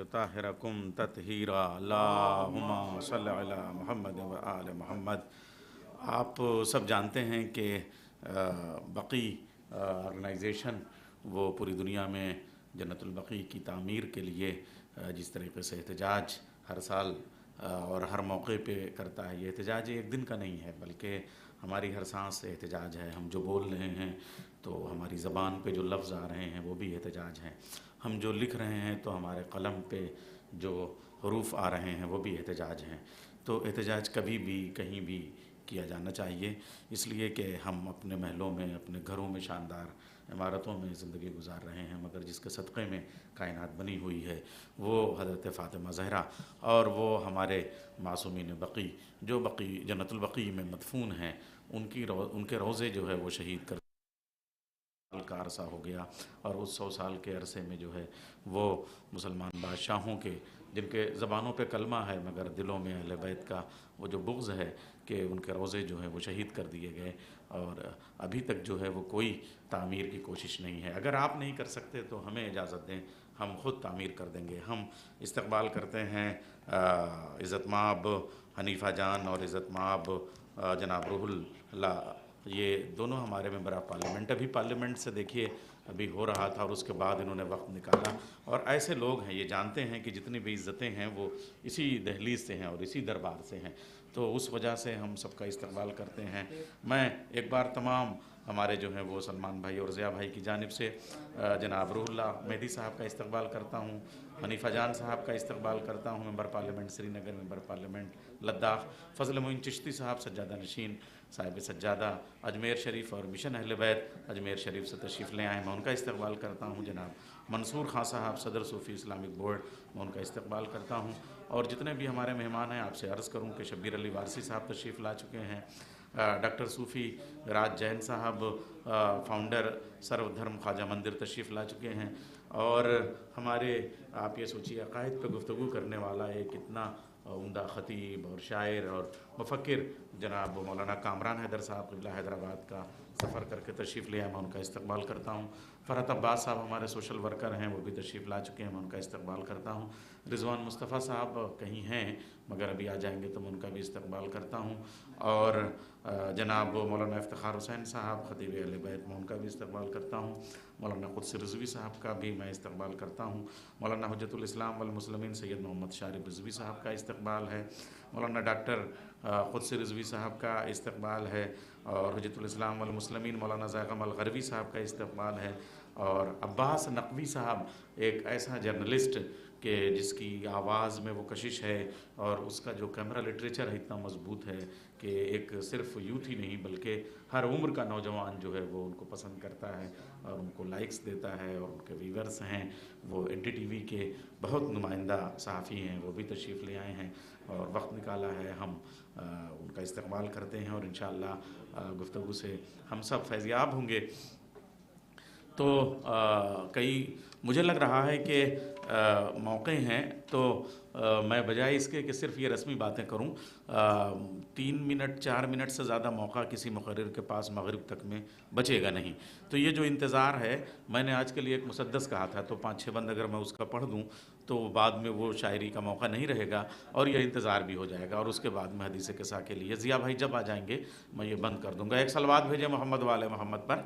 ويطهركم تطہیرا اللہم صلی علی محمد و آل محمد۔ آپ سب جانتے ہیں کہ بقی آرگنائزیشن وہ پوری دنیا میں جنت البقیع کی تعمیر کے لیے جس طریقے سے احتجاج ہر سال اور ہر موقع پہ کرتا ہے، یہ احتجاج ایک دن کا نہیں ہے بلکہ ہماری ہر سانس سے احتجاج ہے۔ ہم جو بول رہے ہیں تو ہماری زبان پہ جو لفظ آ رہے ہیں وہ بھی احتجاج ہیں، ہم جو لکھ رہے ہیں تو ہمارے قلم پہ جو حروف آ رہے ہیں وہ بھی احتجاج ہیں۔ تو احتجاج کبھی بھی کہیں بھی کیا جانا چاہیے، اس لیے کہ ہم اپنے محلوں میں اپنے گھروں میں شاندار عمارتوں میں زندگی گزار رہے ہیں، مگر جس کے صدقے میں کائنات بنی ہوئی ہے وہ حضرت فاطمہ زہرا اور وہ ہمارے معصومین بقی جو بقی جنت البقیع میں مدفون ہیں، ان کے روضے جو ہے وہ شہید کر کا عرصہ ہو گیا، اور اس 100 سال کے عرصے میں جو ہے وہ مسلمان بادشاہوں کے جن کے زبانوں پہ کلمہ ہے مگر دلوں میں اہل بیت کا وہ جو بغض ہے کہ ان کے روضے جو ہیں وہ شہید کر دیے گئے، اور ابھی تک جو ہے وہ کوئی تعمیر کی کوشش نہیں ہے۔ اگر آپ نہیں کر سکتے تو ہمیں اجازت دیں، ہم خود تعمیر کر دیں گے۔ ہم استقبال کرتے ہیں عزت مآب حنیفہ جان اور عزت مآب جناب روح اللہ، یہ دونوں ہمارے ممبر آف پارلیمنٹ، ابھی پارلیمنٹ سے دیکھیے ابھی ہو رہا تھا اور اس کے بعد انہوں نے وقت نکالا، اور ایسے لوگ ہیں یہ جانتے ہیں کہ جتنی بھی عزتیں ہیں وہ اسی دہلیز سے ہیں اور اسی دربار سے ہیں، تو اس وجہ سے ہم سب کا استقبال کرتے ہیں۔ میں ایک بار تمام ہمارے جو ہیں وہ سلمان بھائی اور ضیاء بھائی کی جانب سے جناب روح اللہ مہدی صاحب کا استقبال کرتا ہوں، حنیفہ جان صاحب کا استقبال کرتا ہوں، ممبر پارلیمنٹ سری نگر، ممبر پارلیمنٹ لداخ، فضل معین چشتی صاحب سجادہ نشین صاحب سجادہ اجمیر شریف اور مشن اہل بیت اجمیر شریف سے تشریف لے آئے، میں ان کا استقبال کرتا ہوں۔ جناب منصور خان صاحب صدر صوفی اسلامک بورڈ، میں ان کا استقبال کرتا ہوں، اور جتنے بھی ہمارے مہمان ہیں آپ سے عرض کروں کہ شبیر علی وارثی صاحب تشریف لا چکے ہیں، ڈاکٹر صوفی راج جین صاحب فاؤنڈر سرو دھرم خواجہ مندر تشریف لا چکے ہیں، اور ہمارے آپ یہ سوچیے عقائد پہ گفتگو کرنے والا ایک اتنا عمدہ خطیب اور شاعر اور مفکر جناب مولانا کامران حیدر صاحب قبلہ حیدرآباد کا سفر کر کے تشریف لے آئے، میں ان کا استقبال کرتا ہوں۔ فرحت عباس صاحب ہمارے سوشل ورکر ہیں، وہ بھی تشریف لا چکے ہیں، میں ان کا استقبال کرتا ہوں۔ رضوان مصطفیٰ صاحب کہیں ہیں مگر ابھی آ جائیں گے تو میں ان کا بھی استقبال کرتا ہوں، اور جناب مولانا افتخار حسین صاحب خطیب اہل بیت، میں ان کا بھی استقبال کرتا ہوں۔ مولانا قدس رضوی صاحب کا بھی میں استقبال کرتا ہوں۔ مولانا حجت الاسلام والمسلمین سید محمد شارف رضوی صاحب کا استقبال ہے۔ مولانا ڈاکٹر قدس رضوی صاحب کا استقبال ہے، اور حجت الاسلام والمسلمین مولانا ذائقہ الغروی صاحب کا استقبال ہے، اور عباس نقوی صاحب ایک ایسا جرنلسٹ کہ جس کی آواز میں وہ کشش ہے اور اس کا جو کیمرہ لٹریچر ہے اتنا مضبوط ہے کہ ایک صرف یوتھ ہی نہیں بلکہ ہر عمر کا نوجوان جو ہے وہ ان کو پسند کرتا ہے اور ان کو لائکس دیتا ہے، اور ان کے ویورز ہیں وہ این ڈی ٹی وی کے بہت نمائندہ صحافی ہیں، وہ بھی تشریف لے آئے ہیں اور وقت نکالا ہے، ہم ان کا استقبال کرتے ہیں، اور انشاءاللہ گفتگو سے ہم سب فیضیاب ہوں گے۔ تو کئی مجھے لگ رہا ہے کہ موقع ہیں تو میں بجائے اس کے کہ صرف یہ رسمی باتیں کروں، 3 منٹ 4 منٹ سے زیادہ موقع کسی مقرر کے پاس مغرب تک میں بچے گا نہیں، تو یہ جو انتظار ہے، میں نے آج کے لیے ایک مسدس کہا تھا تو 5-6 بند اگر میں اس کا پڑھ دوں تو بعد میں وہ شاعری کا موقع نہیں رہے گا اور یہ انتظار بھی ہو جائے گا، اور اس کے بعد میں حدیث قصہ کے لیے ضیاء بھائی جب آ جائیں گے میں یہ بند کر دوں گا۔ ایک صلوات بھیجیں محمد والے محمد پر۔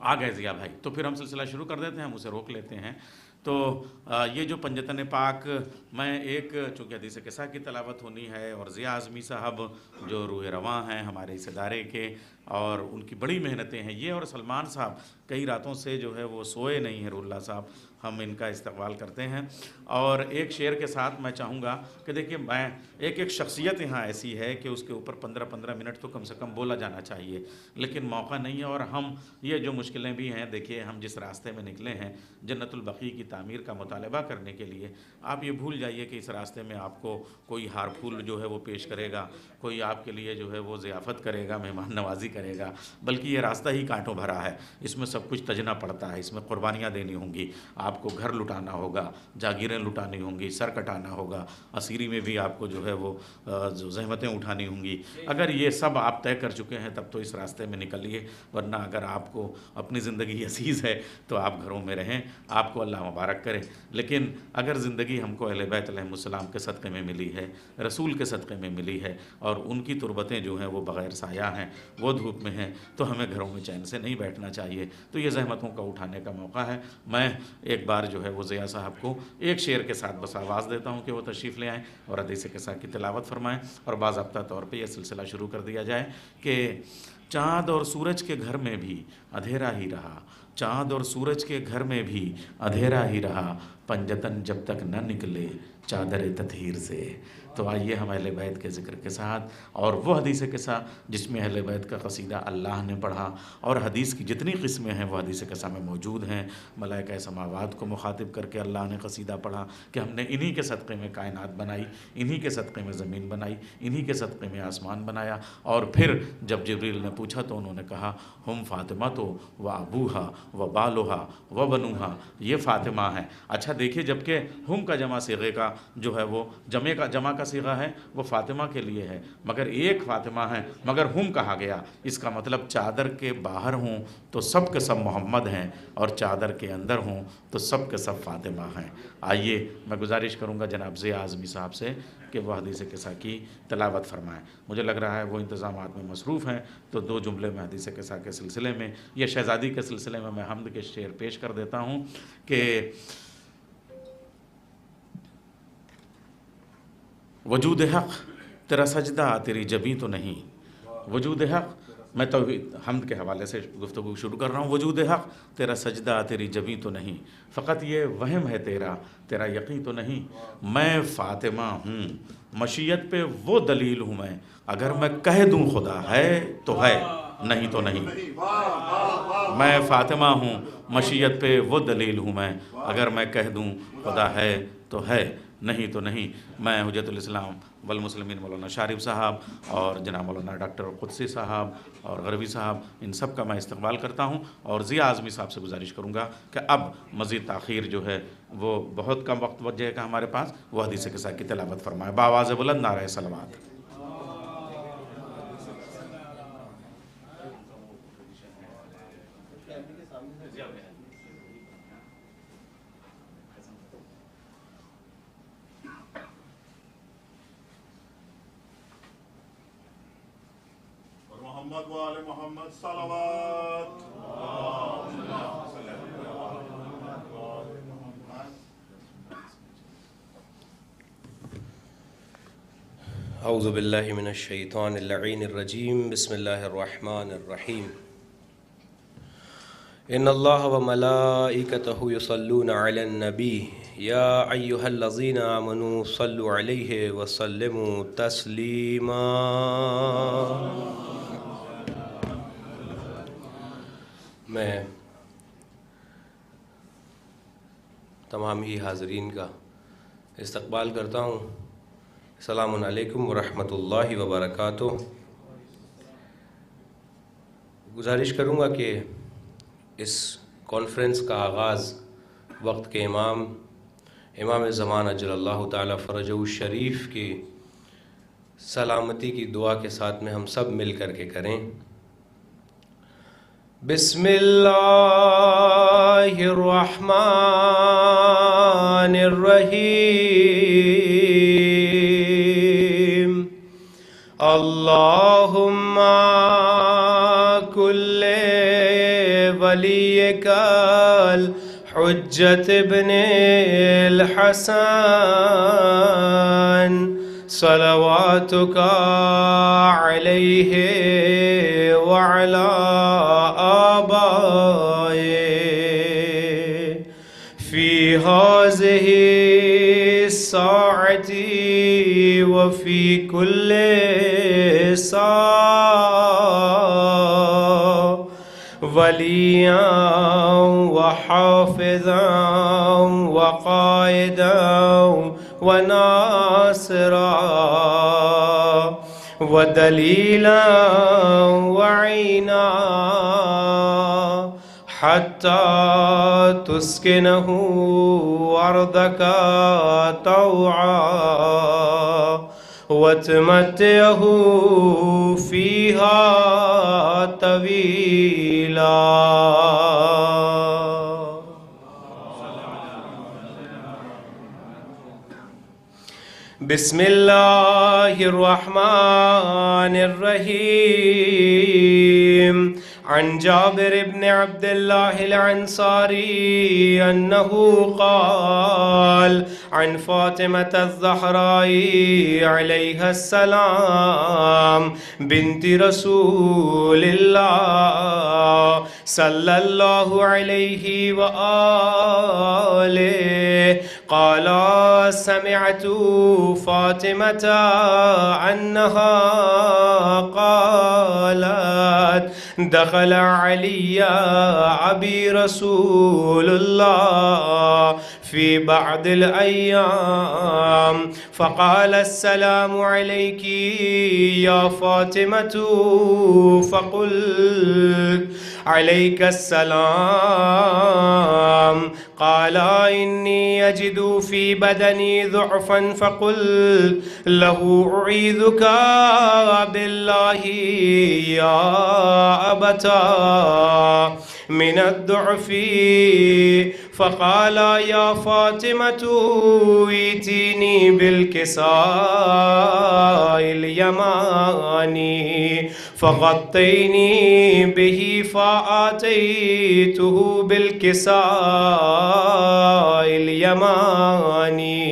آ گئے ضیاء بھائی، تو پھر ہم سلسلہ شروع کر دیتے ہیں، ہم اسے روک لیتے ہیں۔ تو یہ جو پنجتن پاک، میں ایک چونکہ حدیث قصہ کی تلاوت ہونی ہے، اور ضیاء اعظمی صاحب جو روح رواں ہیں ہمارے اس ادارے کے، اور ان کی بڑی محنتیں ہیں یہ، اور سلمان صاحب کئی راتوں سے جو ہے وہ سوئے نہیں ہیں، روح اللہ صاحب، ہم ان کا استقبال کرتے ہیں۔ اور ایک شعر کے ساتھ میں چاہوں گا کہ دیکھیے میں ایک شخصیت یہاں ایسی ہے کہ اس کے اوپر 15-15 منٹ تو کم سے کم بولا جانا چاہیے، لیکن موقع نہیں ہے، اور ہم یہ جو مشکلیں بھی ہیں، دیکھیے ہم جس راستے میں نکلے ہیں جنت البقیع کی تعمیر کا مطالبہ کرنے کے لیے، آپ یہ بھول جائیے کہ اس راستے میں آپ کو کوئی ہار پھول جو ہے وہ پیش کرے گا، کوئی آپ کے لیے جو ہے وہ ضیافت کرے گا، مہمان نوازی کرے گا، بلکہ یہ راستہ ہی کانٹوں بھرا ہے، اس میں سب کچھ تجنا پڑتا ہے، اس میں قربانیاں دینی ہوں گی۔ آپ آپ کو گھر لٹانا ہوگا، جاگیریں لٹانی ہوں گی، سر کٹانا ہوگا، اسیری میں بھی آپ کو جو ہے وہ جو زحمتیں اٹھانی ہوں گی۔ اگر یہ سب آپ طے کر چکے ہیں تب تو اس راستے میں نکلیے، ورنہ اگر آپ کو اپنی زندگی عزیز ہے تو آپ گھروں میں رہیں، آپ کو اللہ مبارک کرے۔ لیکن اگر زندگی ہم کو اہل بیت علیہم السلام کے صدقے میں ملی ہے، رسول کے صدقے میں ملی ہے، اور ان کی تربتیں جو ہیں وہ بغیر سایہ ہیں، وہ دھوپ میں ہیں، تو ہمیں گھروں میں چین سے نہیں بیٹھنا چاہیے۔ تو یہ زحمتوں کا اٹھانے کا موقع ہے۔ میں ایک بار جو ہے وہ ضیاء صاحب کو ایک شعر کے ساتھ بس آواز دیتا ہوں کہ وہ تشریف لے آئیں اور حدیث قصہ کی تلاوت فرمائیں، اور باضابطہ طور پہ یہ سلسلہ شروع کر دیا جائے کہ چاند اور سورج کے گھر میں بھی اندھیرا ہی رہا، چاند اور سورج کے گھر میں بھی اندھیرا ہی رہا، پنجتن جب تک نہ نکلے چادر تطہیر سے۔ تو آئیے ہم اہل بیت کے ذکر کے ساتھ، اور وہ حدیث قصہ جس میں اہل بیت کا قصیدہ اللہ نے پڑھا، اور حدیث کی جتنی قسمیں ہیں وہ حدیث قصہ میں موجود ہیں۔ ملائکہ سماوات کو مخاطب کر کے اللہ نے قصیدہ پڑھا کہ ہم نے انہی کے صدقے میں کائنات بنائی، انہی کے صدقے میں زمین بنائی، انہی کے صدقے میں آسمان بنایا۔ اور پھر جب جبریل نے پوچھا تو انہوں نے کہا ہم فاطمہ تو و ابوہا و بالوہا و بنوہا، یہ فاطمہ ہے۔ اچھا دیکھیے، جبکہ ہم کا جمع صیغے کا جو ہے وہ جمع کا صیغہ ہے وہ فاطمہ کے لیے ہے، مگر ایک فاطمہ ہے، مگر ہم کہا گیا۔ اس کا مطلب چادر کے باہر ہوں تو سب کے سب محمد ہیں، اور چادر کے اندر ہوں تو سب کے سب فاطمہ ہیں۔ آئیے میں گزارش کروں گا جناب ضیاء اعظمی صاحب سے کہ وہ حدیث قصہ کی تلاوت فرمائیں۔ مجھے لگ رہا ہے وہ انتظامات میں مصروف ہیں، تو دو جملے میں حدیث قصہ کے سلسلے میں یا شہزادی کے سلسلے میں حمد کے شعر پیش کر دیتا ہوں کہ وجود حق تیرا سجدہ تیری جبیں تو نہیں، وجود حق، میں تو حمد کے حوالے سے گفتگو شروع کر رہا ہوں۔ وجود حق تیرا سجدہ تیری جبیں تو نہیں، فقط یہ وہم ہے تیرا یقین تو نہیں۔ میں فاطمہ ہوں، مشیت پہ وہ دلیل ہوں میں، اگر میں کہہ دوں خدا ہے تو ہے، نہیں تو نہیں۔ میں فاطمہ ہوں، مشیت پہ وہ دلیل ہوں میں، اگر میں کہہ دوں خدا ہے تو ہے، نہیں تو نہیں۔ میں حجت الاسلام والمسلمین مولانا شارف صاحب اور جناب مولانا ڈاکٹر قدسی صاحب اور غربی صاحب، ان سب کا میں استقبال کرتا ہوں، اور ضیاء اعظمی صاحب سے گزارش کروں گا کہ اب مزید تاخیر جو ہے وہ بہت کم وقت بچ جائے گا ہمارے پاس، وہ حدیث قصہ کی تلاوت فرمائے بآواز بلند نعرہ صلوات۔ محمد و آل محمد صلوات۔ اعوذ باللہ من الشیطان اللعین الرجیم، بسم اللہ الرحمن الرحیم۔ ان اللہ و ملائکتہ یصلون علی النبی یا ایہا الذین آمنوا صلوا علیہ وسلموا تسلیما۔ میں تمام ہی حاضرین کا استقبال کرتا ہوں۔ السلام علیکم ورحمۃ اللہ وبرکاتہ۔ گزارش کروں گا کہ اس کانفرنس کا آغاز وقت کے امام زمان اجل اللہ تعالی فرجہ الشریف کی سلامتی کی دعا کے ساتھ میں ہم سب مل کر کے کریں۔ بسم اللہ الرحمن الرحیم۔ اللہم کل ولیک الحجۃ ابن الحسن صلواتک علیہ وعلی آبائه فی هذه الساعة وفی کل ساعة ولیاً وحافظاً وقائداً وناصراً ودلیلا وعینا حتى تسكنه أرضك طوعا وتمتعه فيها طويلا. بسم الله الرحمن الرحيم. عن جابر بن عبد الله العنصاري أنه قال عن فاطمة الزهراء عليها السلام بنت رسول الله صلى الله عليه وآله قال سمعت فاطمة أنها قالت دخل علي أبي رسول الله في بعض الأيام فقال السلام عليك يا فاطمة فقلت عليك السلام. قال إني أجد في بدني ضعفا فقلت له أعيذك بالله يا أبتا من الضعف. فقال يا فاطمة ائتيني بالكساء اليماني فغطيني به فآتيته بالكساء اليماني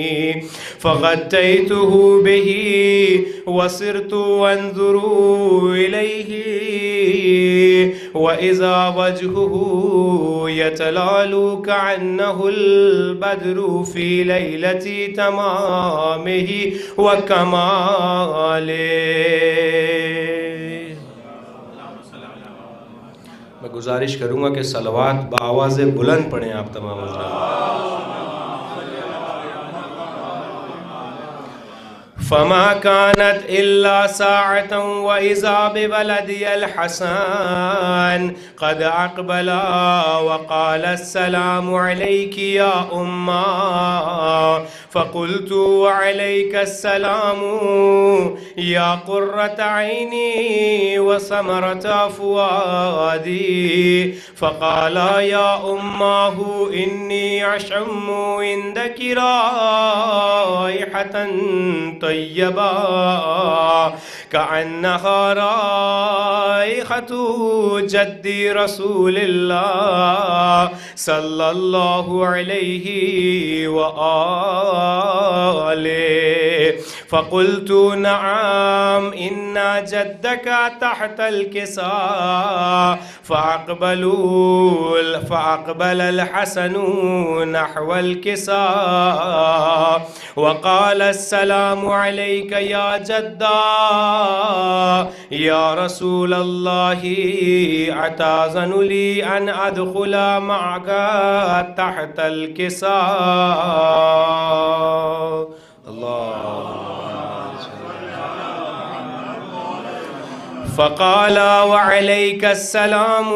فغطيته به وصرت أنظر إليه وإذا وجهه يتلالو كأنه البدر في ليلة تمامه وكماله. میں گزارش کروں گا کہ صلوات بآواز بلند پڑھیں آپ تمام حضرات. فما كانت إلا ساعة وإذا بولدي الحسن قد أقبل وقال السلام عليك يا أمّا فقلت وعليك السلام يا قرة عيني وثمرة فؤادي. فقال يا أماه إني أشم عندك رائحة طيبة كأنها رائحة جد رسول الله صلى الله عليه وآله. فقلت نعم إن جدك تحت الكساء. فأقبل الحسن نحو الكساء وقال السلام عليك يا جدا يا رسول الله أتأذن لي أن أدخل معك تحت الكساء. الله. فقال وعليك السلام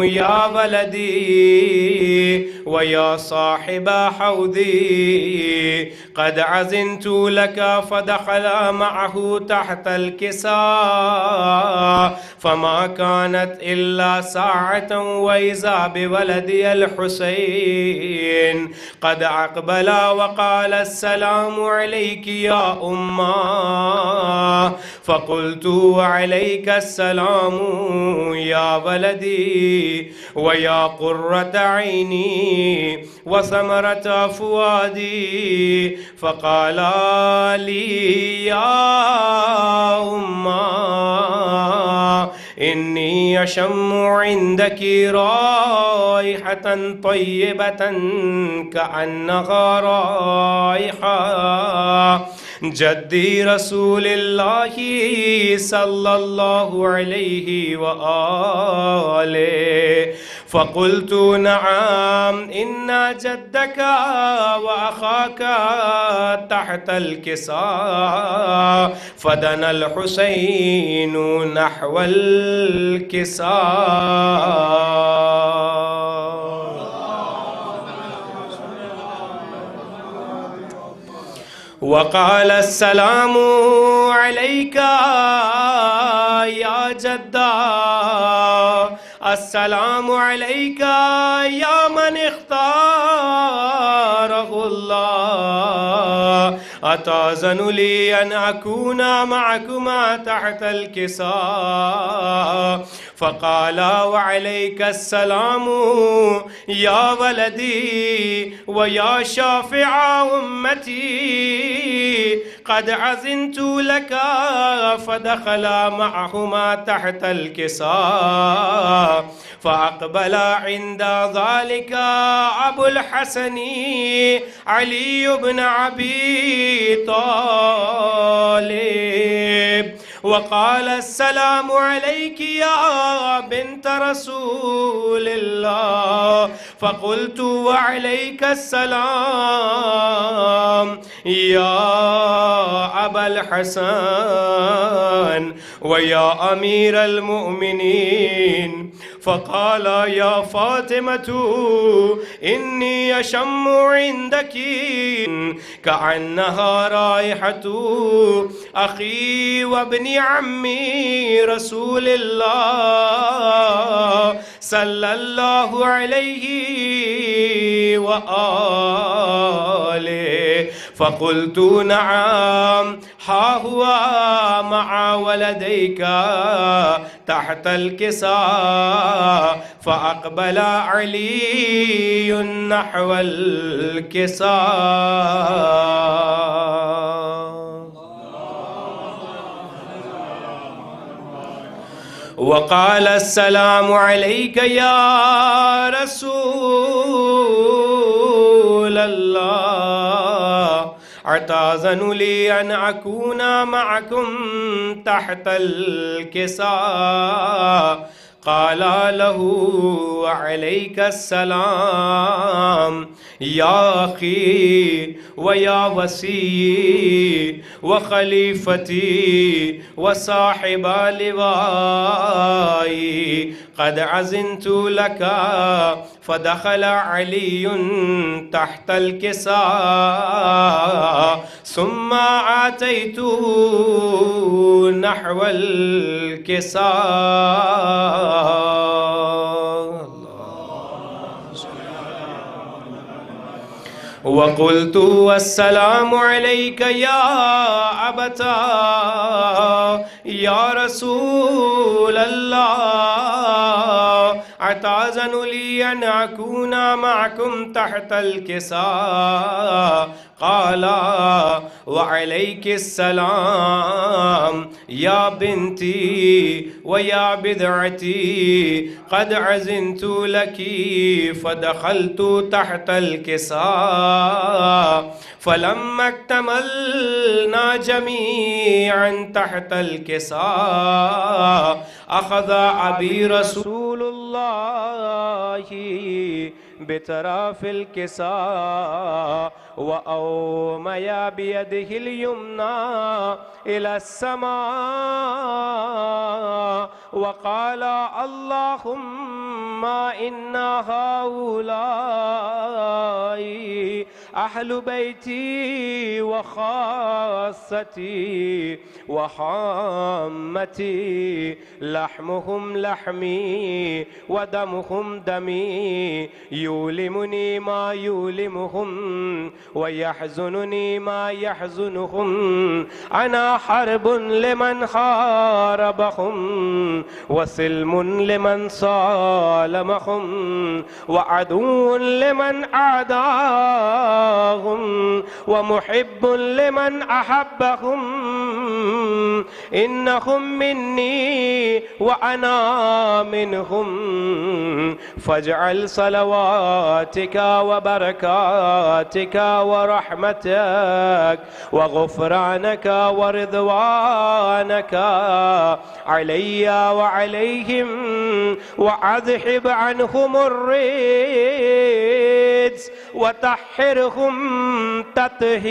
يا ولدي ويا صاحب حوضي قد عزنت لك. فدخل معه تحت الكساء فما كانت إلا ساعة وإذا بولدي الحسين قد أقبل وقال السلام عليك يا أمّا. فقلت وعليك السلام يا ولدي ويا قرة عيني وثمرة فؤادي. فقال لي يا أمّا إني أشم عندك رائحة طيبة كأنها رائحة جد رسول الله صلى الله عليه وآله. فقلت نعم إن جدك وأخاك تحت الكساء. فدنا الحسين نحو الكساء. وقال السلام عليك يا جدا، السلام عليك يا من اختاره الله، أتأذن لي أن أكون معكما تحت الكساء؟ فقال وعليك السلام يا ولدي ويا شافع أمتي، قد أذنت لك. فدخلا معهما تحت الكساء، فأقبل عند ذلك أبو الحسن علي بن أبي طالب وقال السلام عليك يا بنت رسول الله. فقلت وعليك السلام يا أبا الحسن ويا أمير المؤمنين. فقال يا فاطمة إني أشم عندك كأنها رائحة أخي وابن عمي رسول الله صلى الله عليه وآله. فقلت نعم، ها هو مع ولديك تحت الكساء. فأقبل علي نحو الكساء وقال السلام عليك يا رسول الله، أتأذن لي أن أكون معكم تحت الكساء؟ قال له وعليك السلام يا أخي ويا وصي وخليفتي وصاحب لوائي، قد أذنت لك. فدخل علي تحت الكساء، ثم آتيت نحو الكساء. وقلت السلام عليك يا أبتا يا رسول الله، أتأذن لي أن أكون معكم تحت الكساء؟ قال وعليك السلام يا بنتي ويا بضعتي، قد أذنت لك. فدخلت تحت الكساء، فلما اكتملنا جميعا تحت الكساء أخذ أبي رسول الله بطرف الكساء وأومي بيده اليمنى إلى السماء وقال اللهم إن هؤلاء أهل بيتي وخاصتي وحامتي، لحمهم لحمي ودمهم دمي، يؤلمني ما يؤلمهم ويحزنني ما يحزنهم. أنا حرب لمن حاربهم وسلم لمن صالمهم وعدو لمن أعداهم ومحب لمن أحبهم. إنهم مني وأنا منهم، فاجعل صلواتك وبركاتك ورحمتك وغفرانك ورضوانك علي وعليهم، وأذهب عنهم الرجس وطهرهم تطهيرا.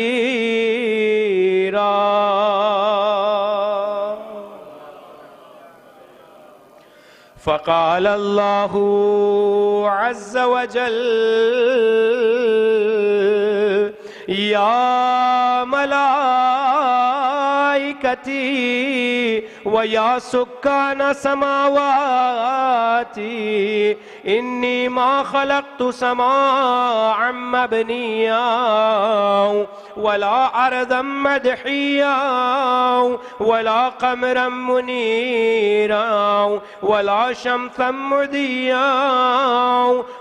فقال الله عز وجل يا ملائكتي ويا سكان سماواتي إني ما خلقت سماعا مبنيا ولا أرضا مدحيا ولا قمرا منيرا ولا شمسا مضيا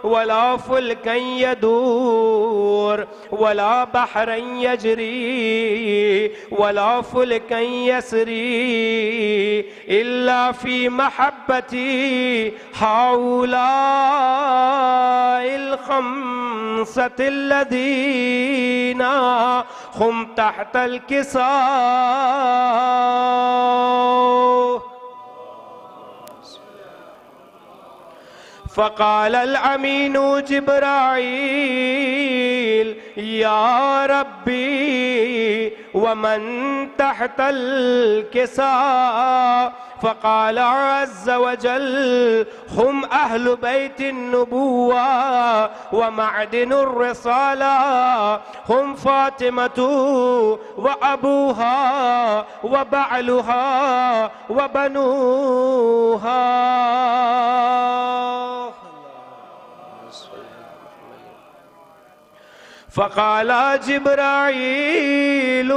ولا فلكا يدور ولا بحرا يجري ولا فلكا يسري إلا في محبتي هؤلاء الخمسة الذين هم تحت الكساء. فقال الأمين جبرائيل يا ربي ومن تحت الكساء؟ فقال عز وجل هم أهل بيت النبوة ومعدن الرسالة، هم فاطمة وأبوها وبعلها وبنوها. فقال جبرائيل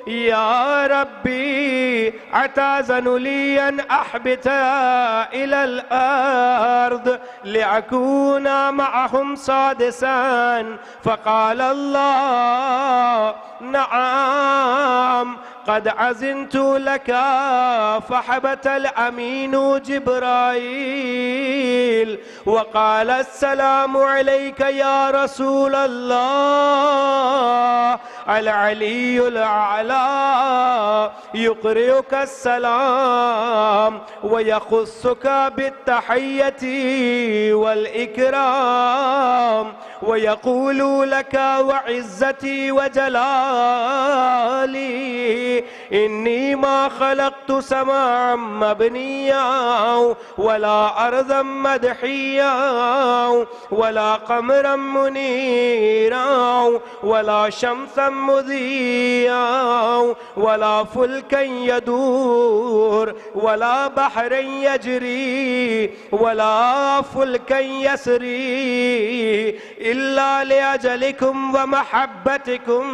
يا ربي أتأذن لي أن أحبط إلى الأرض لأكون معهم سادسا؟ فقال الله نعم قد أذنت لك. فحبت الأمين جبرائيل وقال السلام عليك يا رسول الله. العلي الأعلى يقرئك السلام ويخصك بالتحية والإكرام ويقول لك وعزتي وجلالي إني ما خلقت سماعا مبنيا ولا أرضا مدحيا ولا قمرا منيرا ولا شمسا مضيا ولا فلكا يدور ولا بحرا يجري ولا فلكا يسري إلا لأجلكم ومحبتكم،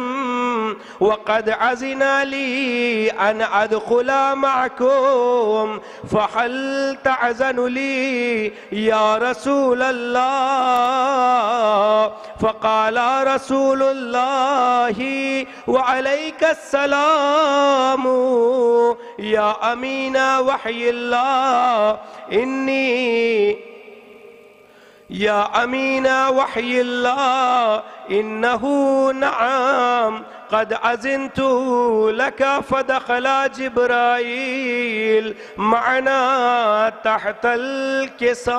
وقد أذن لي أن أدخل معكم، فهل تعزن لي يا رسول الله؟ فقال رسول الله وعليك السلام يا أمين وحي الله يا أمين وحي الله إنه نعم قد أذنت لك. فدخل جبرائيل معنا تحت الكساء.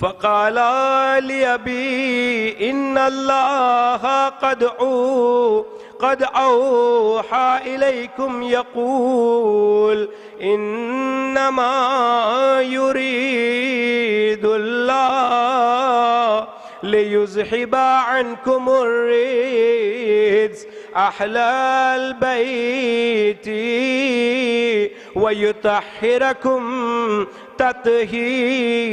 فقال لأبي إن الله قد أوحى إليكم يقول إنما يريد الله ليذهب عنكم الرجس أهل البيت ويطهركم تطهيرا.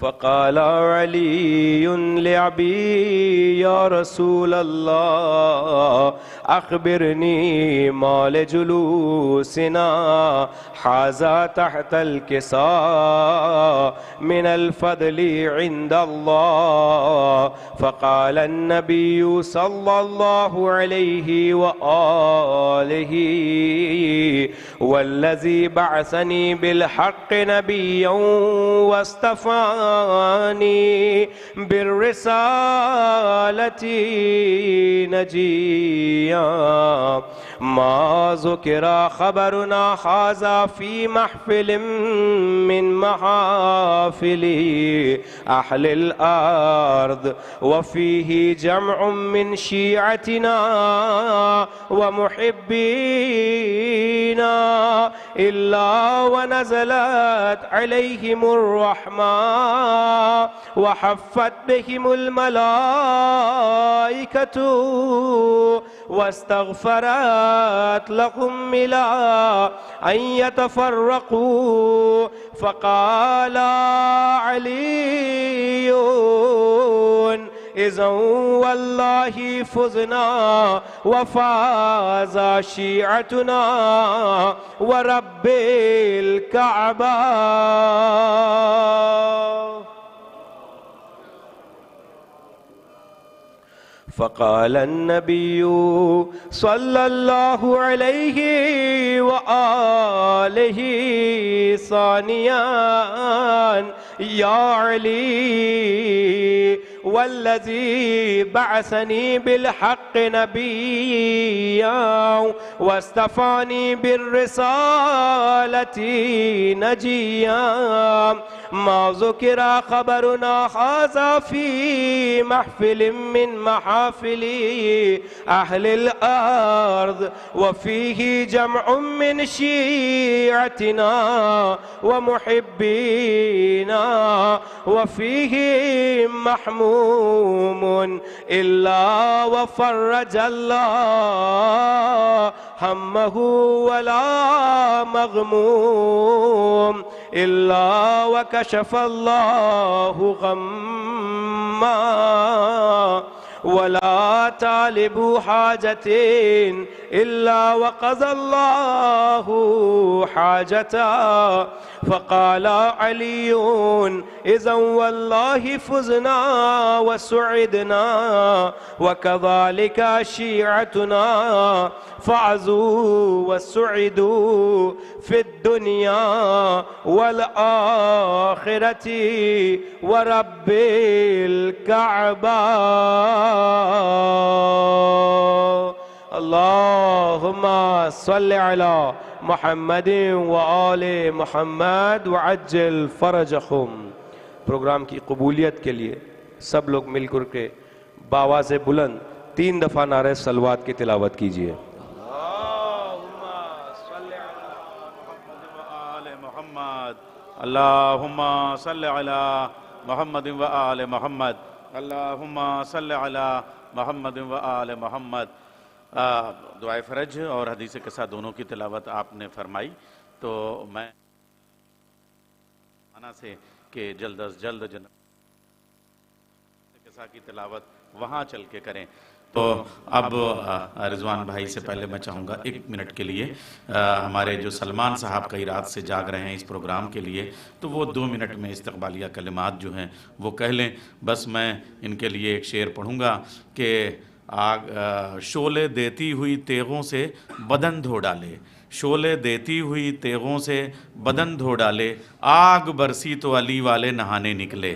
فقال علي لأبي يا رسول الله أخبرني ما لجلوسنا هذا تحت الكساء من الفضل عند الله. فقال النبي صلى الله عليه وآله والذي بعثني بالحق نبيا واصطفاني بالرسالة نجيا ما ذكر خبرنا هذا في محفل من محافل أهل الأرض وفيه جمع من شيعتنا ومحبينا إلا ونزلت عليهم الرحمة وحفت بهم الملائكة واستغفرت لهم إلى أن يتفرقوا فقال علي إذا والله فزنا وفاز شيعتنا ورب الكعبة. فقال النبي صلى الله عليه وآله ثانيا يا علي والذي بعثني بالحق نبيا واصطفاني بالرسالة نجيا ما ذكر خبرنا هذا في محفل من محافل أهل الأرض وفيه جمع من شيعتنا ومحبينا وفيه محموم إلا وفرج الله همه ولا مغموم إلا وكشف الله غمّا ولا طالب حاجة إلا وقضى الله حاجته. فقال علي إذا والله فزنا وسعدنا وكذلك شيعتنا فعزوا وسعدوا في الدنيا والآخرة ورب الكعبة. اللهم صل على محمد وآل محمد وعجل فرجهم. پروگرام کی قبولیت کے لیے سب لوگ مل کر کے بآواز بلند 3 دفعہ نعرہ صلوات کی تلاوت کیجئے. اللہم صل علی محمد و آل محمد. اللہم صل علی محمد و آل محمد. دعائے فرج اور حدیث قصہ دونوں کی تلاوت آپ نے فرمائی، تو میں مانا سے کہ جلد از جلد جناب قصہ کی تلاوت وہاں چل کے کریں. تو اب رضوان بھائی سے پہلے میں چاہوں گا 1 منٹ کے لیے ہمارے جو سلمان صاحب کئی رات سے جاگ رہے ہیں اس پروگرام کے لیے، تو وہ 2 منٹ میں استقبالیہ کلمات جو ہیں وہ کہہ لیں. بس میں ان کے لیے ایک شعر پڑھوں گا کہ شعلے دیتی ہوئی تیغوں سے بدن دھو ڈالے، شعلے دیتی ہوئی تیغوں سے بدن دھو ڈالے، آگ برسی تو علی والے نہانے نکلے.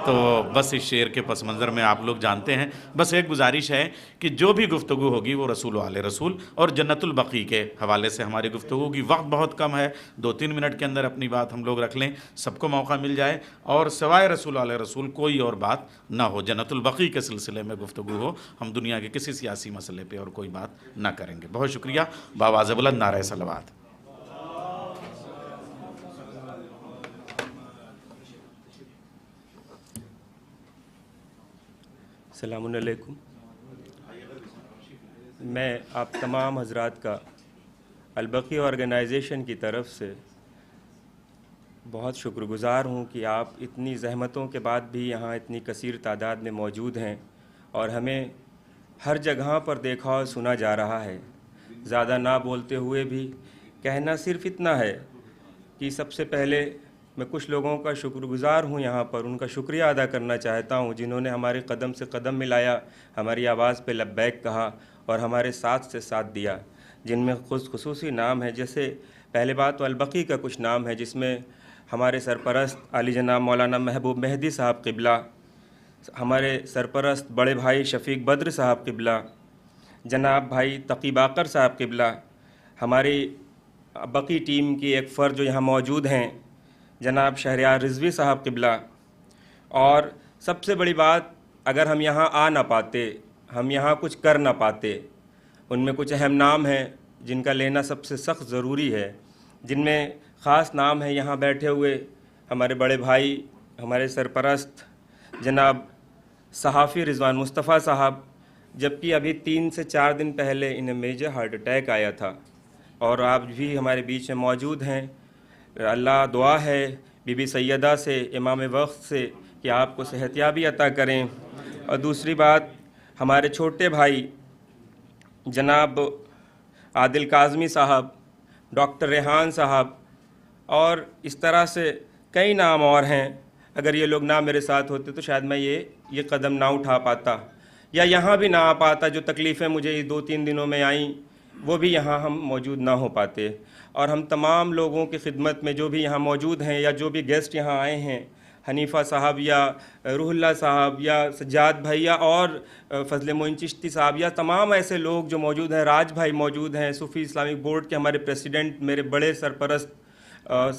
تو بس اس شعر کے پس منظر میں آپ لوگ جانتے ہیں. بس ایک گزارش ہے کہ جو بھی گفتگو ہوگی وہ رسول و آل رسول اور جنت البقیع کے حوالے سے ہماری گفتگو کی. وقت بہت کم ہے، 2-3 منٹ کے اندر اپنی بات ہم لوگ رکھ لیں، سب کو موقع مل جائے، اور سوائے رسول و آل رسول کوئی اور بات نہ ہو. جنت البقیع کے سلسلے میں گفتگو ہو، ہم دنیا کے کسی سیاسی مسئلے پہ اور کوئی بات نہ کریں گے. بہت شکریہ. بآواز بلند نعرہ صلوات. السلام علیکم. میں آپ تمام حضرات کا البقیع آرگنائزیشن کی طرف سے بہت شکر گزار ہوں کہ آپ اتنی زحمتوں کے بعد بھی یہاں اتنی کثیر تعداد میں موجود ہیں اور ہمیں ہر جگہ پر دیکھا اور سنا جا رہا ہے. زیادہ نہ بولتے ہوئے بھی کہنا صرف اتنا ہے کہ سب سے پہلے میں کچھ لوگوں کا شکر گزار ہوں یہاں پر، ان کا شکریہ ادا کرنا چاہتا ہوں جنہوں نے ہمارے قدم سے قدم ملایا، ہماری آواز پہ لبیک کہا اور ہمارے ساتھ سے ساتھ دیا. جن میں خصوصی نام ہے، جیسے پہلے بات تو البقی کا کچھ نام ہے جس میں ہمارے سرپرست علی جناب مولانا محبوب مہدی صاحب قبلہ، ہمارے سرپرست بڑے بھائی شفیق بدر صاحب قبلہ، جناب بھائی تقی باقر صاحب قبلہ، ہماری بقی ٹیم کی ایک فرد جو یہاں موجود ہیں جناب شہریار رضوی صاحب قبلہ، اور سب سے بڑی بات، اگر ہم یہاں آ نہ پاتے، ہم یہاں کچھ کر نہ پاتے، ان میں کچھ اہم نام ہیں جن کا لینا سب سے سخت ضروری ہے، جن میں خاص نام ہے یہاں بیٹھے ہوئے ہمارے بڑے بھائی، ہمارے سرپرست جناب صحافی رضوان مصطفیٰ صاحب، جبکہ ابھی 3 سے 4 دن پہلے انہیں میجر ہارٹ اٹیک آیا تھا، اور آپ بھی ہمارے بیچ میں موجود ہیں۔ اللہ دعا ہے بی بی سیدہ سے، امام وقت سے، کہ آپ کو صحتیابی عطا کریں۔ اور دوسری بات، ہمارے چھوٹے بھائی جناب عادل کاظمی صاحب، ڈاکٹر ریحان صاحب، اور اس طرح سے کئی نام اور ہیں۔ اگر یہ لوگ نہ میرے ساتھ ہوتے تو شاید میں یہ قدم نہ اٹھا پاتا، یا یہاں بھی نہ آ پاتا۔ جو تکلیفیں مجھے 2-3 دنوں میں آئیں وہ بھی یہاں ہم موجود نہ ہو پاتے۔ اور ہم تمام لوگوں کی خدمت میں جو بھی یہاں موجود ہیں یا جو بھی گیسٹ یہاں آئے ہیں، حنیفہ صاحب یا روح اللہ صاحب یا سجاد بھائی یا اور فضل معین چشتی صاحب یا تمام ایسے لوگ جو موجود ہیں، راج بھائی موجود ہیں، صوفی اسلامک بورڈ کے ہمارے پریسیڈنٹ، میرے بڑے سرپرست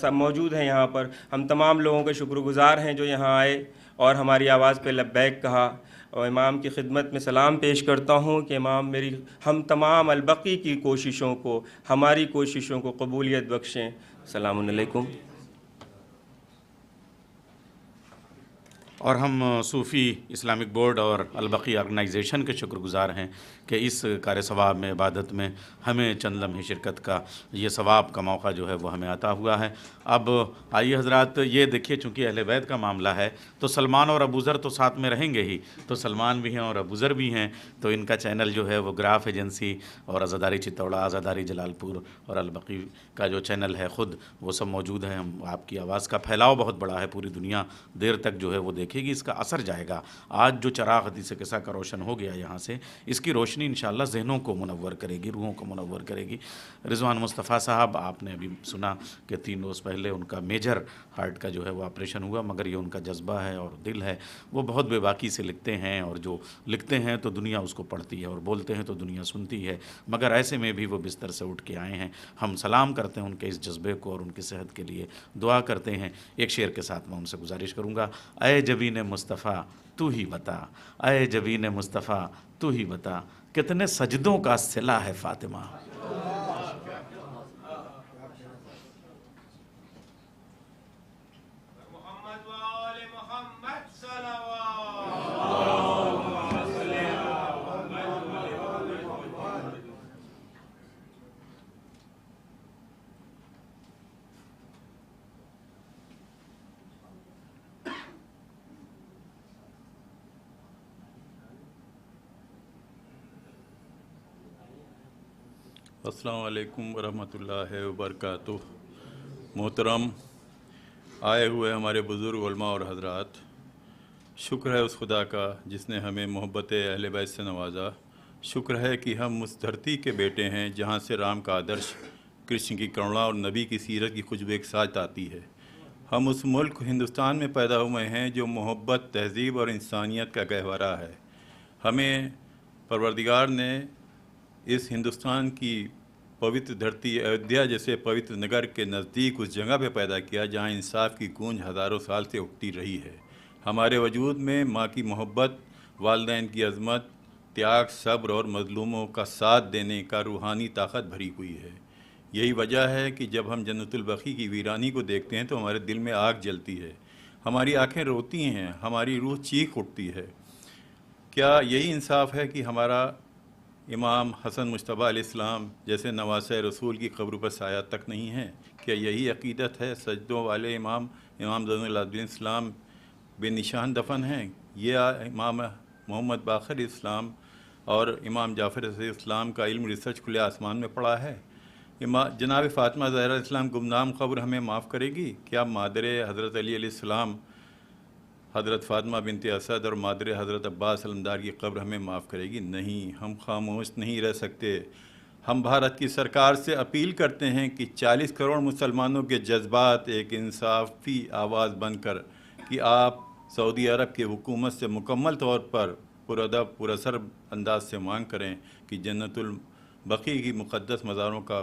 سب موجود ہیں یہاں پر۔ ہم تمام لوگوں کے شکر گزار ہیں جو یہاں آئے اور ہماری آواز پہ لبیک کہا، اور امام کی خدمت میں سلام پیش کرتا ہوں کہ امام ہم تمام البقی کی کوششوں کو، ہماری کوششوں کو قبولیت بخشیں۔ السلام علیکم۔ اور ہم صوفی اسلامک بورڈ اور البقی آرگنائزیشن کے شکر گزار ہیں کہ اس کار ثواب میں، عبادت میں ہمیں چند لمحے شرکت کا یہ ثواب کا موقع جو ہے وہ ہمیں عطا ہوا ہے۔ اب آئیے حضرات، یہ دیکھیے چونکہ اہل بیت کا معاملہ ہے تو سلمان اور ابوذر تو ساتھ میں رہیں گے ہی، تو سلمان بھی ہیں اور ابوذر بھی ہیں، تو ان کا چینل جو ہے وہ گراف ایجنسی اور عزاداری چتوڑا، عزاداری جلال پور اور البقی کا جو چینل ہے خود، وہ سب موجود ہیں۔ ہم آپ کی آواز کا پھیلاؤ بہت بڑا ہے، پوری دنیا دیر تک جو ہے وہ دیکھے گی، اس کا اثر جائے گا۔ آج جو چراغ حدیث قصہ کا روشن ہو گیا یہاں سے، اس کی روشنی انشاءاللہ ذہنوں کو منور کرے گی، روحوں کو منور کرے گی۔ رضوان مصطفیٰ صاحب، آپ نے ابھی سنا کہ 3 روز پہلے ان کا میجر ہارٹ کا جو ہے وہ آپریشن ہوا، مگر یہ ان کا جذبہ ہے اور دل ہے، وہ بہت بے باکی سے لکھتے ہیں، اور جو لکھتے ہیں تو دنیا اس کو پڑھتی ہے اور بولتے ہیں تو دنیا سنتی ہے، مگر ایسے میں بھی وہ بستر سے اٹھ کے آئے ہیں۔ ہم سلام کرتے ہیں ان کے اس جذبے کو اور ان کی صحت کے لیے دعا کرتے ہیں۔ ایک شعر کے ساتھ میں ان سے گزارش کروں گا، اے جبین مصطفیٰ تو ہی بتا، اے جبین مصطفیٰ تو ہی بتا، کتنے سجدوں کا صلہ ہے فاطمہ۔ السلام علیکم ورحمۃ اللہ وبرکاتہ۔ محترم آئے ہوئے ہمارے بزرگ علماء اور حضرات، شکر ہے اس خدا کا جس نے ہمیں محبت اہل بیت سے نوازا۔ شکر ہے کہ ہم اس دھرتی کے بیٹے ہیں جہاں سے رام کا آدرش، کرشن کی کروڑا اور نبی کی سیرت کی خوشبو ایک ساتھ آتی ہے۔ ہم اس ملک ہندوستان میں پیدا ہوئے ہیں جو محبت، تہذیب اور انسانیت کا گہوارہ ہے۔ ہمیں پروردگار نے اس ہندوستان کی پوتر دھرتی ایودھیا جیسے پوتر نگر کے نزدیک اس جگہ پہ پیدا کیا جہاں انصاف کی گونج ہزاروں سال سے اٹھتی رہی ہے۔ ہمارے وجود میں ماں کی محبت، والدین کی عظمت، تیاگ، صبر اور مظلوموں کا ساتھ دینے کا روحانی طاقت بھری ہوئی ہے۔ یہی وجہ ہے کہ جب ہم جنت البقیع کی ویرانی کو دیکھتے ہیں تو ہمارے دل میں آگ جلتی ہے، ہماری آنکھیں روتی ہیں، ہماری روح چیخ اٹھتی ہے۔ کیا یہی انصاف ہے کہ ہمارا امام حسن مجتبیٰ علیہ السلام جیسے نواسہ رسول کی قبر پر سایہ تک نہیں ہے؟ کیا یہی عقیدت ہے سجدوں والے امام زین العابدین السلام بے نشان دفن ہیں؟ یہ امام محمد باقر اسلام اور امام جعفر علیہ السلام کا علم ریسرچ کھلے آسمان میں پڑا ہے؟ جناب فاطمہ زہرا علیہ السلام گمنام قبر ہمیں معاف کرے گی؟ کیا مادر حضرت علی علیہ السلام حضرت فاطمہ بنت اسد اور مادر حضرت عباس علمدار کی قبر ہمیں معاف کرے گی؟ نہیں، ہم خاموش نہیں رہ سکتے۔ ہم بھارت کی سرکار سے اپیل کرتے ہیں کہ 40 کروڑ مسلمانوں کے جذبات ایک انصافی آواز بن کر کہ آپ سعودی عرب کی حکومت سے مکمل طور پر پرادب پراسر انداز سے مانگ کریں کہ جنت البقیع کی مقدس مزاروں کا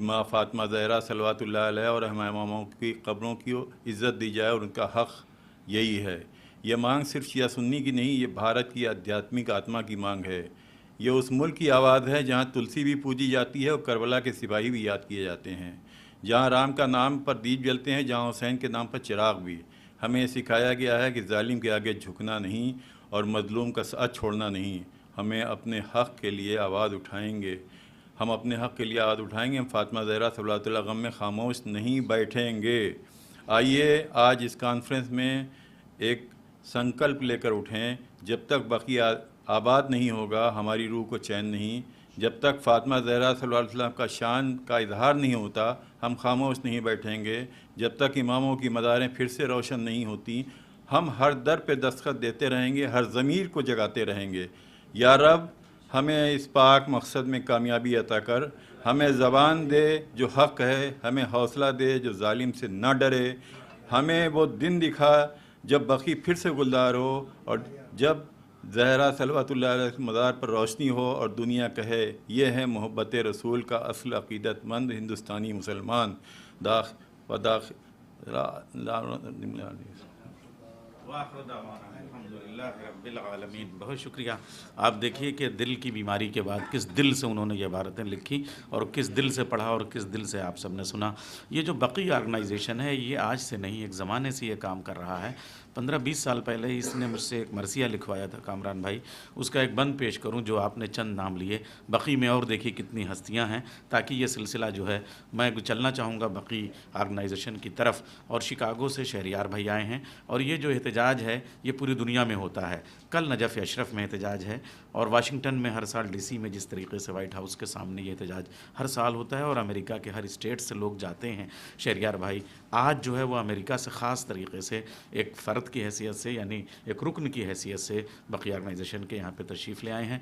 ماں فاطمہ زہرا صلوات اللہ علیہ اور اماموں کی قبروں کی عزت دی جائے، اور ان کا حق یہی ہے۔ یہ مانگ صرف شیعہ سنی کی نہیں، یہ بھارت کی آدھیاتمک آتما کی مانگ ہے۔ یہ اس ملک کی آواز ہے جہاں تلسی بھی پوجی جاتی ہے اور کربلا کے سپاہی بھی یاد کیے جاتے ہیں، جہاں رام کا نام پر دیپ جلتے ہیں، جہاں حسین کے نام پر چراغ بھی۔ ہمیں سکھایا گیا ہے کہ ظالم کے آگے جھکنا نہیں اور مظلوم کا ساتھ چھوڑنا نہیں۔ ہمیں اپنے حق کے لیے آواز اٹھائیں گے، ہم اپنے حق کے لیے آواز اٹھائیں گے، ہم فاطمہ زہرا صلوات اللہ غم میں خاموش نہیں بیٹھیں گے۔ آئیے آج اس کانفرنس میں ایک سنکلپ لے کر اٹھیں، جب تک بقی آباد نہیں ہوگا ہماری روح کو چین نہیں، جب تک فاطمہ زہرا صلی اللہ علیہ وسلم کا شان کا اظہار نہیں ہوتا ہم خاموش نہیں بیٹھیں گے، جب تک اماموں کی مزاریں پھر سے روشن نہیں ہوتی ہم ہر در پہ دستخط دیتے رہیں گے، ہر ضمیر کو جگاتے رہیں گے۔ یا رب ہمیں اس پاک مقصد میں کامیابی عطا کر، ہمیں زبان دے جو حق ہے، ہمیں حوصلہ دے جو ظالم سے نہ ڈرے، ہمیں وہ دن دکھا جب بقی پھر سے گلدار ہو اور جب زہرا صلوات اللہ علیہ مزار پر روشنی ہو اور دنیا کہے یہ ہے محبت رسول کا اصل عقیدت مند ہندوستانی مسلمان۔ وآخر دعوانا الحمدللہ رب العالمین۔ بہت شکریہ۔ آپ دیکھیے کہ دل کی بیماری کے بعد کس دل سے انہوں نے یہ عبارتیں لکھی اور کس دل سے پڑھا اور کس دل سے آپ سب نے سنا۔ یہ جو بقی آرگنائزیشن ہے یہ آج سے نہیں، ایک زمانے سے یہ کام کر رہا ہے۔ 15-20 سال پہلے اس نے مجھ سے ایک مرثیہ لکھوایا تھا کامران بھائی، اس کا ایک بند پیش کروں جو آپ نے چند نام لیے بقی میں، اور دیکھیے کتنی ہستیاں ہیں، تاکہ یہ سلسلہ جو ہے میں چلنا چاہوں گا بقی آرگنائزیشن کی طرف۔ اور شکاگو سے شہریار بھائی آئے ہیں اور یہ جو احتجاج ہے یہ پوری دنیا میں ہوتا ہے۔ کل نجف اشرف میں احتجاج ہے اور واشنگٹن میں ہر سال DC میں جس طریقے سے وائٹ ہاؤس کے سامنے یہ احتجاج ہر سال ہوتا ہے اور امریکہ کے ہر اسٹیٹ سے لوگ جاتے ہیں۔ شہریار بھائی آج جو ہے وہ امریکہ سے خاص طریقے سے ایک فرد کی حیثیت سے، یعنی ایک رکن کی حیثیت سے بقی آرگنائزیشن کے یہاں پہ تشریف لے آئے ہیں۔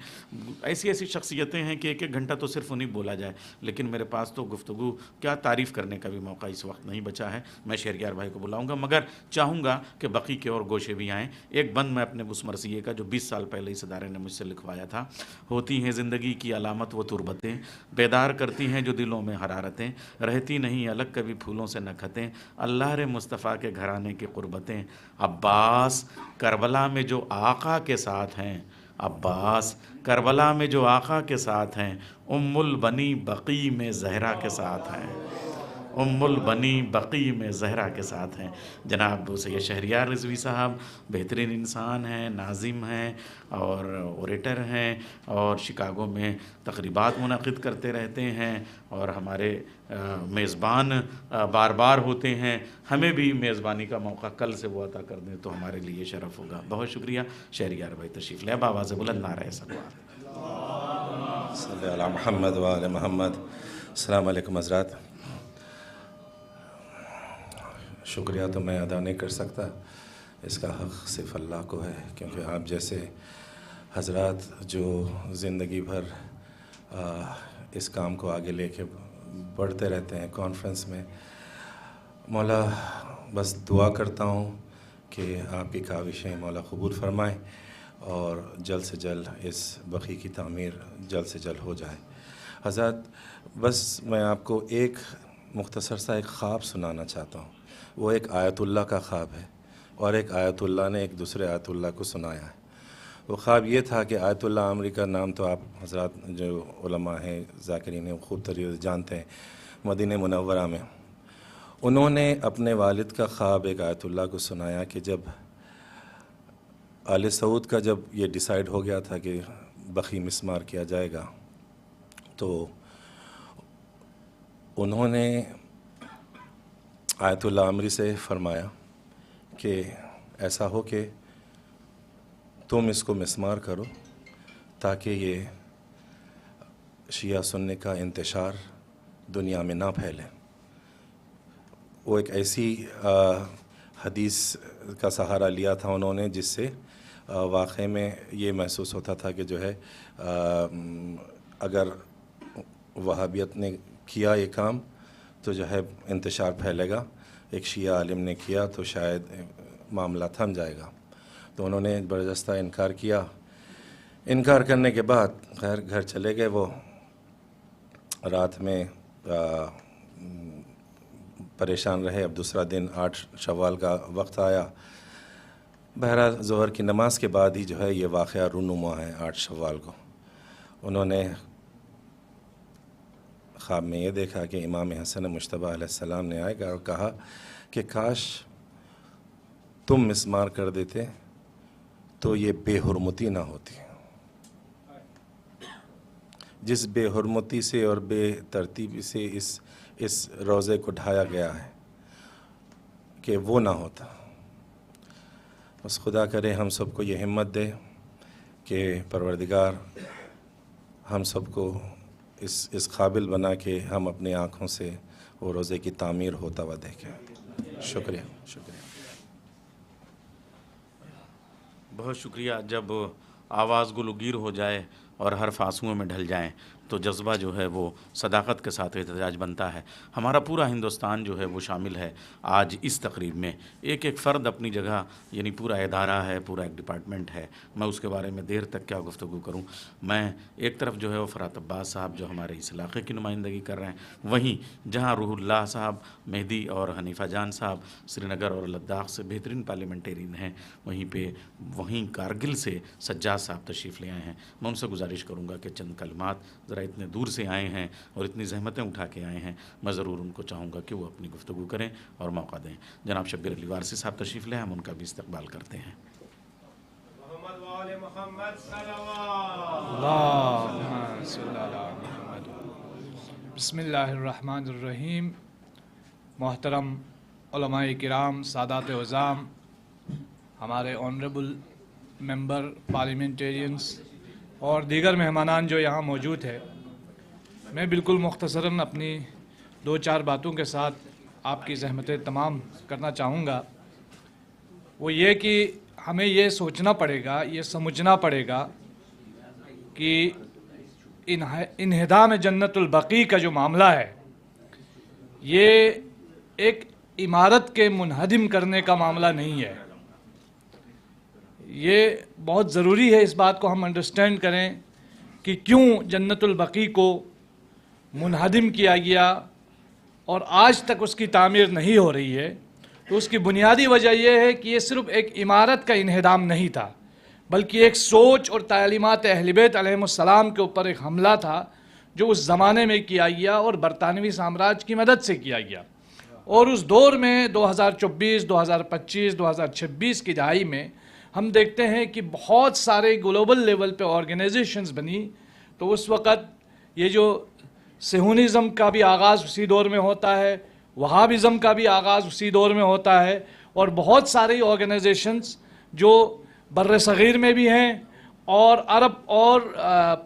ایسی شخصیتیں ہیں کہ ایک ایک گھنٹہ تو صرف انہیں بولا جائے، لیکن میرے پاس تو گفتگو کیا تعریف کرنے کا بھی موقع اس وقت نہیں بچا ہے۔ میں شہریار بھائی کو بلاؤں گا، مگر چاہوں گا کہ بقی کے اور گوشے بھی آئیں۔ ایک بند میں اپنے اس مرثیے کا جو 20 سال پہلے اس ادارے نے مجھ سے لکھوایا تھا: ہوتی ہیں زندگی کی علامت وہ تربتیں، بیدار کرتی ہیں جو دلوں میں حرارتیں، رہتی نہیں الگ کبھی پھولوں سے نکھتیں، اللہ رے مصطفیٰ کے گھرانے کی قربتیں، عباس کربلا میں جو آقا کے ساتھ ہیں، عباس کربلا میں جو آقا کے ساتھ ہیں، ام البنی بقی میں زہرا کے ساتھ ہیں، ام البنی بقی میں زہرا کے ساتھ ہیں۔ جناب سید شہریار رضوی صاحب بہترین انسان ہیں، ناظم ہیں اور اوریٹر ہیں، اور شکاگو میں تقریبات منعقد کرتے رہتے ہیں اور ہمارے میزبان بار بار ہوتے ہیں۔ ہمیں بھی میزبانی کا موقع کل سے وہ عطا کر دیں تو ہمارے لیے شرف ہوگا۔ بہت شکریہ شہریار بھائی، تشریف لے۔ اب آواز بلند نعرہ سلوات۔ صلی علی محمد و آل محمد۔ السلام علیکم حضرات۔ شکریہ تو میں ادا نہیں کر سکتا، اس کا حق صرف اللہ کو ہے، کیونکہ آپ جیسے حضرات جو زندگی بھر اس کام کو آگے لے کے بڑھتے رہتے ہیں کانفرنس میں، مولا بس دعا کرتا ہوں کہ آپ کی کاوشیں مولا قبول فرمائیں اور جلد سے جلد اس بقی کی تعمیر جلد سے جلد ہو جائے۔ حضرات بس میں آپ کو ایک مختصر سا ایک خواب سنانا چاہتا ہوں۔ وہ ایک آیت اللہ کا خواب ہے اور ایک آیت اللہ نے ایک دوسرے آیت اللہ کو سنایا ہے۔ وہ خواب یہ تھا کہ آیت اللہ عمری کا نام تو آپ حضرات جو علماء ہیں ذاکرین ہیں خوب طریقے سے جانتے ہیں، مدینہ منورہ میں انہوں نے اپنے والد کا خواب ایک آیت اللہ کو سنایا کہ جب آل سعود کا جب یہ ڈیسائیڈ ہو گیا تھا کہ بقی مسمار کیا جائے گا، تو انہوں نے آیت اللہ عمری سے فرمایا کہ ایسا ہو کہ تم اس کو مسمار کرو تاکہ یہ شیعہ سنی کا انتشار دنیا میں نہ پھیلے۔ وہ ایک ایسی حدیث کا سہارا لیا تھا انہوں نے جس سے واقعے میں یہ محسوس ہوتا تھا کہ جو ہے اگر وہابیت نے کیا یہ کام تو جو ہے انتشار پھیلے گا، ایک شیعہ عالم نے کیا تو شاید معاملہ تھم جائے گا، تو انہوں نے زبردستہ انکار کیا۔ انکار کرنے کے بعد خیر گھر چلے گئے، وہ رات میں پریشان رہے۔ اب دوسرا دن 8 شوال کا وقت آیا، بہرحال ظہر کی نماز کے بعد ہی جو ہے یہ واقعہ رونما ہے 8 شوال کو۔ انہوں نے خواب میں یہ دیکھا کہ امام حسن مجتبیٰ علیہ السلام نے آئے اور کہا کہ کاش تم مسمار کر دیتے تو یہ بے حرمتی نہ ہوتی، جس بے حرمتی سے اور بے ترتیبی سے اس روزے کو ڈھایا گیا ہے کہ وہ نہ ہوتا۔ بس خدا کرے ہم سب کو یہ ہمت دے کہ پروردگار ہم سب کو اس قابل بنا کہ ہم اپنی آنکھوں سے وہ روزے کی تعمیر ہوتا ہوا دیکھیں۔ شکریہ۔ بہت شکریہ۔ جب آواز گلوگیر ہو جائے اور حرف آنسوؤں میں ڈھل جائیں تو جذبہ جو ہے وہ صداقت کے ساتھ احتجاج بنتا ہے۔ ہمارا پورا ہندوستان جو ہے وہ شامل ہے آج اس تقریب میں، ایک ایک فرد اپنی جگہ، یعنی پورا ادارہ ہے، پورا ایک ڈپارٹمنٹ ہے۔ میں اس کے بارے میں دیر تک کیا گفتگو کروں۔ میں ایک طرف جو ہے وہ فرات عباس صاحب جو ہمارے اس علاقے کی نمائندگی کر رہے ہیں، وہیں جہاں روح اللہ صاحب، مہدی اور حنیفہ جان صاحب سری نگر اور لداخ سے بہترین پارلیمنٹرین ہیں، وہیں کارگل سے سجاد صاحب تشریف لے آئے ہیں۔ میں ان سے گزارش کروں گا کہ چند کلمات، ذرا اتنے دور سے آئے ہیں اور اتنی زحمتیں اٹھا کے آئے ہیں، میں ضرور ان کو چاہوں گا کہ وہ اپنی گفتگو کریں اور موقع دیں۔ جناب شبیر علی وارثی صاحب تشریف لے، ہم ان کا بھی استقبال کرتے ہیں۔ بسم اللہ الرحمن الرحیم۔ محترم علماء کرام، سادات عظام، ہمارے آنریبل ممبر پارلیمنٹیرینز اور دیگر مہمانان جو یہاں موجود ہے، میں بالکل مختصراً اپنی 2-4 باتوں کے ساتھ آپ کی زحمتیں تمام کرنا چاہوں گا۔ وہ یہ کہ ہمیں یہ سوچنا پڑے گا، یہ سمجھنا پڑے گا کہ انہدام جنت البقیع کا جو معاملہ ہے، یہ ایک عمارت کے منہدم کرنے کا معاملہ نہیں ہے۔ یہ بہت ضروری ہے اس بات کو ہم انڈرسٹینڈ کریں کہ کیوں جنت البقیع کو منہدم کیا گیا اور آج تک اس کی تعمیر نہیں ہو رہی ہے۔ تو اس کی بنیادی وجہ یہ ہے کہ یہ صرف ایک عمارت کا انہدام نہیں تھا، بلکہ ایک سوچ اور تعلیمات اہل بیت علیہم السلام کے اوپر ایک حملہ تھا جو اس زمانے میں کیا گیا اور برطانوی سامراج کی مدد سے کیا گیا۔ اور اس دور میں 2024، 2025، 2026 کی دہائی میں ہم دیکھتے ہیں کہ بہت سارے گلوبل لیول پہ آرگنائزیشنز بنی۔ تو اس وقت یہ جو صہیونزم کا بھی آغاز اسی دور میں ہوتا ہے، وہابزم کا بھی آغاز اسی دور میں ہوتا ہے، اور بہت ساری آرگنائزیشنز جو بر صغیر میں بھی ہیں اور عرب اور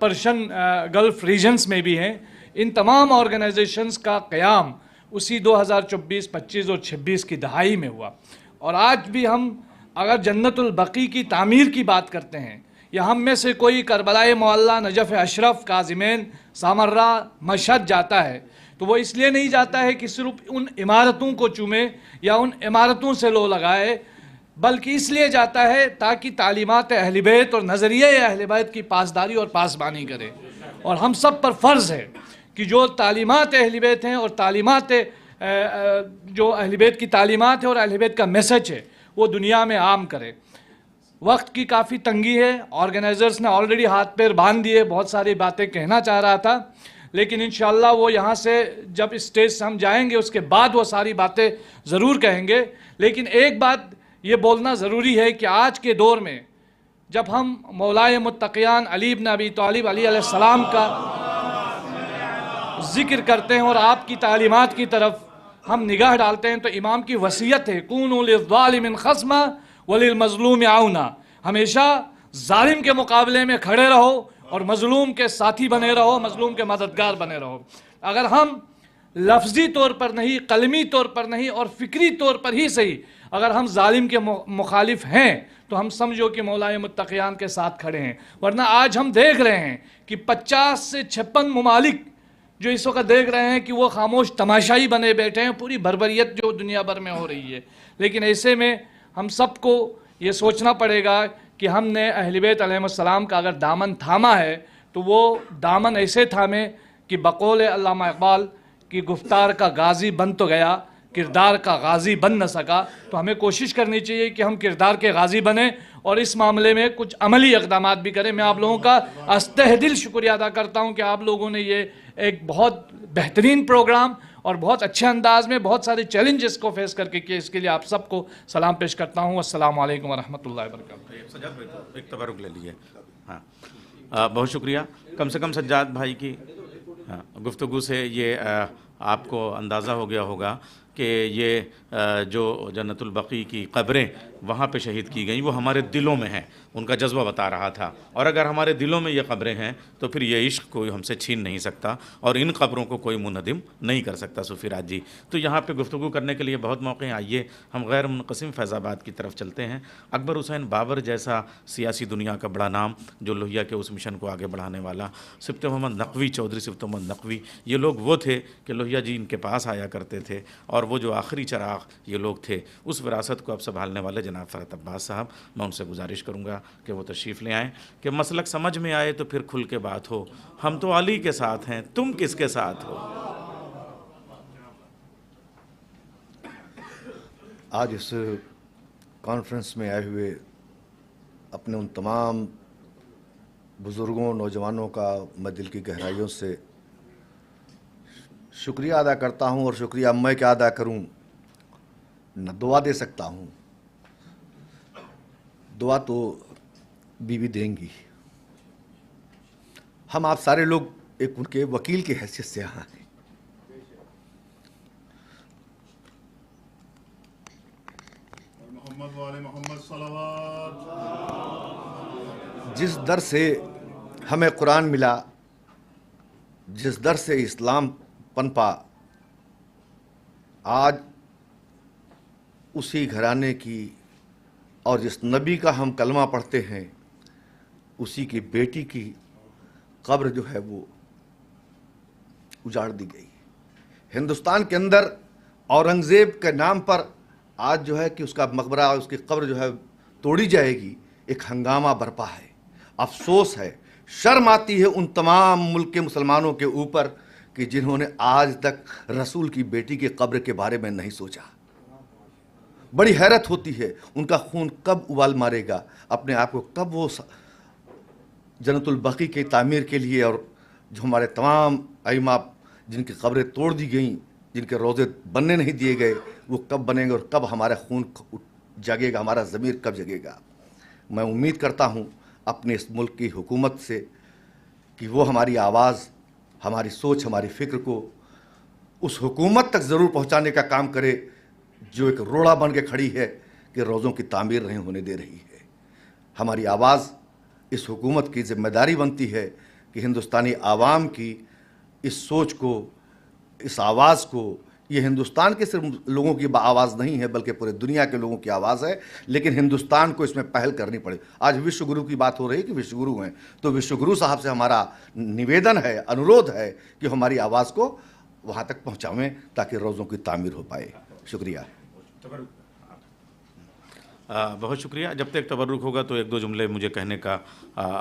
پرشین گلف ریجنز میں بھی ہیں۔ ان تمام آرگنائزیشنز کا قیام اسی 2024، 25 اور 26 کی دہائی میں ہوا۔ اور آج بھی ہم اگر جنت البقیع کی تعمیر کی بات کرتے ہیں، یا ہم میں سے کوئی کربلائے معلیٰ، نجف اشرف، کاظمین، سامرہ، مشہد جاتا ہے تو وہ اس لیے نہیں جاتا ہے کہ صرف ان عمارتوں کو چومے یا ان عمارتوں سے لو لگائے، بلکہ اس لیے جاتا ہے تاکہ تعلیمات اہل بیت اور نظریہ اہل بیت کی پاسداری اور پاسبانی کرے۔ اور ہم سب پر فرض ہے کہ جو تعلیمات اہل بیت ہیں اور تعلیمات جو اہل بیت کی تعلیمات ہے اور اہل بیت کا میسج ہے وہ دنیا میں عام کرے۔ وقت کی کافی تنگی ہے، آرگنائزرز نے آلریڈی ہاتھ پیر باندھ دیے، بہت ساری باتیں کہنا چاہ رہا تھا، لیکن انشاءاللہ وہ یہاں سے جب اسٹیج سے ہم جائیں گے اس کے بعد وہ ساری باتیں ضرور کہیں گے۔ لیکن ایک بات یہ بولنا ضروری ہے کہ آج کے دور میں جب ہم مولائے متقیان علی بن ابی طالب علیہ السلام کا ذکر کرتے ہیں اور آپ کی تعلیمات کی طرف ہم نگاہ ڈالتے ہیں تو امام کی وصیت ہے کونوا للظالم خصما وللمظلوم عونا، ہمیشہ ظالم کے مقابلے میں کھڑے رہو اور مظلوم کے ساتھی بنے رہو، مظلوم کے مددگار بنے رہو۔ اگر ہم لفظی طور پر نہیں، قلمی طور پر نہیں اور فکری طور پر ہی صحیح، اگر ہم ظالم کے مخالف ہیں تو تو ہم سمجھو کہ مولائے متقیان کے ساتھ کھڑے ہیں. ورنہ آج ہم دیکھ رہے ہیں کہ 50 سے 56 ممالک جو اس وقت دیکھ رہے ہیں کہ وہ خاموش تماشائی بنے بیٹھے ہیں پوری بربریت جو دنیا بھر میں ہو رہی ہے. لیکن ایسے میں ہم سب کو یہ سوچنا پڑے گا کہ ہم نے اہل بیت علیہ السلام کا اگر دامن تھاما ہے تو وہ دامن ایسے تھامے کہ بقول علامہ اقبال کی گفتار کا غازی بن تو گیا کردار کا غازی بن نہ سکا. تو ہمیں کوشش کرنی چاہیے کہ ہم کردار کے غازی بنیں اور اس معاملے میں کچھ عملی اقدامات بھی کریں. میں آپ لوگوں کا تہ دل شکریہ ادا کرتا ہوں کہ آپ لوگوں نے یہ ایک بہت بہترین پروگرام اور بہت اچھے انداز میں بہت سارے چیلنجز کو فیس کر کے کیا. اس کے لیے آپ سب کو سلام پیش کرتا ہوں. السلام علیکم ورحمۃ اللہ وبرکاتہ. سجاد بھائی کو ایک تبرک لے لیے. ہاں بہت شکریہ. کم سے کم سجاد بھائی کی گفتگو سے یہ آپ کو اندازہ ہو گیا ہوگا کہ یہ جو جنت البقیع کی قبریں وہاں پہ شہید کی گئیں وہ ہمارے دلوں میں ہیں. ان کا جذبہ بتا رہا تھا. اور اگر ہمارے دلوں میں یہ قبریں ہیں تو پھر یہ عشق کوئی ہم سے چھین نہیں سکتا اور ان قبروں کو کوئی منہدم نہیں کر سکتا. صوفی راج جی تو یہاں پہ گفتگو کرنے کے لیے بہت موقع ہیں. آئیے ہم غیر منقسم فیض آباد کی طرف چلتے ہیں. اکبر حسین بابر جیسا سیاسی دنیا کا بڑا نام جو لوہیا کے اس مشن کو آگے بڑھانے والا, سبط محمد نقوی, چودھری سبط محمد نقوی, یہ لوگ وہ تھے کہ لوہیا جی ان کے پاس آیا کرتے تھے. اور وہ جو آخری چراغ یہ لوگ تھے, اس وراثت کو اب سنبھالنے والے جناب فرحت عباس صاحب, میں ان سے گزارش کروں گا کہ وہ تشریف لے آئیں کہ مسلک سمجھ میں آئے تو پھر کھل کے بات ہو. ہم تو علی کے ساتھ ہیں, تم کس کے ساتھ ہو؟ آج اس کانفرنس میں آئے ہوئے اپنے ان تمام بزرگوں نوجوانوں کا میں دل کی گہرائیوں سے شکریہ ادا کرتا ہوں. اور شکریہ میں کیا ادا کروں, نہ دعا دے سکتا ہوں. دعا تو بیوی دیں گی. ہم آپ سارے لوگ ایک ان کے وکیل کی حیثیت سے یہاں ہیں. محمد والے محمد صلوات. جس در سے ہمیں قرآن ملا, جس در سے اسلام پنپا, آج اسی گھرانے کی اور جس نبی کا ہم کلمہ پڑھتے ہیں اسی کی بیٹی کی قبر جو ہے وہ اجاڑ دی گئی. ہندوستان کے اندر اورنگزیب کے نام پر آج جو ہے کہ اس کا مقبرہ, اس کی قبر جو ہے توڑی جائے گی. ایک ہنگامہ برپا ہے. افسوس ہے, شرم آتی ہے ان تمام ملک کے مسلمانوں کے اوپر کہ جنہوں نے آج تک رسول کی بیٹی کی قبر کے بارے میں نہیں سوچا. بڑی حیرت ہوتی ہے ان کا خون کب ابال مارے گا, اپنے آپ کو کب وہ جنت البقیع کی تعمیر کے لیے, اور جو ہمارے تمام ائمہ جن کی قبریں توڑ دی گئیں, جن کے روضے بننے نہیں دیے گئے, وہ کب بنیں گے اور کب ہمارا خون جگے گا, ہمارا ضمیر کب جگے گا. میں امید کرتا ہوں اپنے اس ملک کی حکومت سے کہ وہ ہماری آواز, ہماری سوچ, ہماری فکر کو اس حکومت تک ضرور پہنچانے کا کام کرے جو ایک روڑا بن کے کھڑی ہے کہ روزوں کی تعمیر نہیں ہونے دے رہی ہے. ہماری آواز اس حکومت کی ذمہ داری بنتی ہے کہ ہندوستانی عوام کی اس سوچ کو, اس آواز کو, یہ ہندوستان کے صرف لوگوں کی آواز نہیں ہے بلکہ پورے دنیا کے لوگوں کی آواز ہے, لیکن ہندوستان کو اس میں پہل کرنی پڑے. آج وشو گرو کی بات ہو رہی ہے کہ وشو گرو ہیں, تو وشو گرو صاحب سے ہمارا نویدن ہے, انورودھ ہے کہ ہماری آواز کو وہاں تک پہنچاویں تاکہ روزوں کی تعمیر ہو پائے. شکریہ. بہت شکریہ. جب تک تبرک ہوگا تو ایک دو جملے مجھے کہنے کا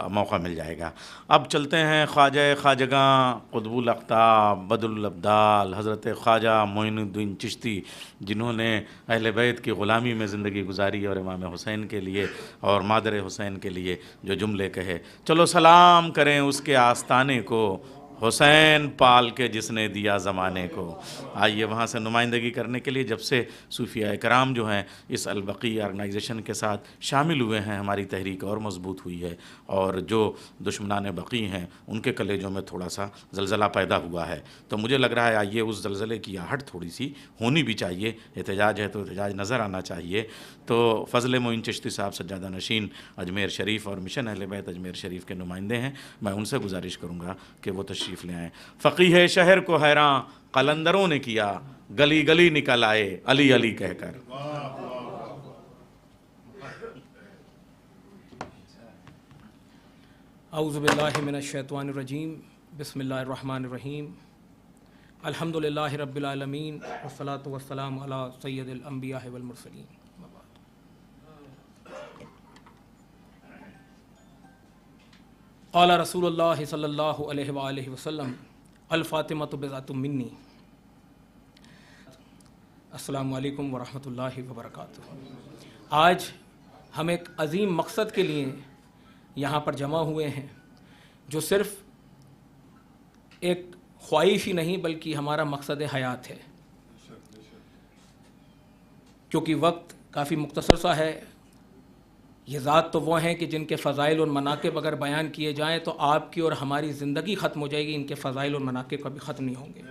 موقع مل جائے گا. اب چلتے ہیں خواجہ خواجگاں قطب الاقطاب بدر الابدال حضرت خواجہ معین الدین چشتی, جنہوں نے اہل بیت کی غلامی میں زندگی گزاری اور امام حسین کے لیے اور مادر حسین کے لیے جو جملے کہے. چلو سلام کریں اس کے آستانے کو, حسین پال کے جس نے دیا زمانے کو. آئیے وہاں سے نمائندگی کرنے کے لیے, جب سے صوفیاء کرام جو ہیں اس البقیع آرگنائزیشن کے ساتھ شامل ہوئے ہیں, ہماری تحریک اور مضبوط ہوئی ہے, اور جو دشمنان بقیع ہیں ان کے کلیجوں میں تھوڑا سا زلزلہ پیدا ہوا ہے. تو مجھے لگ رہا ہے آئیے اس زلزلے کی آہٹ تھوڑی سی ہونی بھی چاہیے. احتجاج ہے تو احتجاج نظر آنا چاہیے. تو فضل معین چشتی صاحب سجادہ نشین اجمیر شریف اور مشن اہل بیت اجمیر شریف کے نمائندے ہیں, میں ان سے گزارش کروں گا کہ وہ تشریف لے آئیں. فقیہ شہر کو حیراں قلندروں نے کیا, گلی گلی نکل آئے علی علی کہہ کر. اعوذ باللہ من الشیطان الرجیم بسم اللہ الرحمن الرحیم الحمدللہ رب العالمین والصلاة والسلام علی سید الانبیاء والمرسلین. قال رسول اللہ صلی اللہ علیہ وآلہ وسلم الفاطمۃ بضعۃ منی. السلام علیکم ورحمۃ اللہ وبرکاتہ. آج ہم ایک عظیم مقصد کے لیے یہاں پر جمع ہوئے ہیں جو صرف ایک خواہش ہی نہیں بلکہ ہمارا مقصد حیات ہے. کیونکہ وقت کافی مختصر سا ہے. یہ ذات تو وہ ہیں کہ جن کے فضائل اور مناقب اگر بیان کیے جائیں تو آپ کی اور ہماری زندگی ختم ہو جائے گی, ان کے فضائل اور مناقب کبھی ختم نہیں ہوں گے.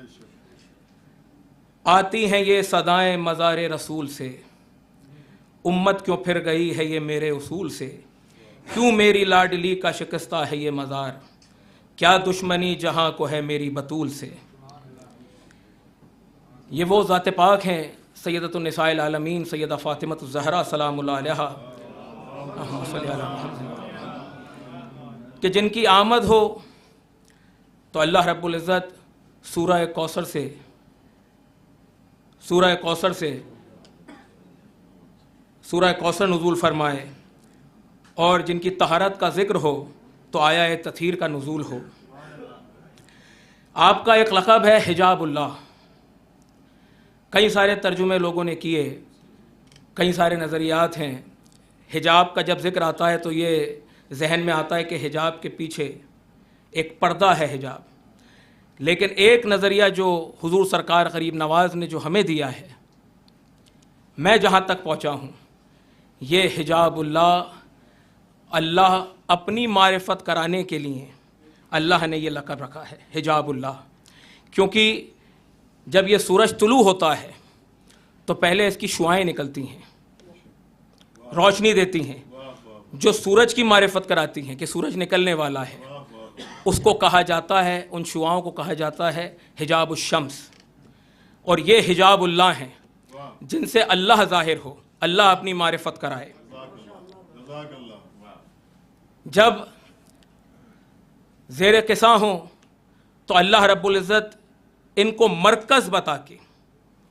آتی ہیں یہ صدائیں مزار رسول سے, امت کیوں پھر گئی ہے یہ میرے اصول سے, کیوں میری لاڈلی کا شکستہ ہے یہ مزار, کیا دشمنی جہاں کو ہے میری بطول سے. یہ وہ ذات پاک ہیں سیدۃ النساء العالمین سیدہ فاطمہ الزہرا سلام اللہ علیہا کہ جن کی آمد ہو تو اللہ رب العزت سورہ کوثر نزول فرمائے, اور جن کی طہارت کا ذکر ہو تو آیا تطہیر کا نزول ہو. آپ کا ایک لقب ہے حجاب اللہ. کئی سارے ترجمے لوگوں نے کیے, کئی سارے نظریات ہیں. حجاب کا جب ذکر آتا ہے تو یہ ذہن میں آتا ہے کہ حجاب کے پیچھے ایک پردہ ہے حجاب. لیکن ایک نظریہ جو حضور سرکار غریب نواز نے جو ہمیں دیا ہے, میں جہاں تک پہنچا ہوں, یہ حجاب اللہ اپنی معرفت کرانے کے لیے اللہ نے یہ لقب رکھا ہے حجاب اللہ. کیونکہ جب یہ سورج طلوع ہوتا ہے تو پہلے اس کی شعاعیں نکلتی ہیں, روشنی دیتی ہیں, جو سورج کی معرفت کراتی ہیں کہ سورج نکلنے والا ہے. اس کو کہا جاتا ہے, ان شعاؤں کو کہا جاتا ہے حجاب الشمس. اور یہ حجاب اللہ ہیں جن سے اللہ ظاہر ہو, اللہ اپنی معرفت کرائے. جب زیر قصاں ہوں تو اللہ رب العزت ان کو مرکز بتا کے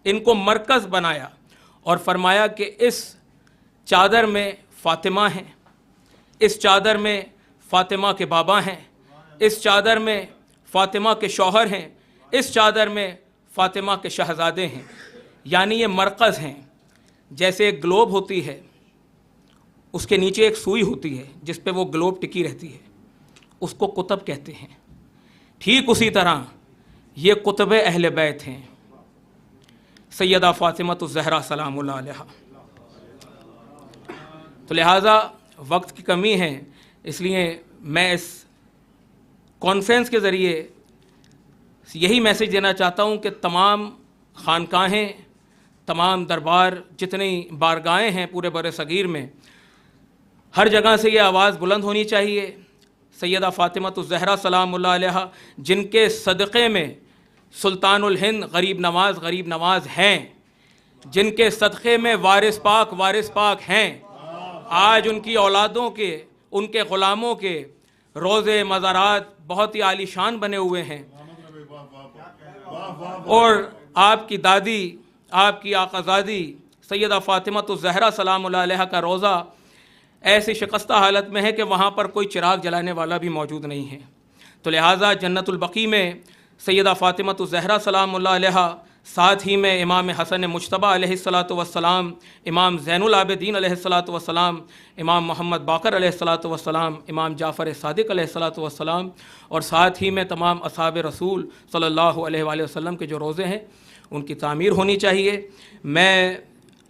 ان کو مرکز بنایا اور فرمایا کہ اس چادر میں فاطمہ ہیں, اس چادر میں فاطمہ کے بابا ہیں, اس چادر میں فاطمہ کے شوہر ہیں, اس چادر میں فاطمہ کے شہزادے ہیں. یعنی یہ مرکز ہیں. جیسے ایک گلوب ہوتی ہے, اس کے نیچے ایک سوئی ہوتی ہے جس پہ وہ گلوب ٹکی رہتی ہے, اس کو قطب کہتے ہیں. ٹھیک اسی طرح یہ قطب اہل بیت ہیں سیدہ فاطمہ الزہرا سلام اللہ علیہا. تو لہٰذا وقت کی کمی ہے, اس لیے میں اس کانفرنس کے ذریعے یہی میسیج دینا چاہتا ہوں کہ تمام خانقاہیں, تمام دربار, جتنی بارگاہیں ہیں پورے بر صغیر میں, ہر جگہ سے یہ آواز بلند ہونی چاہیے. سیدہ فاطمہ الزہرا سلام اللہ علیہا جن کے صدقے میں سلطان الہند غریب نواز ہیں, جن کے صدقے میں وارث پاک ہیں, آج ان کی اولادوں کے, ان کے غلاموں کے روزے مزارات بہت ہی عالی شان بنے ہوئے ہیں. اور آپ کی دادی, آپ کی آقازادی سیدہ فاطمہ الزہرا سلام اللہ علیہا کا روزہ ایسی شکستہ حالت میں ہے کہ وہاں پر کوئی چراغ جلانے والا بھی موجود نہیں ہے. تو لہٰذا جنت البقیع میں سیدہ فاطمہ الزہرا سلام اللہ علیہا, ساتھ ہی میں امام حسن مجتبیٰ علیہ الصلاۃ والسلام, امام زین العابدین علیہ الصلاۃ والسلام, امام محمد باقر علیہ الصلاۃ والسلام, امام جعفر صادق علیہ الصلاۃ والسلام, اور ساتھ ہی میں تمام اصحاب رسول صلی اللہ علیہ وآلہ وسلم کے جو روزے ہیں ان کی تعمیر ہونی چاہیے. میں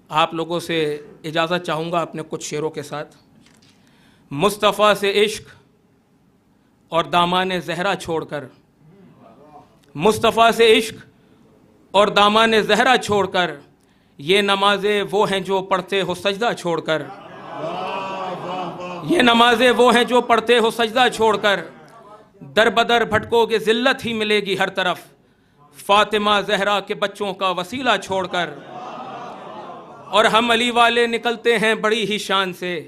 آپ لوگوں سے اجازت چاہوں گا اپنے کچھ شعروں کے ساتھ. مصطفیٰ سے عشق اور دامان زہرا چھوڑ کر, مصطفیٰ سے عشق اور دامان زہرا چھوڑ کر, یہ نمازیں وہ ہیں جو پڑھتے ہو سجدہ چھوڑ کر, یہ نمازیں وہ ہیں جو پڑھتے ہو سجدہ چھوڑ کر, در بدر بھٹکو گے ذلت ہی ملے گی ہر طرف, فاطمہ زہرا کے بچوں کا وسیلہ چھوڑ کر. اور ہم علی والے نکلتے ہیں بڑی ہی شان سے,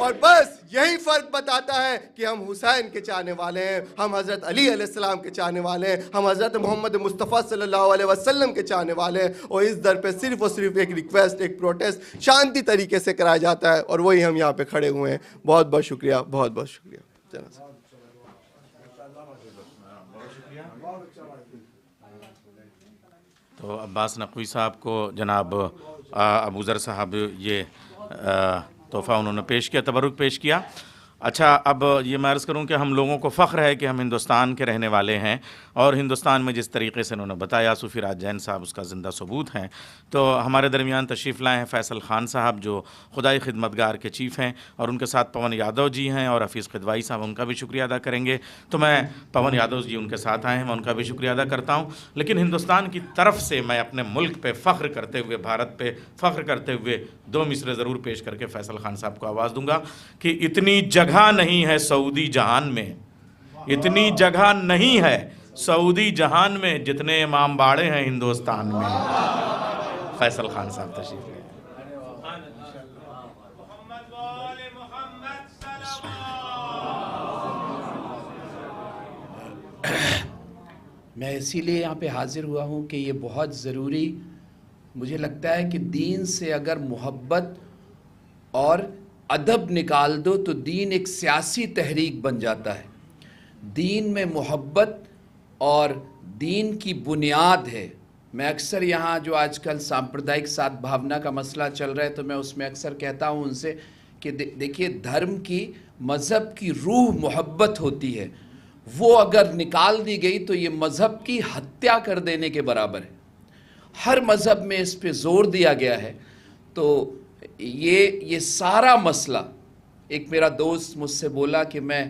اور بس یہی فرق بتاتا ہے کہ ہم حسین کے چاہنے والے ہیں، ہم حضرت علی علیہ السلام کے چاہنے والے ہیں، ہم حضرت محمد مصطفیٰ صلی اللہ علیہ وسلم کے چاہنے والے ہیں، اور اس در پہ صرف اور صرف ایک ریکویسٹ، ایک پروٹیسٹ شانتی طریقے سے کرایا جاتا ہے، اور وہی ہم یہاں پہ کھڑے ہوئے ہیں۔ بہت بہت شکریہ، بہت بہت شکریہ جناب۔ تو عباس نقوی صاحب کو جناب ابو ذر صاحب یہ تحفہ انہوں نے پیش کیا، تبرک پیش کیا۔ اچھا، اب یہ میں عرض کروں کہ ہم لوگوں کو فخر ہے کہ ہم ہندوستان کے رہنے والے ہیں، اور ہندوستان میں جس طریقے سے انہوں نے بتایا، صوفی راج جین صاحب اس کا زندہ ثبوت ہیں۔ تو ہمارے درمیان تشریف لائے ہیں فیصل خان صاحب، جو خدائی خدمتگار کے چیف ہیں، اور ان کے ساتھ پون یادو جی ہیں اور حفیظ قدوائی صاحب، ان کا بھی شکریہ ادا کریں گے۔ تو میں پون یادو جی ان کے ساتھ آئے ہیں، میں ان کا بھی شکریہ ادا کرتا ہوں۔ لیکن ہندوستان کی طرف سے میں اپنے ملک پہ فخر کرتے ہوئے، بھارت پہ فخر کرتے ہوئے 2 مصرے ضرور پیش کر کے فیصل خان صاحب کو آواز دوں گا کہ اتنی جگہ نہیں ہے سعودی جہان میں، اتنی جگہ نہیں ہے سعودی جہان میں جتنے امام باڑے ہیں ہندوستان میں۔ فیصل خان صاحب تشریف لیں۔ میں اسی لیے یہاں پہ حاضر ہوا ہوں کہ یہ بہت ضروری مجھے لگتا ہے کہ دین سے اگر محبت اور ادب نکال دو تو دین ایک سیاسی تحریک بن جاتا ہے۔ دین میں محبت اور دین کی بنیاد ہے۔ میں اکثر یہاں جو آج کل سامپردائک سات بھاونا کا مسئلہ چل رہا ہے تو میں اس میں اکثر کہتا ہوں ان سے کہ دیکھیے، دھرم کی، مذہب کی روح محبت ہوتی ہے، وہ اگر نکال دی گئی تو یہ مذہب کی ہتیا کر دینے کے برابر ہے۔ ہر مذہب میں اس پہ زور دیا گیا ہے۔ تو یہ سارا مسئلہ، ایک میرا دوست مجھ سے بولا کہ میں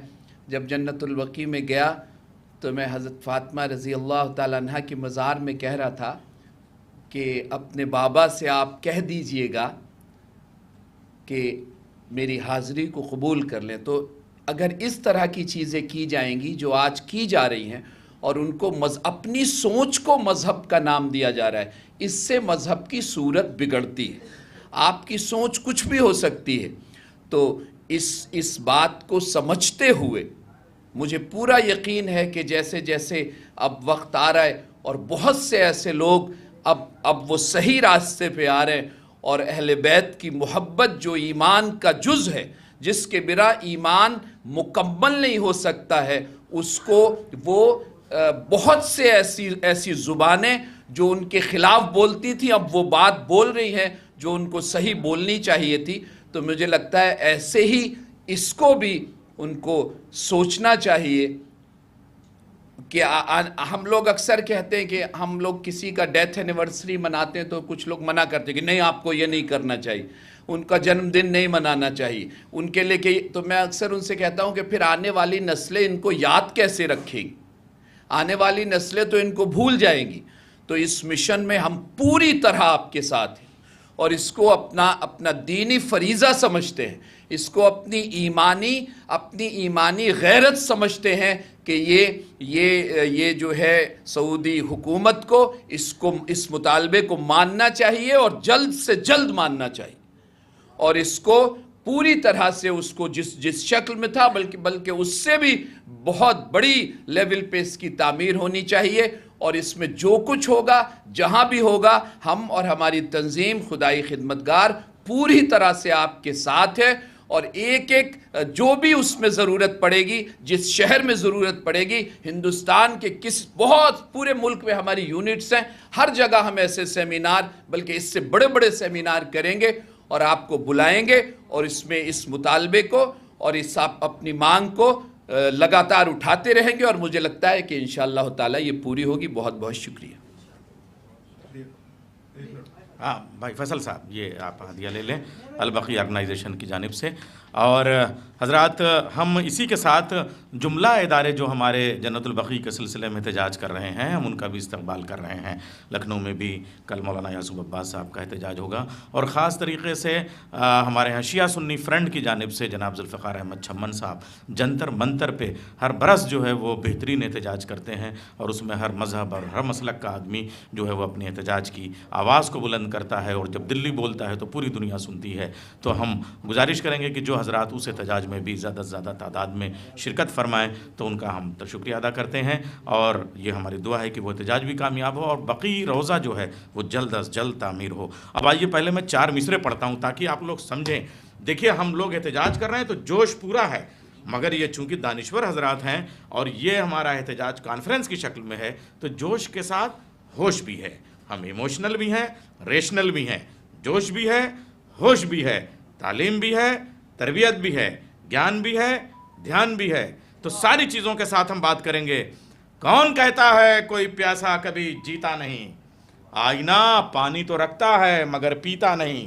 جب جنت البقیع میں گیا تو میں حضرت فاطمہ رضی اللہ تعالیٰ عنہ کی مزار میں کہہ رہا تھا کہ اپنے بابا سے آپ کہہ دیجئے گا کہ میری حاضری کو قبول کر لیں۔ تو اگر اس طرح کی چیزیں کی جائیں گی جو آج کی جا رہی ہیں، اور ان کو اپنی سوچ کو مذہب کا نام دیا جا رہا ہے، اس سے مذہب کی صورت بگڑتی ہے۔ آپ کی سوچ کچھ بھی ہو سکتی ہے۔ تو اس بات کو سمجھتے ہوئے مجھے پورا یقین ہے کہ جیسے جیسے اب وقت آ رہا ہے اور بہت سے ایسے لوگ اب وہ صحیح راستے پہ آ رہے ہیں، اور اہل بیت کی محبت جو ایمان کا جز ہے، جس کے بنا ایمان مکمل نہیں ہو سکتا ہے، اس کو وہ بہت سے ایسی زبانیں جو ان کے خلاف بولتی تھیں اب وہ بات بول رہی ہیں جو ان کو صحیح بولنی چاہیے تھی۔ تو مجھے لگتا ہے ایسے ہی اس کو بھی ان کو سوچنا چاہیے کہ ہم لوگ اکثر کہتے ہیں کہ ہم لوگ کسی کا ڈیتھ اینیورسری مناتے ہیں تو کچھ لوگ منع کرتے ہیں کہ نہیں، آپ کو یہ نہیں کرنا چاہیے، ان کا جنم دن نہیں منانا چاہیے ان کے لیے تو میں اکثر ان سے کہتا ہوں کہ پھر آنے والی نسلیں ان کو یاد کیسے رکھیں گی؟ آنے والی نسلیں تو ان کو بھول جائیں گی۔ تو اس مشن میں ہم پوری طرح آپ کے ساتھ ہیں، اور اس کو اپنا دینی فریضہ سمجھتے ہیں، اس کو اپنی ایمانی غیرت سمجھتے ہیں کہ یہ جو ہے سعودی حکومت کو اس مطالبے کو ماننا چاہیے، اور جلد سے جلد ماننا چاہیے، اور اس کو پوری طرح سے اس کو جس شکل میں تھا بلکہ اس سے بھی بہت بڑی لیول پہ اس کی تعمیر ہونی چاہیے۔ اور اس میں جو کچھ ہوگا، جہاں بھی ہوگا، ہم اور ہماری تنظیم خدائی خدمتگار پوری طرح سے آپ کے ساتھ ہے، اور ایک جو بھی اس میں ضرورت پڑے گی، جس شہر میں ضرورت پڑے گی، ہندوستان کے بہت پورے ملک میں ہماری یونٹس ہیں، ہر جگہ ہم ایسے سیمینار، بلکہ اس سے بڑے بڑے سیمینار کریں گے اور آپ کو بلائیں گے، اور اس میں اس مطالبے کو اور اس اپنی مانگ کو لگاتار اٹھاتے رہیں گے، اور مجھے لگتا ہے کہ انشاءاللہ تعالی یہ پوری ہوگی۔ بہت بہت شکریہ۔ ہاں بھائی فیصل صاحب، یہ آپ ہدیہ لے لیں البقیع آرگنائزیشن کی جانب سے۔ اور حضرات، ہم اسی کے ساتھ جملہ ادارے جو ہمارے جنت البقیع کے سلسلے میں احتجاج کر رہے ہیں، ہم ان کا بھی استقبال کر رہے ہیں۔ لکھنؤ میں بھی کل مولانا یعقوب عباس صاحب کا احتجاج ہوگا، اور خاص طریقے سے ہمارے ہاں شیعہ سنی فرنٹ کی جانب سے جناب ذوالفقار احمد چھمن صاحب جنتر منتر پہ ہر برس جو ہے وہ بہترین احتجاج کرتے ہیں، اور اس میں ہر مذہب اور ہر مسلک کا آدمی جو ہے وہ اپنی احتجاج کی آواز کو بلند کرتا ہے، اور جب دلی بولتا ہے تو پوری دنیا سنتی ہے۔ تو ہم گزارش کریں گے کہ جو حضرات اس احتجاج میں بھی زیادہ سے زیادہ تعداد میں شرکت فرمائیں تو ان کا ہم شکریہ ادا کرتے ہیں، اور یہ ہماری دعا ہے کہ وہ احتجاج بھی کامیاب ہو اور بقی روضہ جو ہے وہ جلد از جلد تعمیر ہو۔ اب آئیے پہلے میں 4 مصرے پڑھتا ہوں تاکہ آپ لوگ سمجھیں۔ دیکھیے ہم لوگ احتجاج کر رہے ہیں تو جوش پورا ہے، مگر یہ چونکہ دانشور حضرات ہیں اور یہ ہمارا احتجاج کانفرنس کی شکل میں ہے تو جوش کے ساتھ ہوش بھی ہے، ہم ایموشنل بھی ہیں، ریشنل بھی ہیں، جوش بھی ہے، ہوش بھی ہے، تعلیم بھی ہے، تربیت بھی ہے، گیان بھی ہے، دھیان بھی ہے، تو ساری چیزوں کے ساتھ ہم بات کریں گے۔ کون کہتا ہے کوئی پیاسا کبھی جیتا نہیں؟ آئینہ پانی تو رکھتا ہے مگر پیتا نہیں۔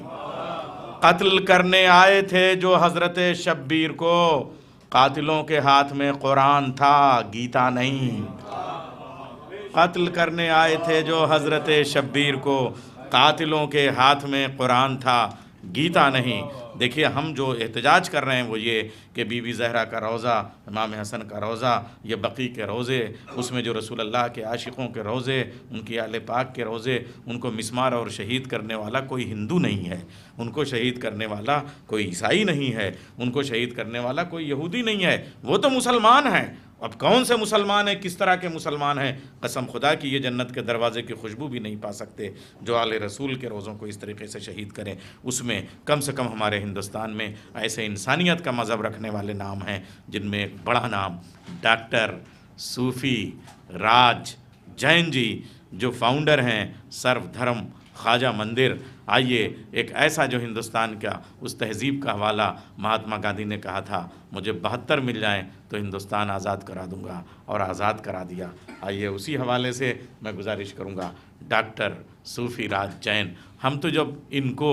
قتل کرنے آئے تھے جو حضرت شبیر کو، قاتلوں کے ہاتھ میں قرآن تھا گیتا نہیں۔ قتل کرنے آئے تھے جو حضرت شبیر کو، قاتلوں کے ہاتھ میں قرآن تھا گیتا نہیں۔ دیکھیے ہم جو احتجاج کر رہے ہیں وہ یہ کہ بی بی زہرا کا روضہ، امام حسن کا روضہ، یہ بقی کے روضے، اس میں جو رسول اللہ کے عاشقوں کے روضے، ان کی اہل پاک کے روضے، ان کو مسمار اور شہید کرنے والا کوئی ہندو نہیں ہے، ان کو شہید کرنے والا کوئی عیسائی نہیں ہے، ان کو شہید کرنے والا کوئی یہودی نہیں ہے، وہ تو مسلمان ہیں۔ اب کون سے مسلمان ہیں، کس طرح کے مسلمان ہیں؟ قسم خدا کی یہ جنت کے دروازے کی خوشبو بھی نہیں پا سکتے جو آل رسول کے روزوں کو اس طریقے سے شہید کریں۔ اس میں کم سے کم ہمارے ہندوستان میں ایسے انسانیت کا مذہب رکھنے والے نام ہیں جن میں ایک بڑا نام ڈاکٹر صوفی راج جین جی جو فاؤنڈر ہیں سرو دھرم خواجہ مندر۔ آئیے ایک ایسا جو ہندوستان کا اس تہذیب کا حوالہ مہاتما گاندھی نے کہا تھا مجھے 72 مل جائیں تو ہندوستان آزاد کرا دوں گا، اور آزاد کرا دیا۔ آئیے اسی حوالے سے میں گزارش کروں گا ڈاکٹر صوفی راج جین۔ ہم تو جب ان کو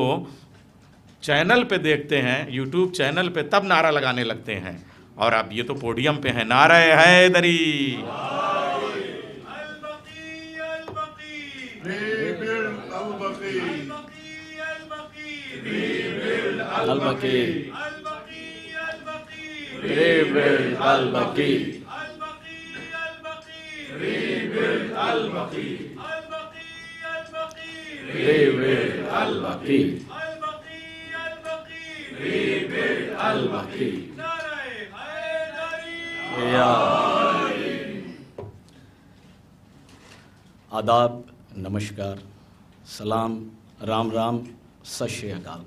چینل پہ دیکھتے ہیں، یوٹیوب چینل پہ، تب نعرہ لگانے لگتے ہیں، اور اب یہ تو پوڈیم پہ ہیں، نعرہ حیدری۔ البقی ریبل البقی ریبل البقی ریبل البقی ریبل البقی۔ آداب، نمشکار، سلام، رام رام، ست شری اکال۔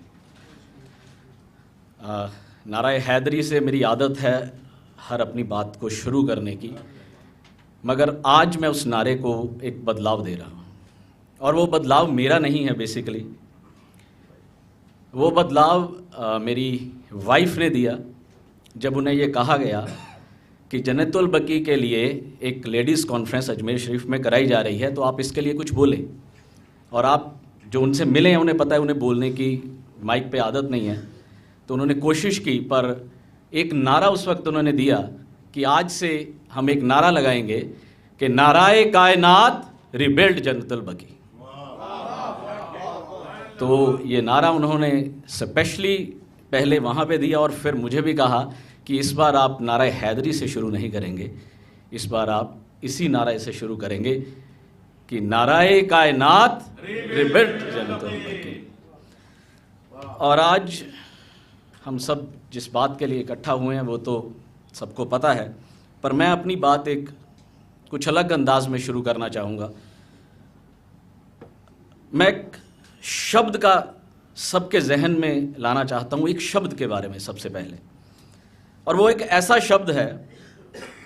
نعرہ حیدری سے میری عادت ہے ہر اپنی بات کو شروع کرنے کی، مگر آج میں اس نعرے کو ایک بدلاؤ دے رہا ہوں، اور وہ بدلاؤ میرا نہیں ہے بیسیکلی، وہ بدلاؤ میری وائف نے دیا جب انہیں یہ کہا گیا کہ جنت البقیع کے لیے ایک لیڈیز کانفرنس اجمیر شریف میں کرائی جا رہی ہے، تو آپ اس کے لیے کچھ بولیں۔ اور آپ جو ان سے ملے ہیں انہیں پتہ ہے انہیں بولنے کی مائک پہ عادت نہیں ہے، تو انہوں نے کوشش کی، پر ایک نعرہ اس وقت انہوں نے دیا کہ آج سے ہم ایک نعرہ لگائیں گے کہ نعرہ کائنات ریبلڈ جنت البقیع۔ تو یہ نعرہ انہوں نے اسپیشلی پہلے وہاں پہ دیا، اور پھر مجھے بھی کہا کہ اس بار آپ نعرہ حیدری سے شروع نہیں کریں گے، اس بار آپ اسی نعرے سے شروع کریں گے کہ نعرہ کائنات ریبلڈ جنت البقیع۔ اور آج ہم سب جس بات کے لیے اکٹھا ہوئے ہیں وہ تو سب کو پتہ ہے، پر میں اپنی بات ایک کچھ الگ انداز میں شروع کرنا چاہوں گا۔ میں ایک شبد کا سب کے ذہن میں لانا چاہتا ہوں، ایک شبد کے بارے میں سب سے پہلے، اور وہ ایک ایسا شبد ہے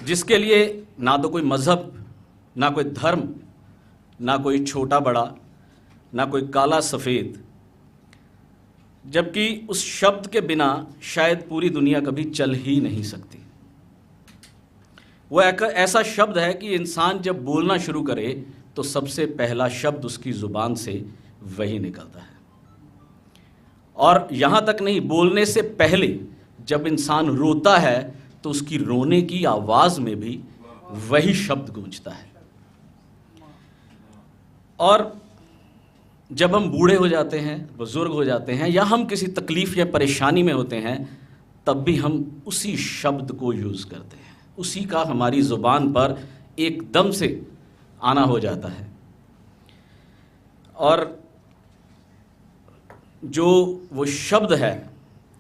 جس کے لیے نہ تو کوئی مذہب، نہ کوئی دھرم، نہ کوئی چھوٹا بڑا، نہ کوئی کالا سفید، جبکہ اس شبد کے بنا شاید پوری دنیا کبھی چل ہی نہیں سکتی۔ وہ ایک ایسا شبد ہے کہ انسان جب بولنا شروع کرے تو سب سے پہلا شبد اس کی زبان سے وہی نکلتا ہے، اور یہاں تک نہیں، بولنے سے پہلے جب انسان روتا ہے تو اس کی رونے کی آواز میں بھی وہی شبد گونجتا ہے، اور جب ہم بوڑھے ہو جاتے ہیں، بزرگ ہو جاتے ہیں، یا ہم کسی تکلیف یا پریشانی میں ہوتے ہیں، تب بھی ہم اسی شبد کو یوز کرتے ہیں، اسی کا ہماری زبان پر ایک دم سے آنا ہو جاتا ہے۔ اور جو وہ شبد ہے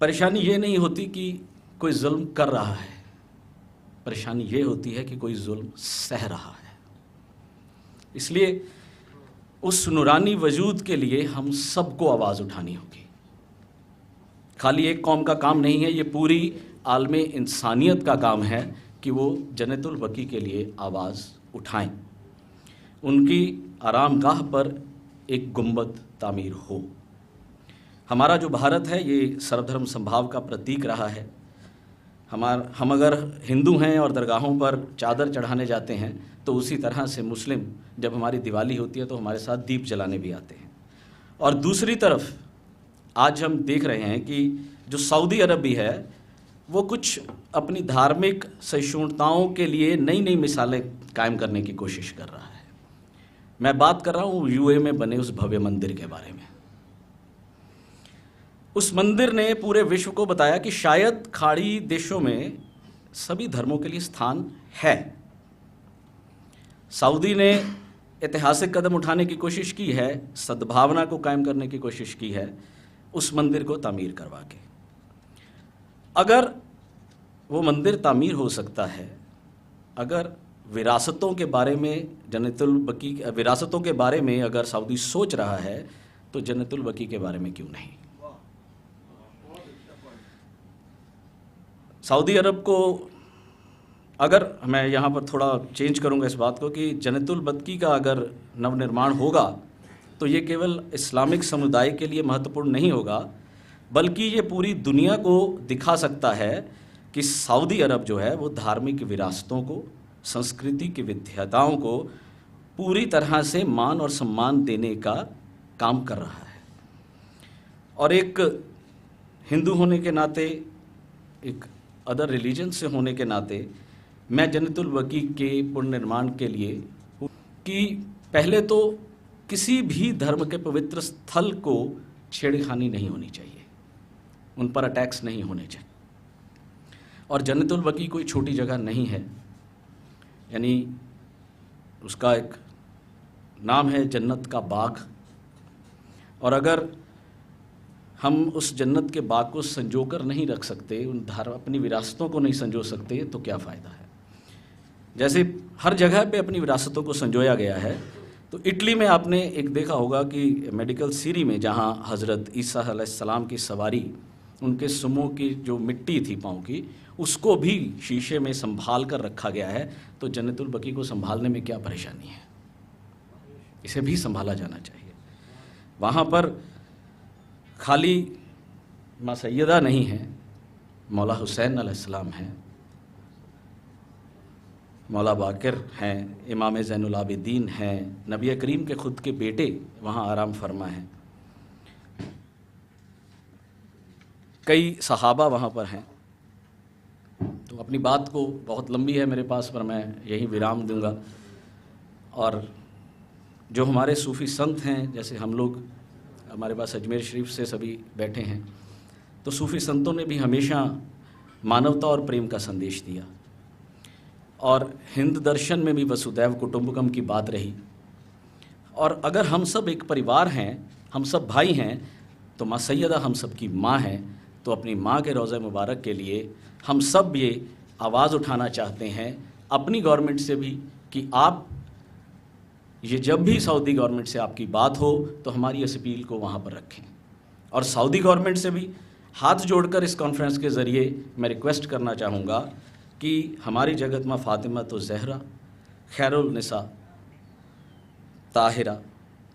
پریشانی یہ نہیں ہوتی کہ کوئی ظلم کر رہا ہے، پریشانی یہ ہوتی ہے کہ کوئی ظلم سہ رہا ہے۔ اس لیے اس نورانی وجود کے لیے ہم سب کو آواز اٹھانی ہوگی۔ خالی ایک قوم کا کام نہیں ہے، یہ پوری عالم انسانیت کا کام ہے کہ وہ جنت البقیع کے لیے آواز اٹھائیں، ان کی آرام گاہ پر ایک گنبد تعمیر ہو۔ ہمارا جو بھارت ہے یہ سردھرم سمبھاو کا پرتیک رہا ہے۔ ہم اگر ہندو ہیں اور درگاہوں پر چادر چڑھانے جاتے ہیں تو اسی طرح سے مسلم جب ہماری دیوالی ہوتی ہے تو ہمارے ساتھ دیپ جلانے بھی آتے ہیں۔ اور دوسری طرف آج ہم دیکھ رہے ہیں کہ جو سعودی عرب بھی ہے وہ کچھ اپنی دھارمک سہیشونتاؤں کے لیے نئی نئی مثالیں قائم کرنے کی کوشش کر رہا ہے۔ میں بات کر رہا ہوں یو اے میں بنے اس بھویہ مندر کے بارے میں۔ اس مندر نے پورے وشو کو بتایا کہ شاید کھاڑی دیشوں میں سبھی دھرموں کے لیے استھان ہے۔ سعودی نے ایتہاسک قدم اٹھانے کی کوشش کی ہے، سدبھاونا کو قائم کرنے کی کوشش کی ہے اس مندر کو تعمیر کروا کے۔ اگر وہ مندر تعمیر ہو سکتا ہے، اگر وراثتوں کے بارے میں جنت البقیع وراثتوں کے بارے میں اگر سعودی سوچ رہا ہے تو جنت البقیع کے بارے میں کیوں نہیں؟ سعودی عرب کو اگر میں یہاں پر تھوڑا چینج کروں گا اس بات کو کہ جنت البقیع کا اگر نو نرمان ہوگا تو یہ کیول اسلامک سمودائے کے لیے مہتوپورن نہیں ہوگا، بلکہ یہ پوری دنیا کو دکھا سکتا ہے کہ سعودی عرب جو ہے وہ دھارمک وراثتوں کو، سنسکرتی کی ودھیتاؤں کو پوری طرح سے مان اور سمان دینے کا کام کر رہا ہے۔ اور ایک ہندو ہونے کے ناطے، ایک ادر ریلیجن سے ہونے کے ناطے میں جنت البقیع کے پن نرمان کے لیے کہ پہلے تو کسی بھی دھرم کے پوتر استھل کو چھیڑ خانی نہیں ہونی چاہیے، ان پر اٹیکس نہیں ہونے چاہیے۔ اور جنت البقیع کوئی چھوٹی جگہ نہیں ہے، یعنی اس کا ایک نام ہے جنت کا باغ، اور اگر ہم اس جنت کے باغ کو سنجو کر نہیں رکھ سکتے، اپنی وراثتوں کو نہیں سنجو سکتے تو کیا فائدہ ہے؟ جیسے ہر جگہ پہ اپنی وراثتوں کو سنجویا گیا ہے، تو اٹلی میں آپ نے ایک دیکھا ہوگا کہ میڈیکل سیری میں جہاں حضرت عیسیٰ علیہ السلام کی سواری، ان کے سموں کی جو مٹی تھی پاؤں کی، اس کو بھی شیشے میں سنبھال کر رکھا گیا ہے، تو جنت البقیع کو سنبھالنے میں کیا پریشانی ہے؟ اسے بھی سنبھالا جانا چاہیے۔ وہاں پر خالی ماں سیدہ نہیں ہیں، مولا حسین علیہ السلام ہیں، مولا باقر ہیں، امام زین العابدین ہیں، نبی کریم کے خود کے بیٹے وہاں آرام فرما ہیں، کئی صحابہ وہاں پر ہیں۔ تو اپنی بات کو بہت لمبی ہے میرے پاس، پر میں یہیں ویرام دوں گا۔ اور جو ہمارے صوفی سنت ہیں، جیسے ہم لوگ، ہمارے پاس اجمیر شریف سے سبھی بیٹھے ہیں، تو صوفی سنتوں نے بھی ہمیشہ مانوتا اور پریم کا سندیش دیا، اور ہند درشن میں بھی وسودیو کٹمبکم کی بات رہی۔ اور اگر ہم سب ایک پریوار ہیں، ہم سب بھائی ہیں، تو ماں سیدہ ہم سب کی ماں ہیں، تو اپنی ماں کے روضہ مبارک کے لیے ہم سب یہ آواز اٹھانا چاہتے ہیں اپنی گورنمنٹ سے بھی کہ آپ یہ جب بھی سعودی گورنمنٹ سے آپ کی بات ہو تو ہماری اس اپیل کو وہاں پر رکھیں، اور سعودی گورنمنٹ سے بھی ہاتھ جوڑ کر اس کانفرنس کے ذریعے میں ریکویسٹ کرنا چاہوں گا کہ ہماری جگت ماں فاطمہ تو زہرا، خیر النساء طاہرہ،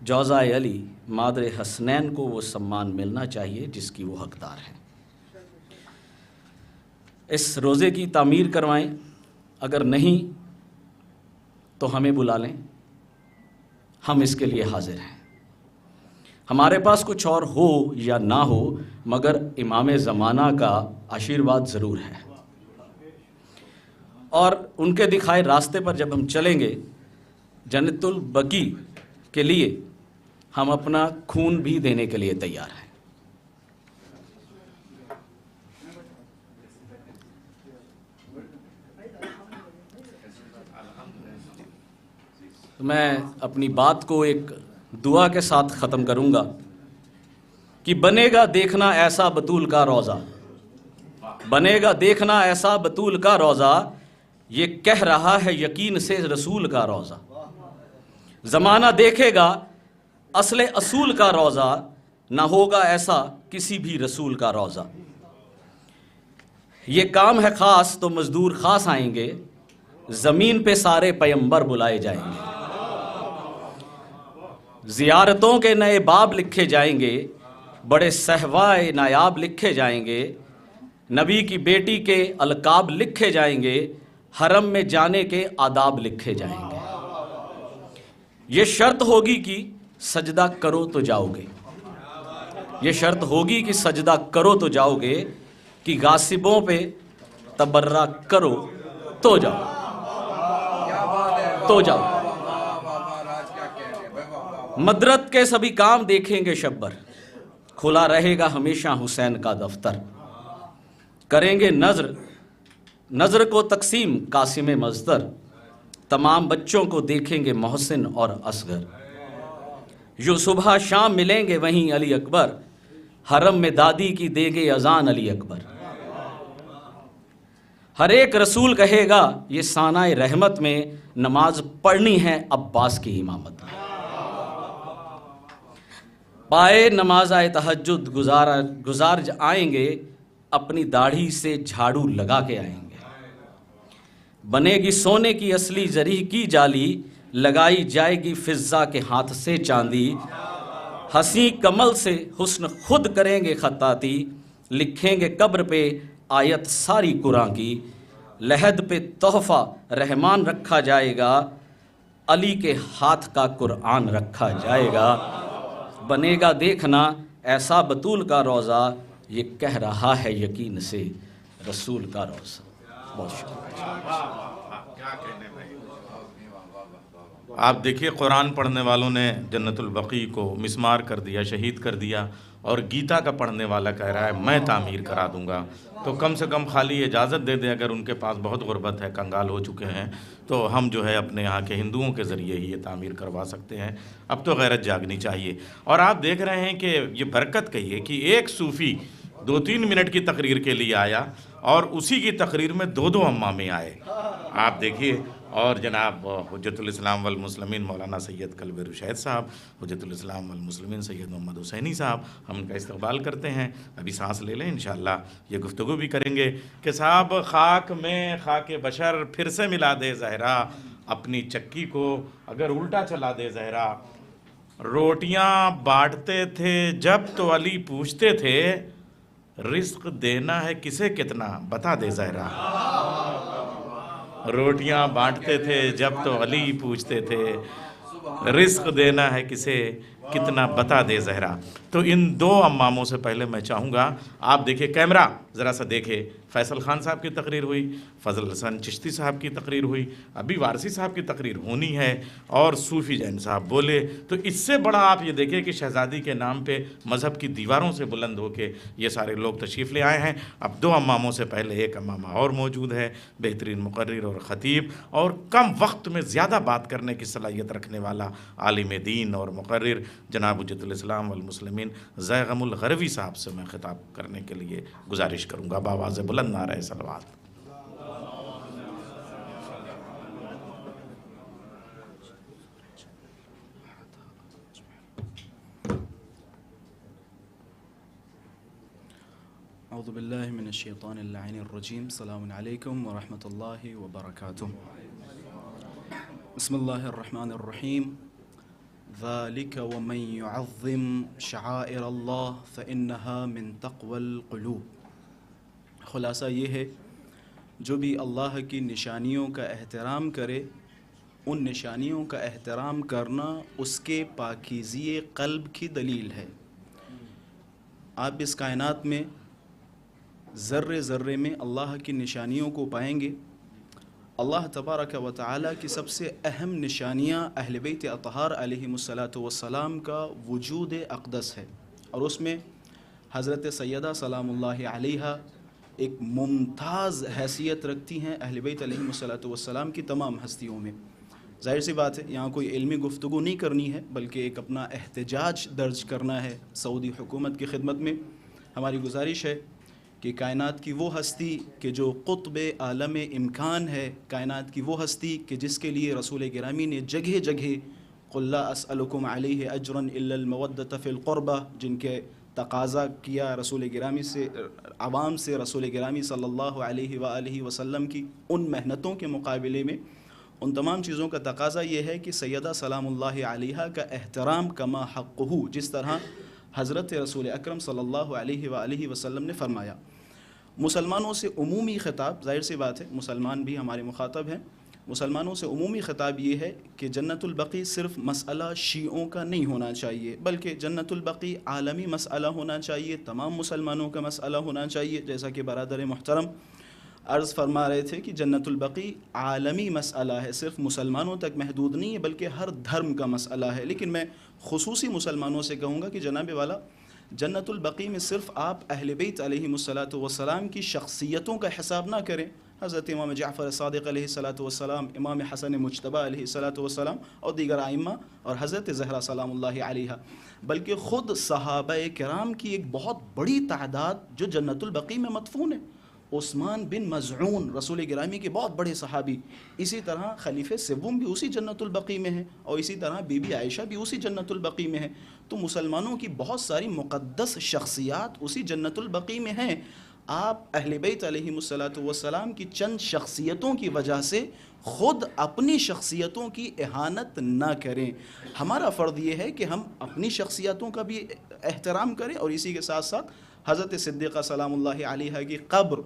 جوزائے علی، مادر حسنین کو وہ سمان ملنا چاہیے جس کی وہ حقدار ہیں۔ اس روزے کی تعمیر کروائیں، اگر نہیں تو ہمیں بلا لیں، ہم اس کے لیے حاضر ہیں۔ ہمارے پاس کچھ اور ہو یا نہ ہو، مگر امام زمانہ کا آشیرواد ضرور ہے، اور ان کے دکھائے راستے پر جب ہم چلیں گے جنت البقیع کے لیے ہم اپنا خون بھی دینے کے لیے تیار ہیں۔ میں اپنی بات کو ایک دعا کے ساتھ ختم کروں گا کہ بنے گا دیکھنا ایسا بطول کا روضہ، بنے گا دیکھنا ایسا بطول کا روزہ، یہ کہہ رہا ہے یقین سے رسول کا روزہ۔ زمانہ دیکھے گا اصل اصول کا روزہ، نہ ہوگا ایسا کسی بھی رسول کا روزہ۔ یہ کام ہے خاص تو مزدور خاص آئیں گے، زمین پہ سارے پیمبر بلائے جائیں گے۔ زیارتوں کے نئے باب لکھے جائیں گے، بڑے صحوائے نایاب لکھے جائیں گے، نبی کی بیٹی کے القاب لکھے جائیں گے، حرم میں جانے کے آداب لکھے جائیں گے۔ یہ شرط ہوگی کہ سجدہ کرو تو جاؤ گے، یہ شرط ہوگی کہ سجدہ کرو تو جاؤ گے، کہ غاصبوں پہ تبرہ کرو تو جاؤ تو جاؤ۔ مدرت کے سبھی کام دیکھیں گے شبر، کھلا رہے گا ہمیشہ حسین کا دفتر۔ کریں گے نظر کو تقسیم قاسم مصدر، تمام بچوں کو دیکھیں گے محسن اور اصغر۔ جو صبح شام ملیں گے وہیں علی اکبر، حرم میں دادی کی دیں گے اذان علی اکبر۔ ہر ایک رسول کہے گا یہ ثانہ رحمت میں نماز پڑھنی ہے عباس کی امامت میں۔ پائے نماز آئے تہجد گزار آئیں گے، اپنی داڑھی سے جھاڑو لگا کے آئیں گے۔ بنے گی سونے کی اصلی زری کی جالی، لگائی جائے گی فضہ کے ہاتھ سے چاندی۔ ہنسی کمل سے حسن خود کریں گے خطاطی، لکھیں گے قبر پہ آیت ساری قرآن کی۔ لحد پہ تحفہ رحمان رکھا جائے گا، علی کے ہاتھ کا قرآن رکھا جائے گا۔ بنے گا دیکھنا ایسا بطول کا روزہ، یہ کہہ رہا ہے یقین سے رسول کا روزہ۔ بہت شکریہ۔ آپ دیکھیے قرآن پڑھنے والوں نے جنت البقیع کو مسمار کر دیا، شہید کر دیا، اور گیتا کا پڑھنے والا کہہ رہا ہے میں تعمیر کرا دوں گا۔ تو کم سے کم خالی اجازت دے دیں، اگر ان کے پاس بہت غربت ہے، کنگال ہو چکے ہیں، تو ہم جو ہے اپنے یہاں کے ہندوؤں کے ذریعے ہی یہ تعمیر کروا سکتے ہیں۔ اب تو غیرت جاگنی چاہیے۔ اور آپ دیکھ رہے ہیں کہ یہ برکت کہیے کہ ایک صوفی 2-3 منٹ کی تقریر کے لیے آیا، اور اسی کی تقریر میں 2 امامے آئے۔ آپ دیکھیے، اور جناب حجت الاسلام والمسلمین مولانا سید کلب رشید صاحب، حجت الاسلام والمسلمین سید محمد حسینی صاحب، ہم ان کا استقبال کرتے ہیں۔ ابھی سانس لے لیں، انشاءاللہ یہ گفتگو بھی کریں گے کہ صاحب خاک میں خاک بشر پھر سے ملا دے زہرا، اپنی چکی کو اگر الٹا چلا دے زہرا۔ روٹیاں بانٹتے تھے جب تو علی پوچھتے تھے، رزق دینا ہے کسے کتنا بتا دے زہرا۔ روٹیاں بانٹتے تھے جب تو علی پوچھتے تھے، رزق دینا ہے کسے کتنا بتا دے زہرا۔ تو ان 2 اماموں سے پہلے میں چاہوں گا آپ دیکھیں، کیمرہ ذرا سا دیکھیں، فیصل خان صاحب کی تقریر ہوئی، فضل حسن چشتی صاحب کی تقریر ہوئی، ابھی وارثی صاحب کی تقریر ہونی ہے، اور صوفی جین صاحب بولے۔ تو اس سے بڑا آپ یہ دیکھیں کہ شہزادی کے نام پہ مذہب کی دیواروں سے بلند ہو کے یہ سارے لوگ تشریف لے آئے ہیں۔ اب 2 اماموں سے پہلے ایک امامہ اور موجود ہے، بہترین مقرر اور خطیب، اور کم وقت میں زیادہ بات کرنے کی صلاحیت رکھنے والا عالم دین اور مقرر جناب حجت الاسلام والمسلمین زیغم الغروی صاحب سے میں خطاب کرنے کے لیے گزارش کروں گا بآواز بلند نعرہ صلوات۔ اعوذ باللہ من الشیطان اللعین الرجیم، السلام علیکم ورحمۃ اللہ وبرکاتہ۔ بسم اللہ الرحمن الرحیم۔ ذالک ومن یعظم شعائر اللہ فإنہا من تقوی القلوب۔ خلاصہ یہ ہے، جو بھی اللہ کی نشانیوں کا احترام کرے، ان نشانیوں کا احترام کرنا اس کے پاکیزی قلب کی دلیل ہے۔ آپ اس کائنات میں ذرے ذرے میں اللہ کی نشانیوں کو پائیں گے۔ اللہ تبارک و تعالیٰ کی سب سے اہم نشانیاں اہل بیت اطہار علیہم الصلاۃ والسلام کا وجود اقدس ہے، اور اس میں حضرت سیدہ سلام اللہ علیہا ایک ممتاز حیثیت رکھتی ہیں اہل بیت علیہم الصلاۃ والسلام کی تمام ہستیوں میں۔ ظاہر سی بات ہے، یہاں کوئی علمی گفتگو نہیں کرنی ہے، بلکہ ایک اپنا احتجاج درج کرنا ہے سعودی حکومت کی خدمت میں۔ ہماری گزارش ہے کہ کائنات کی وہ ہستی کہ جو قطب عالم امکان ہے، کائنات کی وہ ہستی کہ جس کے لیے رسول گرامی نے جگہ جگہ قل لا اسألکم علیہ اجرا الا المودۃ فی القربہ، جن کے تقاضا کیا رسول گرامی سے، عوام سے رسول گرامی صلی اللہ علیہ وآلہ وسلم کی ان محنتوں کے مقابلے میں ان تمام چیزوں کا تقاضا یہ ہے کہ سیدہ سلام اللہ علیہا کا احترام کما حقہ، جس طرح حضرت رسول اکرم صلی اللہ علیہ وآلہ وسلم نے فرمایا۔ مسلمانوں سے عمومی خطاب، ظاہر سی بات ہے مسلمان بھی ہمارے مخاطب ہیں، مسلمانوں سے عمومی خطاب یہ ہے کہ جنت البقیع صرف مسئلہ شیعوں کا نہیں ہونا چاہیے، بلکہ جنت البقیع عالمی مسئلہ ہونا چاہیے، تمام مسلمانوں کا مسئلہ ہونا چاہیے۔ جیسا کہ برادر محترم عرض فرما رہے تھے کہ جنت البقیع عالمی مسئلہ ہے، صرف مسلمانوں تک محدود نہیں ہے بلکہ ہر دھرم کا مسئلہ ہے۔ لیکن میں خصوصی مسلمانوں سے کہوں گا کہ جناب والا، جنت البقیع میں صرف آپ اہل بیت علیہ السلام کی شخصیتوں کا حساب نہ کریں، حضرت امام جعفر صادق علیہ السلام، امام حسن مجتبی علیہ السلام اور دیگر ائمہ اور حضرت زہرا سلام اللہ علیہا، بلکہ خود صحابہ کرام کی ایک بہت بڑی تعداد جو جنت البقیع میں مدفون ہے۔ عثمان بن مزعون رسول گرامی کے بہت بڑے صحابی، اسی طرح خلیفہ سوم بھی اسی جنت البقیع میں ہیں، اور اسی طرح بی بی عائشہ بھی اسی جنت البقیع میں ہیں۔ تو مسلمانوں کی بہت ساری مقدس شخصیات اسی جنت البقیع میں ہیں۔ آپ اہل بیت علیہ السلام کی چند شخصیتوں کی وجہ سے خود اپنی شخصیتوں کی اہانت نہ کریں۔ ہمارا فرض یہ ہے کہ ہم اپنی شخصیتوں کا بھی احترام کریں، اور اسی کے ساتھ ساتھ حضرت صدیقہ سلام اللہ علیہا کی قبر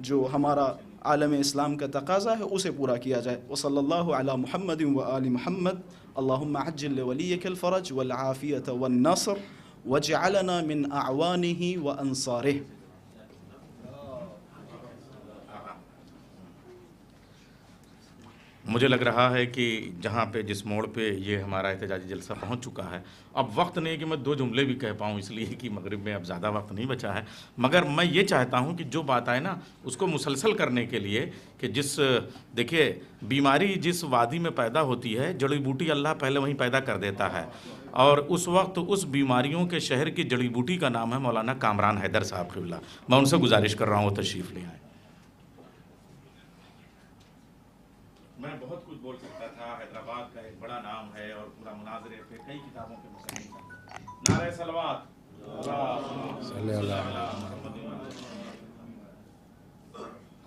جو ہمارا عالم اسلام کا تقاضا ہے اسے پورا کیا جائے۔ وصلی اللہ علی محمد وآل محمد، اللہم عجل لولیک الفرج والعافیۃ والنصر واجعلنا من اعوانہ وانصارہ۔ مجھے لگ رہا ہے کہ جہاں پہ جس موڑ پہ یہ ہمارا احتجاجی جلسہ پہنچ چکا ہے، اب وقت نہیں ہے کہ میں 2 جملے بھی کہہ پاؤں، اس لیے کہ مغرب میں اب زیادہ وقت نہیں بچا ہے، مگر میں یہ چاہتا ہوں کہ جو بات آئے نا اس کو مسلسل کرنے کے لیے کہ دیکھیے بیماری جس وادی میں پیدا ہوتی ہے، جڑی بوٹی اللہ پہلے وہیں پیدا کر دیتا ہے، اور اس وقت اس بیماریوں کے شہر کی جڑی بوٹی کا نام ہے مولانا کامران حیدر صاحب قبلہ۔ میں ان سے گزارش کر رہا ہوں وہ تشریف لے آئیں۔ میں بہت کچھ بول سکتا تھا، حیدرآباد کا ایک بڑا نام ہے اور پورا مناظرے پہ کئی کتابوں کے مصنف ہیں۔ نعرہ صلوات، صلی اللہ علیہ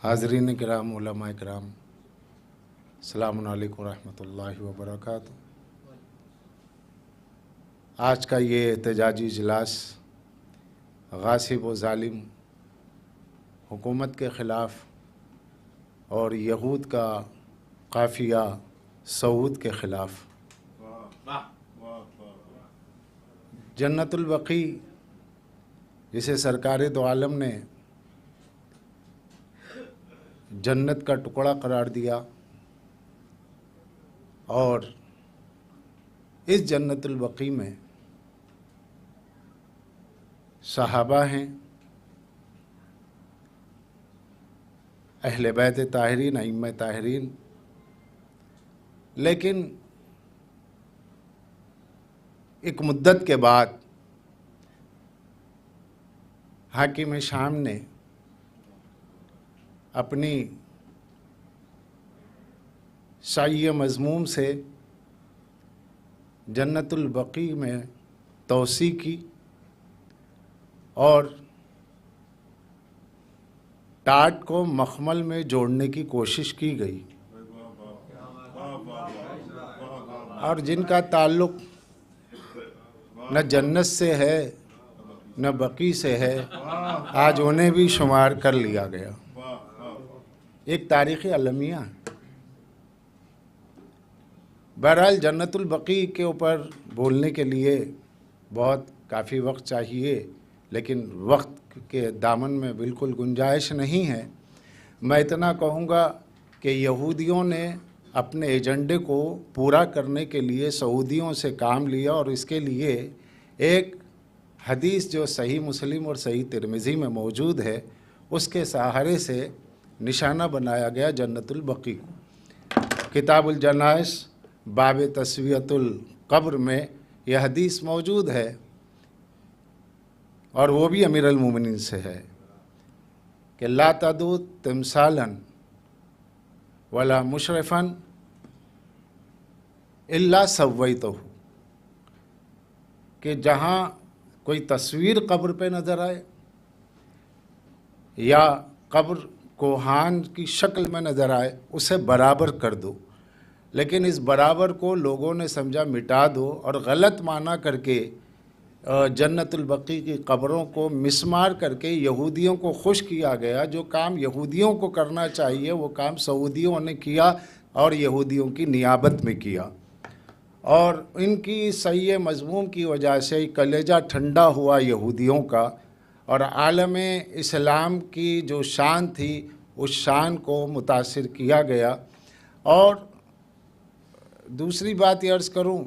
حاضرین کرام، علماء کرام، السلام علیکم ورحمۃ اللہ وبرکاتہ۔ آج کا یہ احتجاجی اجلاس غاصب و ظالم حکومت کے خلاف اور یہود کا قافیہ سعود کے خلاف، جنت البقیع جسے سرکار دو عالم نے جنت کا ٹکڑا قرار دیا، اور اس جنت البقیع میں صحابہ ہیں، اہل بیت طاہرین، ائمہ طاہرین، لیکن ایک مدت کے بعد حاکم شام نے اپنی سعی مذموم سے جنت البقیع میں توسیع کی اور ٹاٹ کو مخمل میں جوڑنے کی کوشش کی گئی، اور جن کا تعلق نہ جنت سے ہے نہ بقیع سے ہے، آج انہیں بھی شمار کر لیا گیا۔ ایک تاریخی المیہ۔ بہرحال جنت البقیع کے اوپر بولنے کے لیے بہت کافی وقت چاہیے، لیکن وقت کے دامن میں بالکل گنجائش نہیں ہے۔ میں اتنا کہوں گا کہ یہودیوں نے اپنے ایجنڈے کو پورا کرنے کے لیے سعودیوں سے کام لیا، اور اس کے لیے ایک حدیث جو صحیح مسلم اور صحیح ترمذی میں موجود ہے، اس کے سہارے سے نشانہ بنایا گیا جنت البقیع کو۔ کتاب الجنائز باب تسویۃ القبر میں یہ حدیث موجود ہے، اور وہ بھی امیر المومنین سے ہے۔ کہ لا تدو تمثالاً ولا مشرفاً الا سویتہ، کہ جہاں کوئی تصویر قبر پہ نظر آئے یا قبر کوہان کی شکل میں نظر آئے اسے برابر کر دو، لیکن اس برابر کو لوگوں نے سمجھا مٹا دو اور غلط معنی کر کے جنت البقیع کی قبروں کو مسمار کر کے یہودیوں کو خوش کیا گیا۔ جو کام یہودیوں کو کرنا چاہیے وہ کام سعودیوں نے کیا اور یہودیوں کی نیابت میں کیا، اور ان کی صحیح مضمون کی وجہ سے کلیجہ ٹھنڈا ہوا یہودیوں کا، اور عالم اسلام کی جو شان تھی اس شان کو متاثر کیا گیا۔ اور دوسری بات یہ عرض کروں،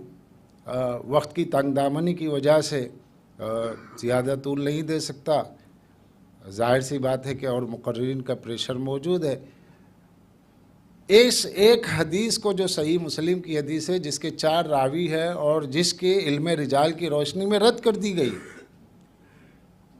وقت کی تنگ دامنی کی وجہ سے زیادہ طول نہیں دے سکتا، ظاہر سی بات ہے کہ اور مقررین کا پریشر موجود ہے۔ اس ایک حدیث کو جو صحیح مسلم کی حدیث ہے جس کے 4 راوی ہے اور جس کے علم رجال کی روشنی میں رد کر دی گئی،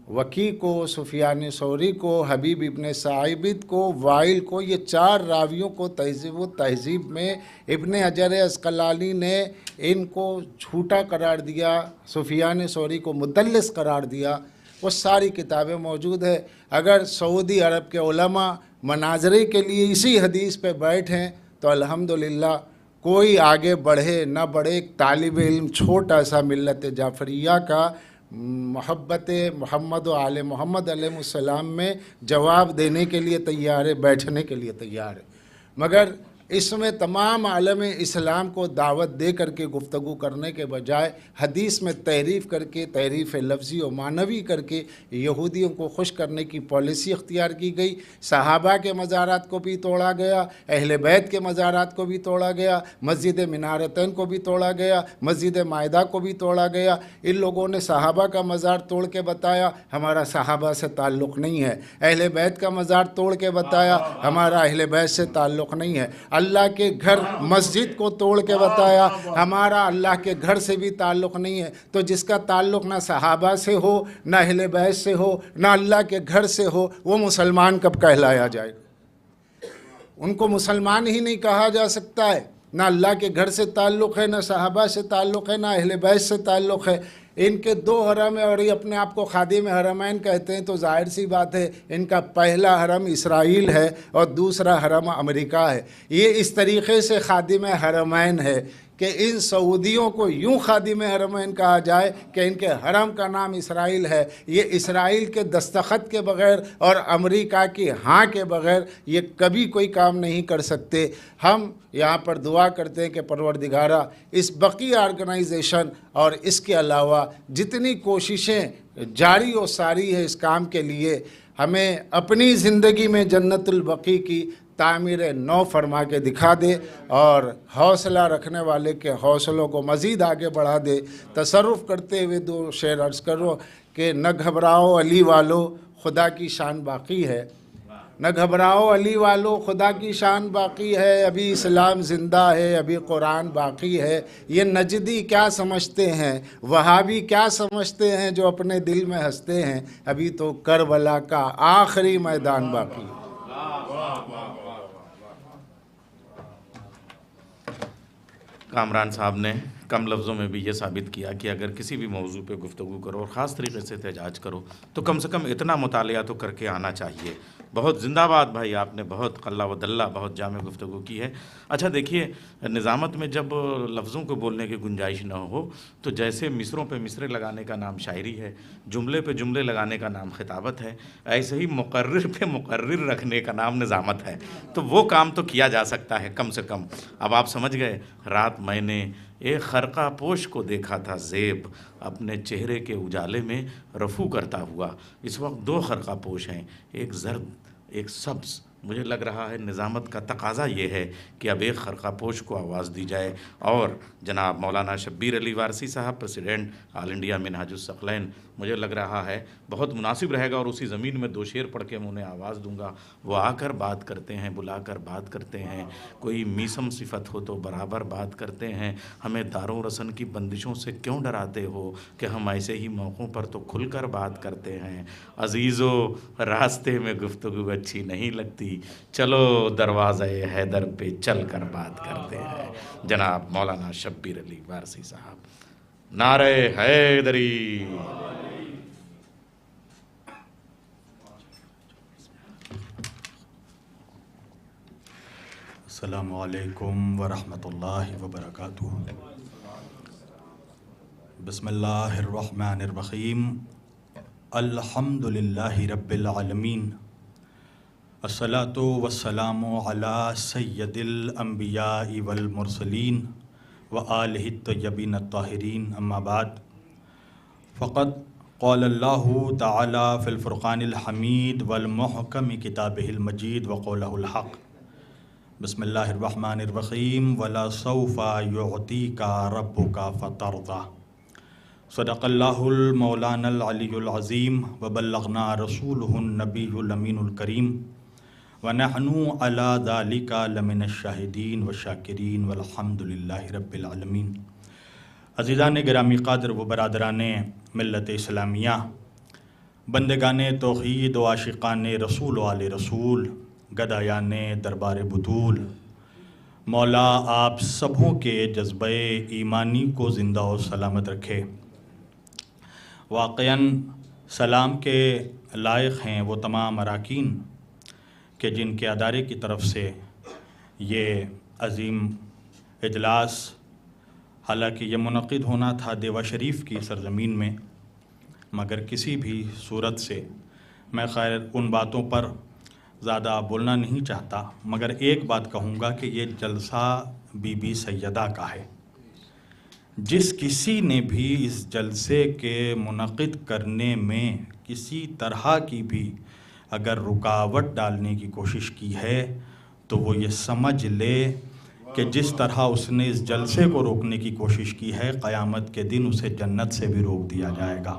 وکی کو، سفیان ثوری کو، حبیب ابن سعیبد کو، وائل کو، یہ 4 راویوں کو تہذیب و تہذیب میں ابن حجر عسقلانی نے ان کو جھوٹا قرار دیا، سفیان ثوری کو مدلس قرار دیا، وہ ساری کتابیں موجود ہے۔ اگر سعودی عرب کے علماء مناظرے کے لیے اسی حدیث پہ بیٹھیں تو الحمدللہ کوئی آگے بڑھے نہ بڑھے، ایک طالب علم چھوٹا سا ملت جعفریہ کا محبت محمد و آل محمد علیہ السلام میں جواب دینے کے لیے تیار ہے، بیٹھنے کے لیے تیار ہے، مگر اس میں تمام عالم اسلام کو دعوت دے کر کے گفتگو کرنے کے بجائے حدیث میں تحریف کر کے، تحریف لفظی و معنوی کر کے یہودیوں کو خوش کرنے کی پالیسی اختیار کی گئی۔ صحابہ کے مزارات کو بھی توڑا گیا، اہل بیت کے مزارات کو بھی توڑا گیا، مسجد منارتین کو بھی توڑا گیا، مسجد مائدہ کو بھی توڑا گیا۔ ان لوگوں نے صحابہ کا مزار توڑ کے بتایا ہمارا صحابہ سے تعلق نہیں ہے، اہل بیت کا مزار توڑ کے بتایا ہمارا اہل بیت سے تعلق نہیں ہے، اللہ کے گھر مسجد کو توڑ کے بتایا ہمارا اللہ کے گھر سے بھی تعلق نہیں ہے۔ تو جس کا تعلق نہ صحابہ سے ہو، نہ اہل بیت سے ہو، نہ اللہ کے گھر سے ہو، وہ مسلمان کب کہلایا جائے گا؟ ان کو مسلمان ہی نہیں کہا جا سکتا ہے۔ نہ اللہ کے گھر سے تعلق ہے، نہ صحابہ سے تعلق ہے، نہ اہل بیت سے تعلق ہے۔ ان کے 2 حرم ہیں اور یہ اپنے آپ کو خادم حرمین کہتے ہیں، تو ظاہر سی بات ہے ان کا پہلا حرم اسرائیل ہے اور دوسرا حرم امریکہ ہے۔ یہ اس طریقے سے خادم حرمین ہے کہ ان سعودیوں کو یوں خادم حرمین کہا جائے کہ ان کے حرم کا نام اسرائیل ہے۔ یہ اسرائیل کے دستخط کے بغیر اور امریکہ کی ہاں کے بغیر یہ کبھی کوئی کام نہیں کر سکتے۔ ہم یہاں پر دعا کرتے ہیں کہ پروردگارہ اس بقیہ آرگنائزیشن اور اس کے علاوہ جتنی کوششیں جاری و ساری ہے اس کام کے لیے، ہمیں اپنی زندگی میں جنت البقیع کی تعمیر نو فرما کے دکھا دے اور حوصلہ رکھنے والے کے حوصلوں کو مزید آگے بڑھا دے۔ تصرف کرتے ہوئے 2 شعر عرض کرو کہ نہ گھبراؤ علی والو خدا کی شان باقی ہے، نہ گھبراؤ علی والو خدا کی شان باقی ہے، ابھی اسلام زندہ ہے، ابھی قرآن باقی ہے۔ یہ نجدی کیا سمجھتے ہیں، وہابی کیا سمجھتے ہیں جو اپنے دل میں ہنستے ہیں، ابھی تو کربلا کا آخری میدان باقی ہے۔ کامران صاحب نے کم لفظوں میں بھی یہ ثابت کیا کہ اگر کسی بھی موضوع پہ گفتگو کرو اور خاص طریقے سے احتجاج کرو تو کم سے کم اتنا مطالعہ تو کر کے آنا چاہیے۔ بہت زندہ باد بھائی، آپ نے بہت قلہ و دلہ بہت جامع گفتگو کی ہے۔ اچھا دیکھیے، نظامت میں جب لفظوں کو بولنے کی گنجائش نہ ہو تو جیسے مصروں پہ مصرے لگانے کا نام شاعری ہے، جملے پہ جملے لگانے کا نام خطابت ہے، ایسے ہی مقرر پہ مقرر رکھنے کا نام نظامت ہے۔ تو وہ کام تو کیا جا سکتا ہے کم سے کم۔ اب آپ سمجھ گئے، رات میں نے ایک خرقہ پوش کو دیکھا تھا زیب، اپنے چہرے کے اجالے میں رفو کرتا ہوا۔ اس وقت 2 خرقہ پوش ہیں، ایک زرد ایک سبز، مجھے لگ رہا ہے نظامت کا تقاضا یہ ہے کہ اب ایک خرقہ پوش کو آواز دی جائے اور جناب مولانا شبیر علی وارثی صاحب پریزیڈنٹ آل انڈیا منہاج الثقلین، مجھے لگ رہا ہے بہت مناسب رہے گا، اور اسی زمین میں 2 شعر پڑھ کے میں انہیں آواز دوں گا، وہ آ کر بات کرتے ہیں، بلا کر بات کرتے ہیں، کوئی میسم صفت ہو تو برابر بات کرتے ہیں، ہمیں دار و رسن کی بندشوں سے کیوں ڈراتے ہو کہ ہم ایسے ہی موقعوں پر تو کھل کر بات کرتے ہیں، عزیزو راستے میں گفتگو اچھی نہیں لگتی، چلو دروازے حیدر پہ چل کر بات کرتے ہیں۔ جناب مولانا شبیر علی وارثی صاحب، نعرہ حیدری۔ السلام علیکم ورحمۃ اللہ وبرکاتہ۔ بسم اللہ الرحمن الرحیم، الحمد للہ رب العالمین، الصلاۃ والسلام علی سید الانبیاء والمرسلین وآلہ الطیبین الطاہرین، اما بعد، فقد قال اللہ تعالی فی الفرقان الحمید والمحکم کتابہ المجید وقولہ الحق۔ بسم اللہ الرحمن الرحیم، وَلَسَوْفَ يُعْطِيكَ رَبُّكَ فَتَرْضَىٰ۔ صدق اللہ المولانا العلی العظیم، وبلغنا رسولہ النبی الامین الکریم، ونحن علی ذالک لمن الشاہدین والشاکرین والحمد للہ رب العالمین۔ عزیزان گرامی قادر و برادران ملت اسلامیہ، بندگان توحید و عاشقان رسول و آل رسول، گدایان دربار بطول، مولا آپ سبوں کے جذبہ ایمانی کو زندہ و سلامت رکھے۔ واقعاً سلام کے لائق ہیں وہ تمام اراکین کہ جن کے ادارے کی طرف سے یہ عظیم اجلاس، حالانکہ یہ منعقد ہونا تھا دیوا شریف کی سرزمین میں، مگر کسی بھی صورت سے میں خیر ان باتوں پر زیادہ بولنا نہیں چاہتا، مگر ایک بات کہوں گا کہ یہ جلسہ بی بی سیدہ کا ہے۔ جس کسی نے بھی اس جلسے کے منعقد کرنے میں کسی طرح کی بھی اگر رکاوٹ ڈالنے کی کوشش کی ہے تو وہ یہ سمجھ لے کہ جس طرح اس نے اس جلسے کو روکنے کی کوشش کی ہے، قیامت کے دن اسے جنت سے بھی روک دیا جائے گا۔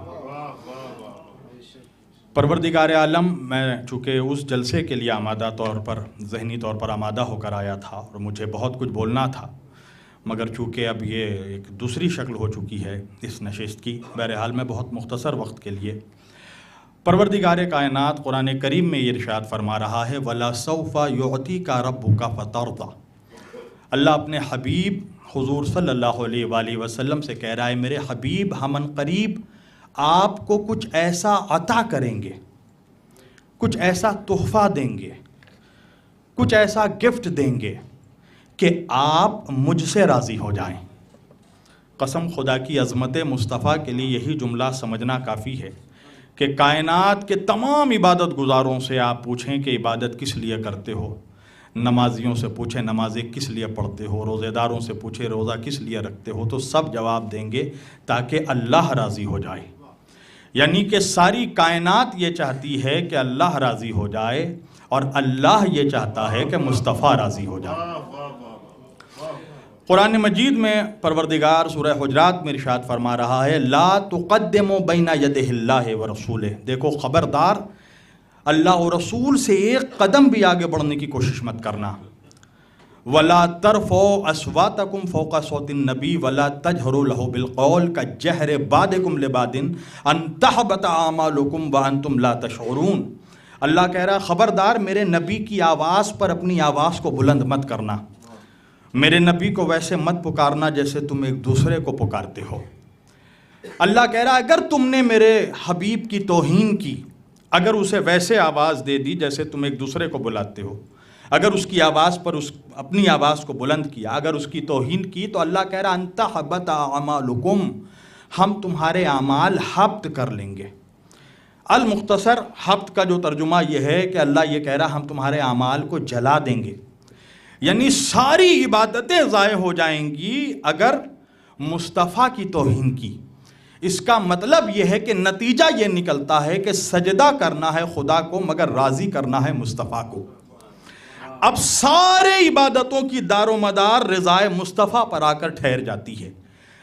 پروردگار عالم، میں چونکہ اس جلسے کے لیے آمادہ طور پر، ذہنی طور پر آمادہ ہو کر آیا تھا اور مجھے بہت کچھ بولنا تھا، مگر چونکہ اب یہ ایک دوسری شکل ہو چکی ہے اس نشست کی، بہرحال میں بہت مختصر وقت کے لیے، پروردگار کائنات قرآن کریم میں یہ ارشاد فرما رہا ہے، وَلَسَوْفَ يُعْطِيكَ رَبُّكَ فَتَرْضَىٰ۔ اللہ اپنے حبیب حضور صلی اللہ علیہ وآلہ وسلم سے کہہ رہا ہے، میرے حبیب ہم ان قریب آپ کو کچھ ایسا عطا کریں گے، کچھ ایسا تحفہ دیں گے، کچھ ایسا گفٹ دیں گے کہ آپ مجھ سے راضی ہو جائیں۔ قسم خدا کی عظمت مصطفیٰ کے لیے یہی جملہ سمجھنا کافی ہے کہ کائنات کے تمام عبادت گزاروں سے آپ پوچھیں کہ عبادت کس لیے کرتے ہو، نمازیوں سے پوچھیں نمازیں کس لیے پڑھتے ہو، روزے داروں سے پوچھیں روزہ کس لیے رکھتے ہو، تو سب جواب دیں گے تاکہ اللہ راضی ہو جائے۔ یعنی کہ ساری کائنات یہ چاہتی ہے کہ اللہ راضی ہو جائے، اور اللہ یہ چاہتا ہے کہ مصطفیٰ راضی ہو جائے۔ قرآن مجید میں پروردگار سورہ حجرات میں ارشاد فرما رہا ہے، لا تقدموا بین یدہ اللہ ورسولہ۔ دیکھو خبردار، اللہ و رسول سے ایک قدم بھی آگے بڑھنے کی کوشش مت کرنا۔ وَلَا تَرْفَعُوا أَصْوَاتَكُمْ فَوْقَ صَوْتِ النَّبِيِّ وَلَا تَجْهَرُوا لَهُ بِالْقَوْلِ كَجَهْرِ بَعْضِكُمْ لِبَعْضٍ أَن تَحْبَطَ أَعْمَالُكُمْ وَأَنْتُمْ لَا تَشْعُرُونَ۔ اللہ کہہ رہا خبردار میرے نبی کی آواز پر اپنی آواز کو بلند مت کرنا، میرے نبی کو ویسے مت پکارنا جیسے تم ایک دوسرے کو پکارتے ہو۔ اللہ کہہ رہا اگر تم نے میرے حبیب کی توہین کی، اگر اسے ویسے آواز دے دی جیسے تم ایک دوسرے کو بلاتے ہو، اگر اس کی آواز پر اپنی آواز کو بلند کیا، اگر اس کی توہین کی، تو اللہ کہہ رہا ان تحبط اعمالکم، ہم تمہارے اعمال حبط کر لیں گے۔ المختصر حبط کا جو ترجمہ یہ ہے کہ اللہ یہ کہہ رہا ہم تمہارے اعمال کو جلا دیں گے، یعنی ساری عبادتیں ضائع ہو جائیں گی اگر مصطفیٰ کی توہین کی۔ اس کا مطلب یہ ہے کہ نتیجہ یہ نکلتا ہے کہ سجدہ کرنا ہے خدا کو مگر راضی کرنا ہے مصطفیٰ کو۔ اب سارے عبادتوں کی دار و مدار رضائے مصطفیٰ پر آ کر ٹھہر جاتی ہے۔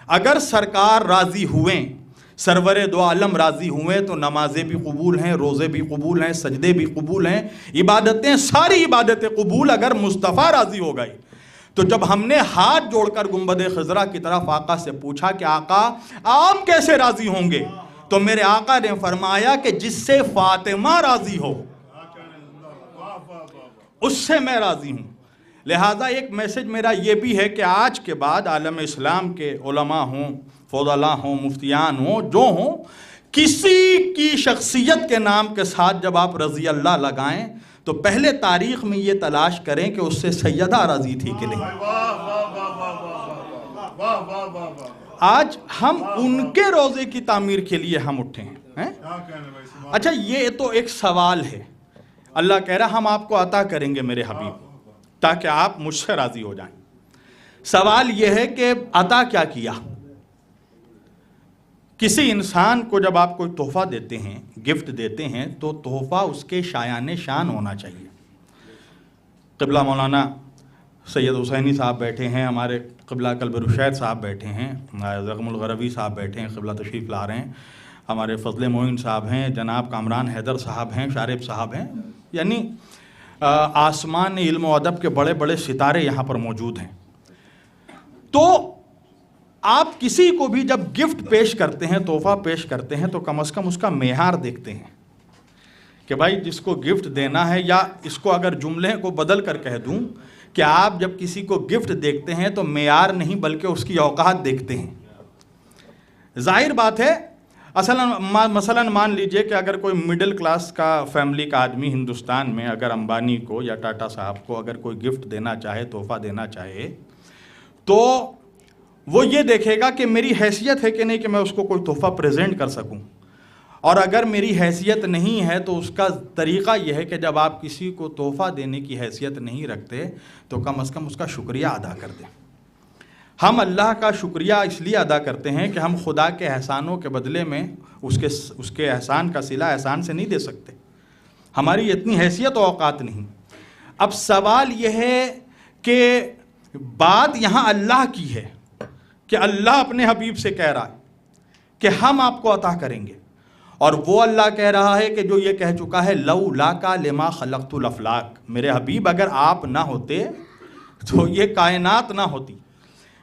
اگر سرکار راضی ہوئیں، سرور دو عالم راضی ہوئے تو نمازیں بھی قبول ہیں، روزے بھی قبول ہیں، سجدے بھی قبول ہیں، عبادتیں ساری عبادتیں قبول اگر مصطفیٰ راضی ہو گئے۔ تو جب ہم نے ہاتھ جوڑ کر گنبد خضرا کی طرف آقا سے پوچھا کہ آقا آپ کیسے راضی ہوں گے، تو میرے آقا نے فرمایا کہ جس سے فاطمہ راضی ہو اس سے میں راضی ہوں۔ لہٰذا ایک میسج میرا یہ بھی ہے کہ آج کے بعد عالم اسلام کے علماء ہوں، فضلاء ہوں، مفتیان ہوں، جو ہوں، کسی کی شخصیت کے نام کے ساتھ جب آپ رضی اللہ لگائیں تو پہلے تاریخ میں یہ تلاش کریں کہ اس سے سیدہ راضی تھی کہ نہیں۔ آج ہم ان کے روزے کی تعمیر کے لیے ہم اٹھے ہیں۔ اچھا یہ تو ایک سوال ہے، اللہ کہہ رہا ہم آپ کو عطا کریں گے میرے حبیب تاکہ آپ مجھ سے راضی ہو جائیں۔ سوال یہ ہے کہ عطا کیا کیا؟ کسی انسان کو جب آپ کوئی تحفہ دیتے ہیں، گفٹ دیتے ہیں، تو تحفہ اس کے شایان شان ہونا چاہیے۔ قبلہ مولانا سید حسینی صاحب بیٹھے ہیں، ہمارے قبلہ قلب رشید صاحب بیٹھے ہیں، زغم الغربی صاحب بیٹھے ہیں، قبلہ تشریف لا رہے ہیں، ہمارے فضل معین صاحب ہیں، جناب کامران حیدر صاحب ہیں، شارب صاحب ہیں، یعنی آسمان علم و ادب کے بڑے بڑے ستارے یہاں پر موجود ہیں۔ تو آپ کسی کو بھی جب گفٹ پیش کرتے ہیں، تحفہ پیش کرتے ہیں، تو کم از کم اس کا معیار دیکھتے ہیں کہ بھائی جس کو گفٹ دینا ہے، یا اس کو اگر جملے کو بدل کر کہہ دوں کہ آپ جب کسی کو گفٹ دیکھتے ہیں تو معیار نہیں بلکہ اس کی اوقات دیکھتے ہیں۔ ظاہر بات ہے، مثلا مان لیجئے کہ اگر کوئی مڈل کلاس کا فیملی کا آدمی ہندوستان میں اگر امبانی کو یا ٹاٹا صاحب کو اگر کوئی گفٹ دینا چاہے، تحفہ دینا چاہے، تو وہ یہ دیکھے گا کہ میری حیثیت ہے کہ نہیں کہ میں اس کو کوئی تحفہ پریزنٹ کر سکوں، اور اگر میری حیثیت نہیں ہے تو اس کا طریقہ یہ ہے کہ جب آپ کسی کو تحفہ دینے کی حیثیت نہیں رکھتے تو کم از کم اس کا شکریہ ادا کر دیں۔ ہم اللہ کا شکریہ اس لیے ادا کرتے ہیں کہ ہم خدا کے احسانوں کے بدلے میں اس کے احسان کا صلہ احسان سے نہیں دے سکتے، ہماری اتنی حیثیت و اوقات نہیں۔ اب سوال یہ ہے کہ بات یہاں اللہ کی ہے کہ اللہ اپنے حبیب سے کہہ رہا ہے کہ ہم آپ کو عطا کریں گے، اور وہ اللہ کہہ رہا ہے کہ جو یہ کہہ چکا ہے لولاکا لما خلقت الافلاک، میرے حبیب اگر آپ نہ ہوتے تو یہ کائنات نہ ہوتی،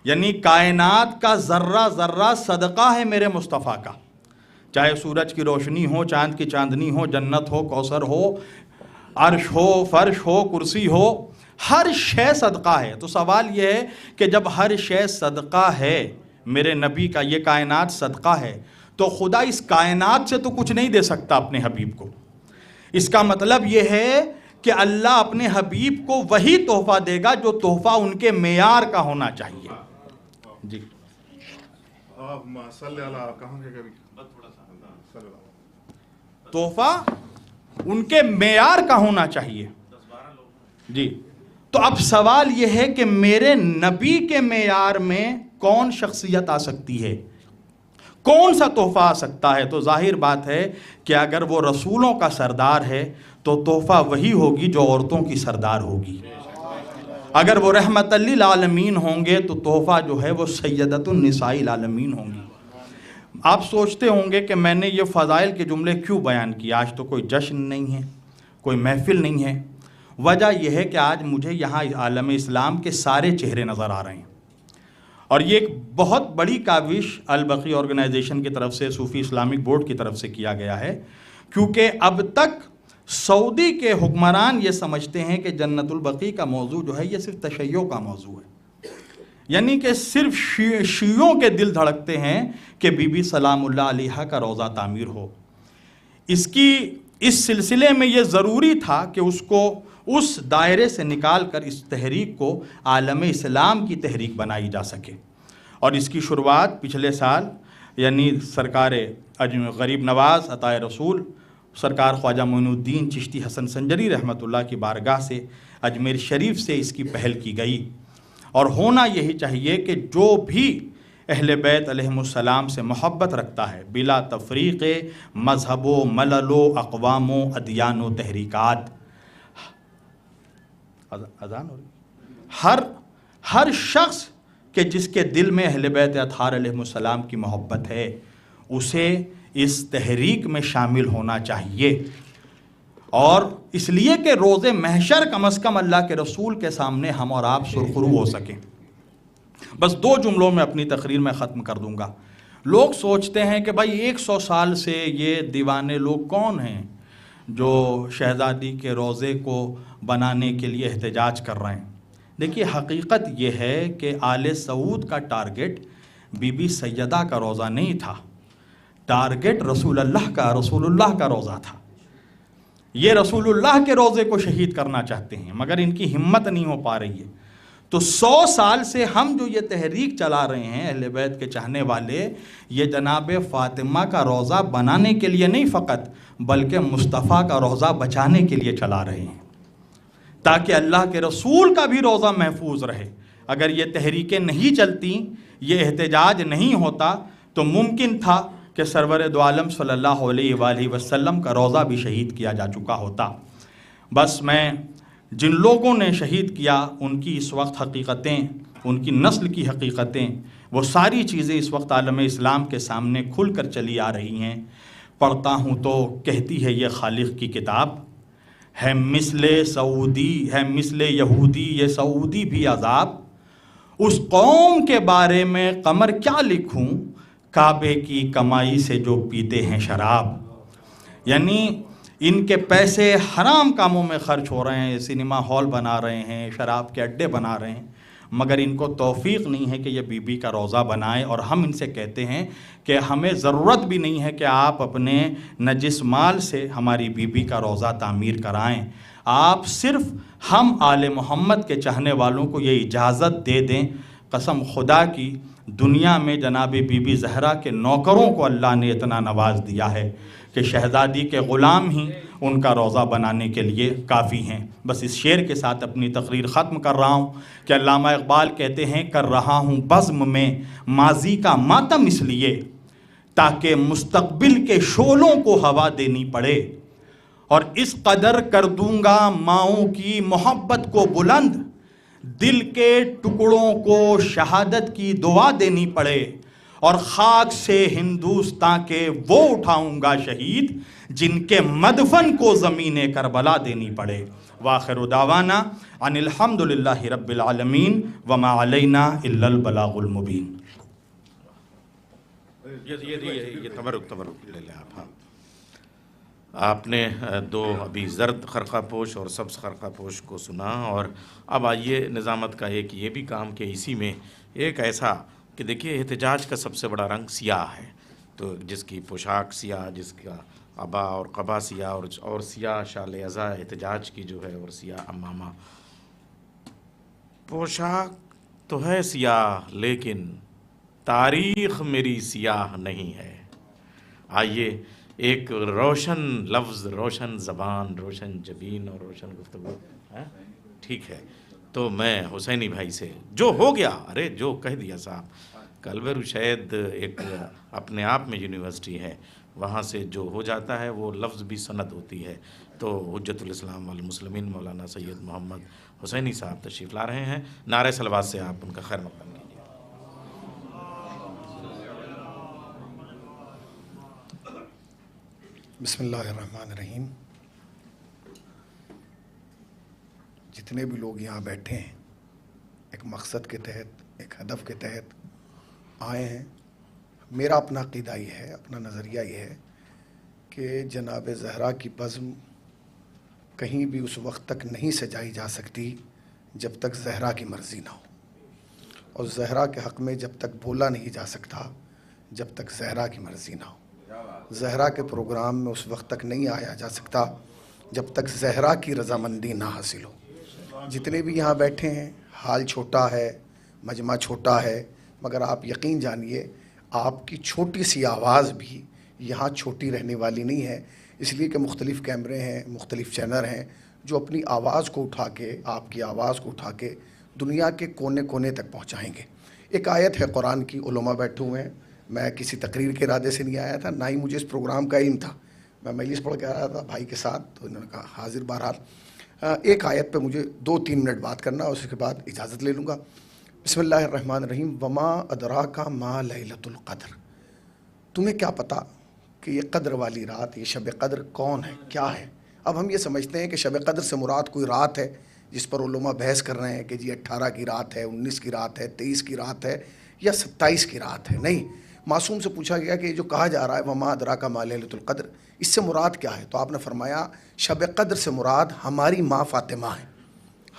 یعنی کائنات کا ذرہ ذرہ صدقہ ہے میرے مصطفیٰ کا، چاہے سورج کی روشنی ہو، چاند کی چاندنی ہو، جنت ہو، کوثر ہو، عرش ہو، فرش ہو، کرسی ہو، ہر شے صدقہ ہے۔ تو سوال یہ ہے کہ جب ہر شے صدقہ ہے، میرے نبی کا یہ کائنات صدقہ ہے، تو خدا اس کائنات سے تو کچھ نہیں دے سکتا اپنے حبیب کو۔ اس کا مطلب یہ ہے کہ اللہ اپنے حبیب کو وہی تحفہ دے گا جو تحفہ ان کے معیار کا ہونا چاہیے۔ جی تحفہ ان کے معیار کا ہونا چاہیے۔ جی تو اب سوال یہ ہے کہ میرے نبی کے معیار میں کون شخصیت آ سکتی ہے، کون سا تحفہ آ سکتا ہے؟ تو ظاہر بات ہے کہ اگر وہ رسولوں کا سردار ہے تو تحفہ وہی ہوگی جو عورتوں کی سردار ہوگی، اگر وہ رحمت للعالمین ہوں گے تو تحفہ جو ہے وہ سیدۃ النساء العالمین ہوں گی۔ آپ سوچتے ہوں گے کہ میں نے یہ فضائل کے جملے کیوں بیان کیا؟ آج تو کوئی جشن نہیں ہے، کوئی محفل نہیں ہے۔ وجہ یہ ہے کہ آج مجھے یہاں عالم اسلام کے سارے چہرے نظر آ رہے ہیں، اور یہ ایک بہت بڑی کاوش البقی آرگنائزیشن کی طرف سے، صوفی اسلامک بورڈ کی طرف سے کیا گیا ہے، کیونکہ اب تک سعودی کے حکمران یہ سمجھتے ہیں کہ جنت البقیع کا موضوع جو ہے یہ صرف تشیع کا موضوع ہے، یعنی کہ صرف شیعوں کے دل دھڑکتے ہیں کہ بی بی سلام اللہ علیہا کا روضہ تعمیر ہو۔ اس سلسلے میں یہ ضروری تھا کہ اس کو اس دائرے سے نکال کر اس تحریک کو عالم اسلام کی تحریک بنائی جا سکے، اور اس کی شروعات پچھلے سال یعنی سرکار غریب نواز عطائے رسول سرکار خواجہ معین الدین چشتی حسن سنجری رحمۃ اللہ کی بارگاہ سے اجمیر شریف سے اس کی پہل کی گئی، اور ہونا یہی چاہیے کہ جو بھی اہل بیت علیہم السلام سے محبت رکھتا ہے بلا تفریق مذہب و ملل و اقوام و ادیان و تحریکات، اذان ہو رہی، ہر شخص کہ جس کے دل میں اہل بیت اطہار علیہ السلام کی محبت ہے اسے اس تحریک میں شامل ہونا چاہیے، اور اس لیے کہ روز محشر کم از کم اللہ کے رسول کے سامنے ہم اور آپ سرخرو ہو سکیں۔ بس 2 جملوں میں اپنی تقریر میں ختم کر دوں گا۔ لوگ سوچتے ہیں کہ بھائی 100 سال سے یہ دیوانے لوگ کون ہیں جو شہزادی کے روضے کو بنانے کے لیے احتجاج کر رہے ہیں۔ دیکھیے حقیقت یہ ہے کہ آل سعود کا ٹارگٹ بی بی سیدہ کا روضہ نہیں تھا، ٹارگٹ رسول اللہ کا روضہ تھا۔ یہ رسول اللہ کے روضے کو شہید کرنا چاہتے ہیں مگر ان کی ہمت نہیں ہو پا رہی ہے۔ تو 100 سال سے ہم جو یہ تحریک چلا رہے ہیں اہل بیت کے چاہنے والے، یہ جناب فاطمہ کا روضہ بنانے کے لیے نہیں فقط بلکہ مصطفیٰ کا روضہ بچانے کے لیے چلا رہے ہیں، تاکہ اللہ کے رسول کا بھی روضہ محفوظ رہے۔ اگر یہ تحریکیں نہیں چلتی، یہ احتجاج نہیں ہوتا تو ممکن تھا کہ سرور دو عالم صلی اللہ علیہ وآلہ وسلم کا روضہ بھی شہید کیا جا چکا ہوتا۔ بس میں جن لوگوں نے شہید کیا ان کی اس وقت حقیقتیں، ان کی نسل کی حقیقتیں، وہ ساری چیزیں اس وقت عالم اسلام کے سامنے کھل کر چلی آ رہی ہیں۔ پڑھتا ہوں تو کہتی ہے یہ خالق کی کتاب، ہے مثل سعودی، ہے مثل یہودی یہ سعودی بھی عذاب، اس قوم کے بارے میں قمر کیا لکھوں، کعبے کی کمائی سے جو پیتے ہیں شراب۔ یعنی ان کے پیسے حرام کاموں میں خرچ ہو رہے ہیں، سنیما ہال بنا رہے ہیں، شراب کے اڈے بنا رہے ہیں، مگر ان کو توفیق نہیں ہے کہ یہ بی بی کا روضہ بنائیں، اور ہم ان سے کہتے ہیں کہ ہمیں ضرورت بھی نہیں ہے کہ آپ اپنے نجس مال سے ہماری بی بی کا روضہ تعمیر کرائیں، آپ صرف ہم آل محمد کے چاہنے والوں کو یہ اجازت دے دیں۔ قسم خدا کی دنیا میں جناب بی بی زہرا کے نوکروں کو اللہ نے اتنا نواز دیا ہے کہ شہزادی کے غلام ہی ان کا روضہ بنانے کے لیے کافی ہیں۔ بس اس شعر کے ساتھ اپنی تقریر ختم کر رہا ہوں کہ علامہ اقبال کہتے ہیں، کر رہا ہوں بزم میں ماضی کا ماتم اس لیے تاکہ مستقبل کے شعلوں کو ہوا دینی پڑے، اور اس قدر کر دوں گا ماؤں کی محبت کو بلند، دل کے ٹکڑوں کو شہادت کی دعا دینی پڑے، اور خاک سے ہندوستان کے وہ اٹھاؤں گا شہید جن کے مدفن کو زمین کربلا دینی پڑے۔ وآخر دعوانا ان الحمدللہ رب العالمین وما علینا الا البلاغ المبین۔ یہ تبرک لے لیں آپ۔ ہاں آپ نے 2 ابھی زرد خرقہ پوش اور سبز خرقہ پوش کو سنا، اور اب آئیے نظامت کا ایک یہ بھی کام کہ اسی میں ایک ایسا کہ دیکھیے احتجاج کا سب سے بڑا رنگ سیاہ ہے، تو جس کی پوشاک سیاہ، جس کا عبا اور قبا سیاہ، اور سیاہ شال ازا احتجاج کی جو ہے، اور سیاہ امامہ۔ پوشاک تو ہے سیاہ لیکن تاریخ میری سیاہ نہیں ہے۔ آئیے ایک روشن لفظ، روشن زبان، روشن جبین اور روشن گفتگو، ٹھیک ہے، تو میں حسینی بھائی سے جو ہو گیا، ارے جو کہہ دیا صاحب، کلور شاید ایک اپنے آپ میں یونیورسٹی ہے، وہاں سے جو ہو جاتا ہے وہ لفظ بھی سند ہوتی ہے۔ تو حجت الاسلام والمسلمین مولانا سید محمد حسینی صاحب تشریف لا رہے ہیں، نعرہ صلوات سے آپ ان کا خیر مقدم کیجیے۔ بسم اللہ الرحمن الرحیم۔ جتنے بھی لوگ یہاں بیٹھے ہیں ایک مقصد کے تحت، ایک ہدف کے تحت آئے ہیں، میرا اپنا عقیدہ یہ ہے، اپنا نظریہ یہ ہے کہ جناب زہرا کی بزم کہیں بھی اس وقت تک نہیں سجائی جا سکتی جب تک زہرا کی مرضی نہ ہو، اور زہرا کے حق میں جب تک بولا نہیں جا سکتا جب تک زہرا کی مرضی نہ ہو۔ زہرا کے پروگرام میں اس وقت تک نہیں آیا جا سکتا جب تک زہرا کی رضامندی نہ حاصل ہو۔ جتنے بھی یہاں بیٹھے ہیں، حال چھوٹا ہے، مجمع چھوٹا ہے، مگر آپ یقین جانیے آپ کی چھوٹی سی آواز بھی یہاں چھوٹی رہنے والی نہیں ہے، اس لیے کہ مختلف کیمرے ہیں، مختلف چینل ہیں جو اپنی آواز کو اٹھا کے، آپ کی آواز کو اٹھا کے دنیا کے کونے کونے تک پہنچائیں گے۔ ایک آیت ہے قرآن کی، علماء بیٹھے ہوئے ہیں، میں کسی تقریر کے ارادے سے نہیں آیا تھا، نہ ہی مجھے اس پروگرام کا علم تھا، میں مجلس پڑھ کے آ رہا تھا بھائی کے ساتھ، تو انہوں نے کہا حاضر بہرحال ایک آیت پہ مجھے 2-3 منٹ بات کرنا اور اس کے بعد اجازت لے لوں گا. بسم اللہ الرحمن الرحیم. وما ادراک ما لیلۃ القدر. تمہیں کیا پتہ کہ یہ قدر والی رات، یہ شب قدر کون ہے، کیا ہے؟ اب ہم یہ سمجھتے ہیں کہ شب قدر سے مراد کوئی رات ہے جس پر علماء بحث کر رہے ہیں کہ جی 18 کی رات ہے، 19 کی رات ہے، 23 کی رات ہے یا 27 کی رات ہے. نہیں، معصوم سے پوچھا گیا کہ جو کہا جا رہا ہے وما ادراک ما لیلۃ القدر، اس سے مراد کیا ہے؟ تو آپ نے فرمایا شب قدر سے مراد ہماری ماں فاطمہ ہے،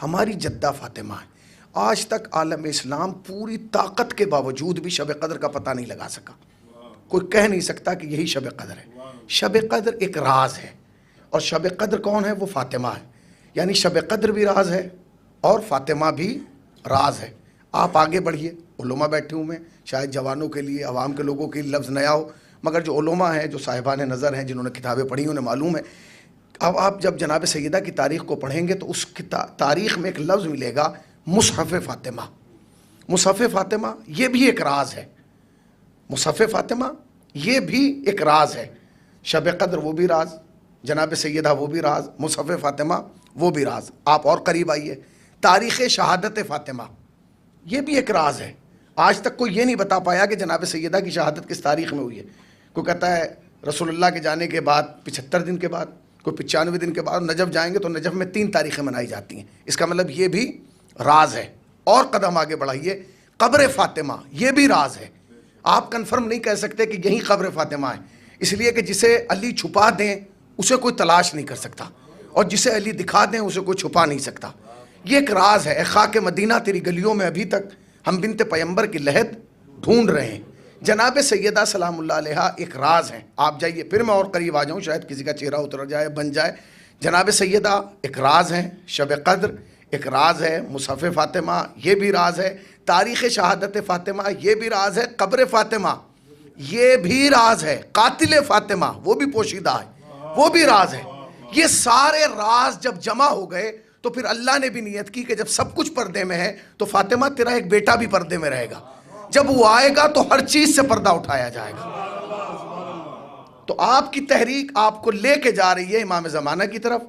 ہماری جدہ فاطمہ ہے. آج تک عالم اسلام پوری طاقت کے باوجود بھی شب قدر کا پتہ نہیں لگا سکا. کوئی کہہ نہیں سکتا کہ یہی شب قدر ہے. شب قدر ایک راز ہے، اور شب قدر کون ہے؟ وہ فاطمہ ہے. یعنی شب قدر بھی راز ہے اور فاطمہ بھی راز ہے. آپ آگے بڑھیے، علماء بیٹھے ہوئے ہیں، شاید جوانوں کے لیے، عوام کے لوگوں کے لیے لفظ نیا ہو، مگر جو علماء ہیں، جو صاحبان نظر ہیں، جنہوں نے کتابیں پڑھی انہیں معلوم ہے. اب آپ جب جناب سیدہ کی تاریخ کو پڑھیں گے تو اس تاریخ میں ایک لفظ ملے گا مصحف فاطمہ. مصحف فاطمہ یہ بھی ایک راز ہے. مصحف فاطمہ یہ بھی ایک راز ہے. شب قدر وہ بھی راز، جناب سیدہ وہ بھی راز، مصحف فاطمہ وہ بھی راز. آپ اور قریب آئیے، تاریخ شہادت فاطمہ یہ بھی ایک راز ہے. آج تک کوئی یہ نہیں بتا پایا کہ جناب سیدہ کی شہادت کس تاریخ میں ہوئی ہے. کوئی کہتا ہے رسول اللہ کے جانے کے بعد 75 دن کے بعد، کوئی 95 دن کے بعد. نجف جائیں گے تو نجف میں 3 تاریخیں منائی جاتی ہیں. اس کا مطلب یہ بھی راز ہے. اور قدم آگے بڑھائیے، قبر فاطمہ یہ بھی راز ہے. آپ کنفرم نہیں کہہ سکتے کہ یہی قبر فاطمہ ہے، اس لیے کہ جسے علی چھپا دیں اسے کوئی تلاش نہیں کر سکتا، اور جسے علی دکھا دیں اسے کوئی چھپا نہیں سکتا. یہ ایک راز ہے. اے خاک مدینہ تیری گلیوں میں ابھی تک ہم بنت پیمبر کی لہد ڈھونڈ رہے ہیں. جناب سیدہ سلام اللہ علیہا ایک راز ہیں. آپ جائیے، پھر میں اور قریب آ جاؤں، شاید کسی کا چہرہ اتر جائے، بن جائے. جناب سیدہ ایک راز ہیں، شب قدر ایک راز ہے، مصحف فاطمہ یہ بھی راز ہے، تاریخ شہادت فاطمہ یہ بھی راز ہے، قبر فاطمہ یہ بھی راز ہے، قاتل فاطمہ وہ بھی پوشیدہ ہے، وہ بھی راز ہے. یہ سارے راز جب جمع ہو گئے تو پھر اللہ نے بھی نیت کی کہ جب سب کچھ پردے میں ہے تو فاطمہ تیرا ایک بیٹا بھی پردے میں رہے گا. جب وہ آئے گا تو ہر چیز سے پردہ اٹھایا جائے گا. تو آپ کی تحریک آپ کو لے کے جا رہی ہے امام زمانہ کی طرف.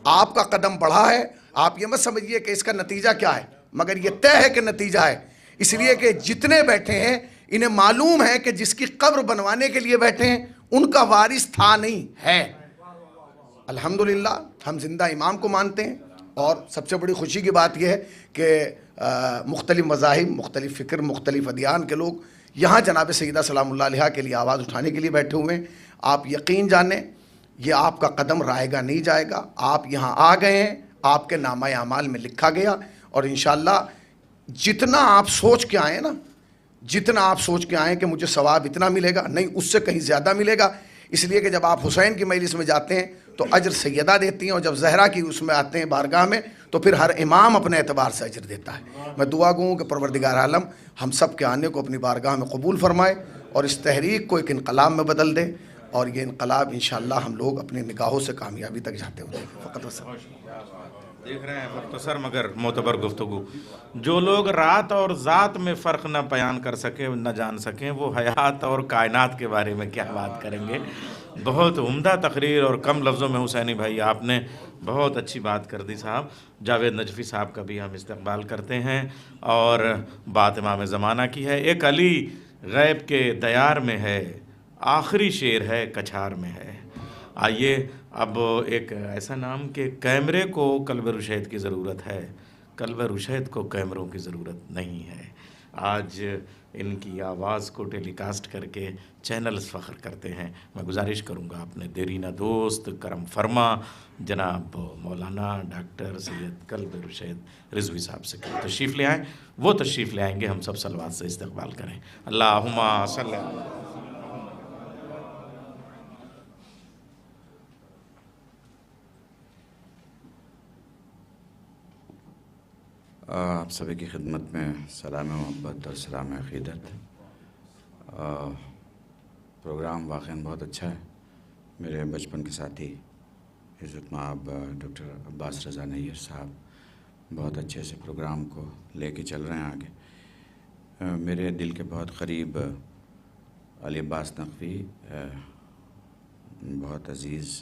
آپ کا قدم بڑھا ہے. آپ یہ مت سمجھیے کہ اس کا نتیجہ کیا ہے، مگر یہ طے ہے کہ نتیجہ ہے. اس لیے کہ جتنے بیٹھے ہیں انہیں معلوم ہے کہ جس کی قبر بنوانے کے لیے بیٹھے ہیں ان کا وارث تھا نہیں ہے. الحمدللہ ہم زندہ امام کو مانتے ہیں، اور سب سے بڑی خوشی کی بات یہ ہے کہ مختلف مذاہب، مختلف فکر، مختلف ادیان کے لوگ یہاں جناب سیدہ سلام اللہ علیہا کے لیے آواز اٹھانے کے لیے بیٹھے ہوئے ہیں. آپ یقین جانیں یہ آپ کا قدم رائے گا نہیں جائے گا. آپ یہاں آ گئے ہیں، آپ کے نامہ اعمال میں لکھا گیا، اور انشاءاللہ جتنا آپ سوچ کے آئیں نا، جتنا آپ سوچ کے آئیں کہ مجھے ثواب اتنا ملے گا، نہیں، اس سے کہیں زیادہ ملے گا. اس لیے کہ جب آپ حسین کی مجلس میں جاتے ہیں تو اجر سیدہ دیتی ہیں، اور جب زہرا کی اس میں آتے ہیں بارگاہ میں تو پھر ہر امام اپنے اعتبار سے اجر دیتا ہے. میں دعا گوں کہ پروردگار عالم ہم سب کے آنے کو اپنی بارگاہ میں قبول فرمائے، اور اس تحریک کو ایک انقلاب میں بدل دے، اور یہ انقلاب انشاءاللہ ہم لوگ اپنی نگاہوں سے کامیابی تک جاتے ہوئے فقط دیکھ رہے ہیں. مختصر مگر معتبر گفتگو. جو لوگ رات اور ذات میں فرق نہ بیان کر سکیں، نہ جان سکیں، وہ حیات اور کائنات کے بارے میں کیا بات کریں گے. بہت عمدہ تقریر اور کم لفظوں میں حسینی بھائی آپ نے بہت اچھی بات کر دی صاحب. جاوید نجفی صاحب کا بھی ہم استقبال کرتے ہیں، اور بات امام زمانہ کی ہے. ایک علی غیب کے دیار میں ہے، آخری شیر ہے کچھار میں ہے. آئیے اب ایک ایسا نام کہ کیمرے کو قلب رشید کی ضرورت ہے، قلب رشید کو کیمروں کی ضرورت نہیں ہے. آج ان کی آواز کو ٹیلی کاسٹ کر کے چینلز فخر کرتے ہیں. میں گزارش کروں گا اپنے دیرینہ دوست کرم فرما جناب مولانا ڈاکٹر سید قلب رشید رضوی صاحب سے کہ تشریف لے آئیں. وہ تشریف لے آئیں گے، ہم سب صلوات سے استقبال کریں. اللہم صلی اللہ. آپ سبھی کی خدمت میں سلام محبت اور سلام عقیدت. پروگرام واقعاً بہت اچھا ہے. میرے بچپن کے ساتھی عزت مآب ڈاکٹر عباس رضا نیر صاحب بہت اچھے سے پروگرام کو لے کے چل رہے ہیں آگے. میرے دل کے بہت قریب علی عباس نقوی بہت عزیز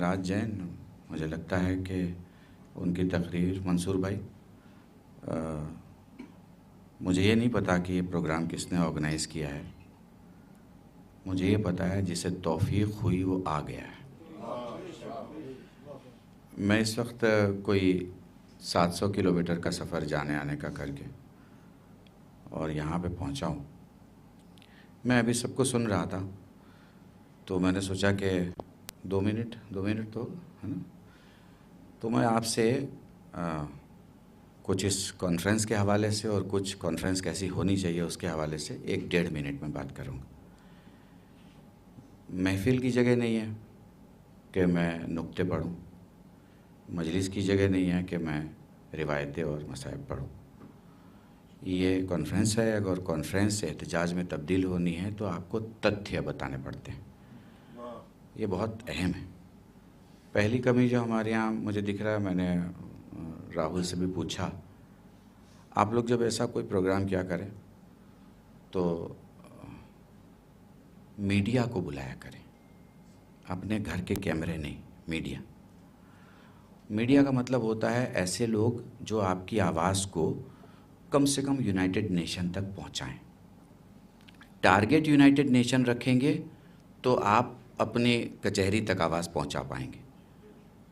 راج جین، مجھے لگتا ہے کہ ان کی تقریر، منصور بھائی، مجھے یہ نہیں پتا کہ یہ پروگرام کس نے آرگنائز کیا ہے، مجھے یہ پتا ہے جسے توفیق ہوئی وہ آ گیا ہے۔ میں اس وقت کوئی 700 کلومیٹر کا سفر جانے آنے کا کر کے اور یہاں پہ پہنچا ہوں۔ میں ابھی سب کو سن رہا تھا تو میں نے سوچا کہ 2 منٹ تو ہے نا، تو میں آپ سے کچھ اس کانفرنس کے حوالے سے اور کچھ کانفرنس کیسی ہونی چاہیے اس کے حوالے سے 1-1.5 منٹ میں بات کروں گا۔ محفل کی جگہ نہیں ہے کہ میں نکتے پڑھوں، مجلس کی جگہ نہیں ہے کہ میں روایتیں اور مصائب پڑھوں۔ یہ کانفرنس ہے، اگر کانفرنس سے احتجاج میں تبدیل ہونی ہے تو آپ کو تتھیہ بتانے پڑتے ہیں، یہ بہت اہم ہے۔ پہلی کمی جو ہمارے یہاں مجھے دکھ رہا ہے، میں نے راہل سے بھی پوچھا، آپ لوگ جب ایسا کوئی پروگرام کیا کریں تو میڈیا کو بلایا کریں، اپنے گھر کے کیمرے نہیں، میڈیا کا مطلب ہوتا ہے ایسے لوگ جو آپ کی آواز کو کم سے کم یونائٹڈ نیشن تک پہنچائیں۔ ٹارگیٹ یونائٹڈ نیشن رکھیں گے تو آپ اپنی کچہری تک آواز پہنچا پائیں گے،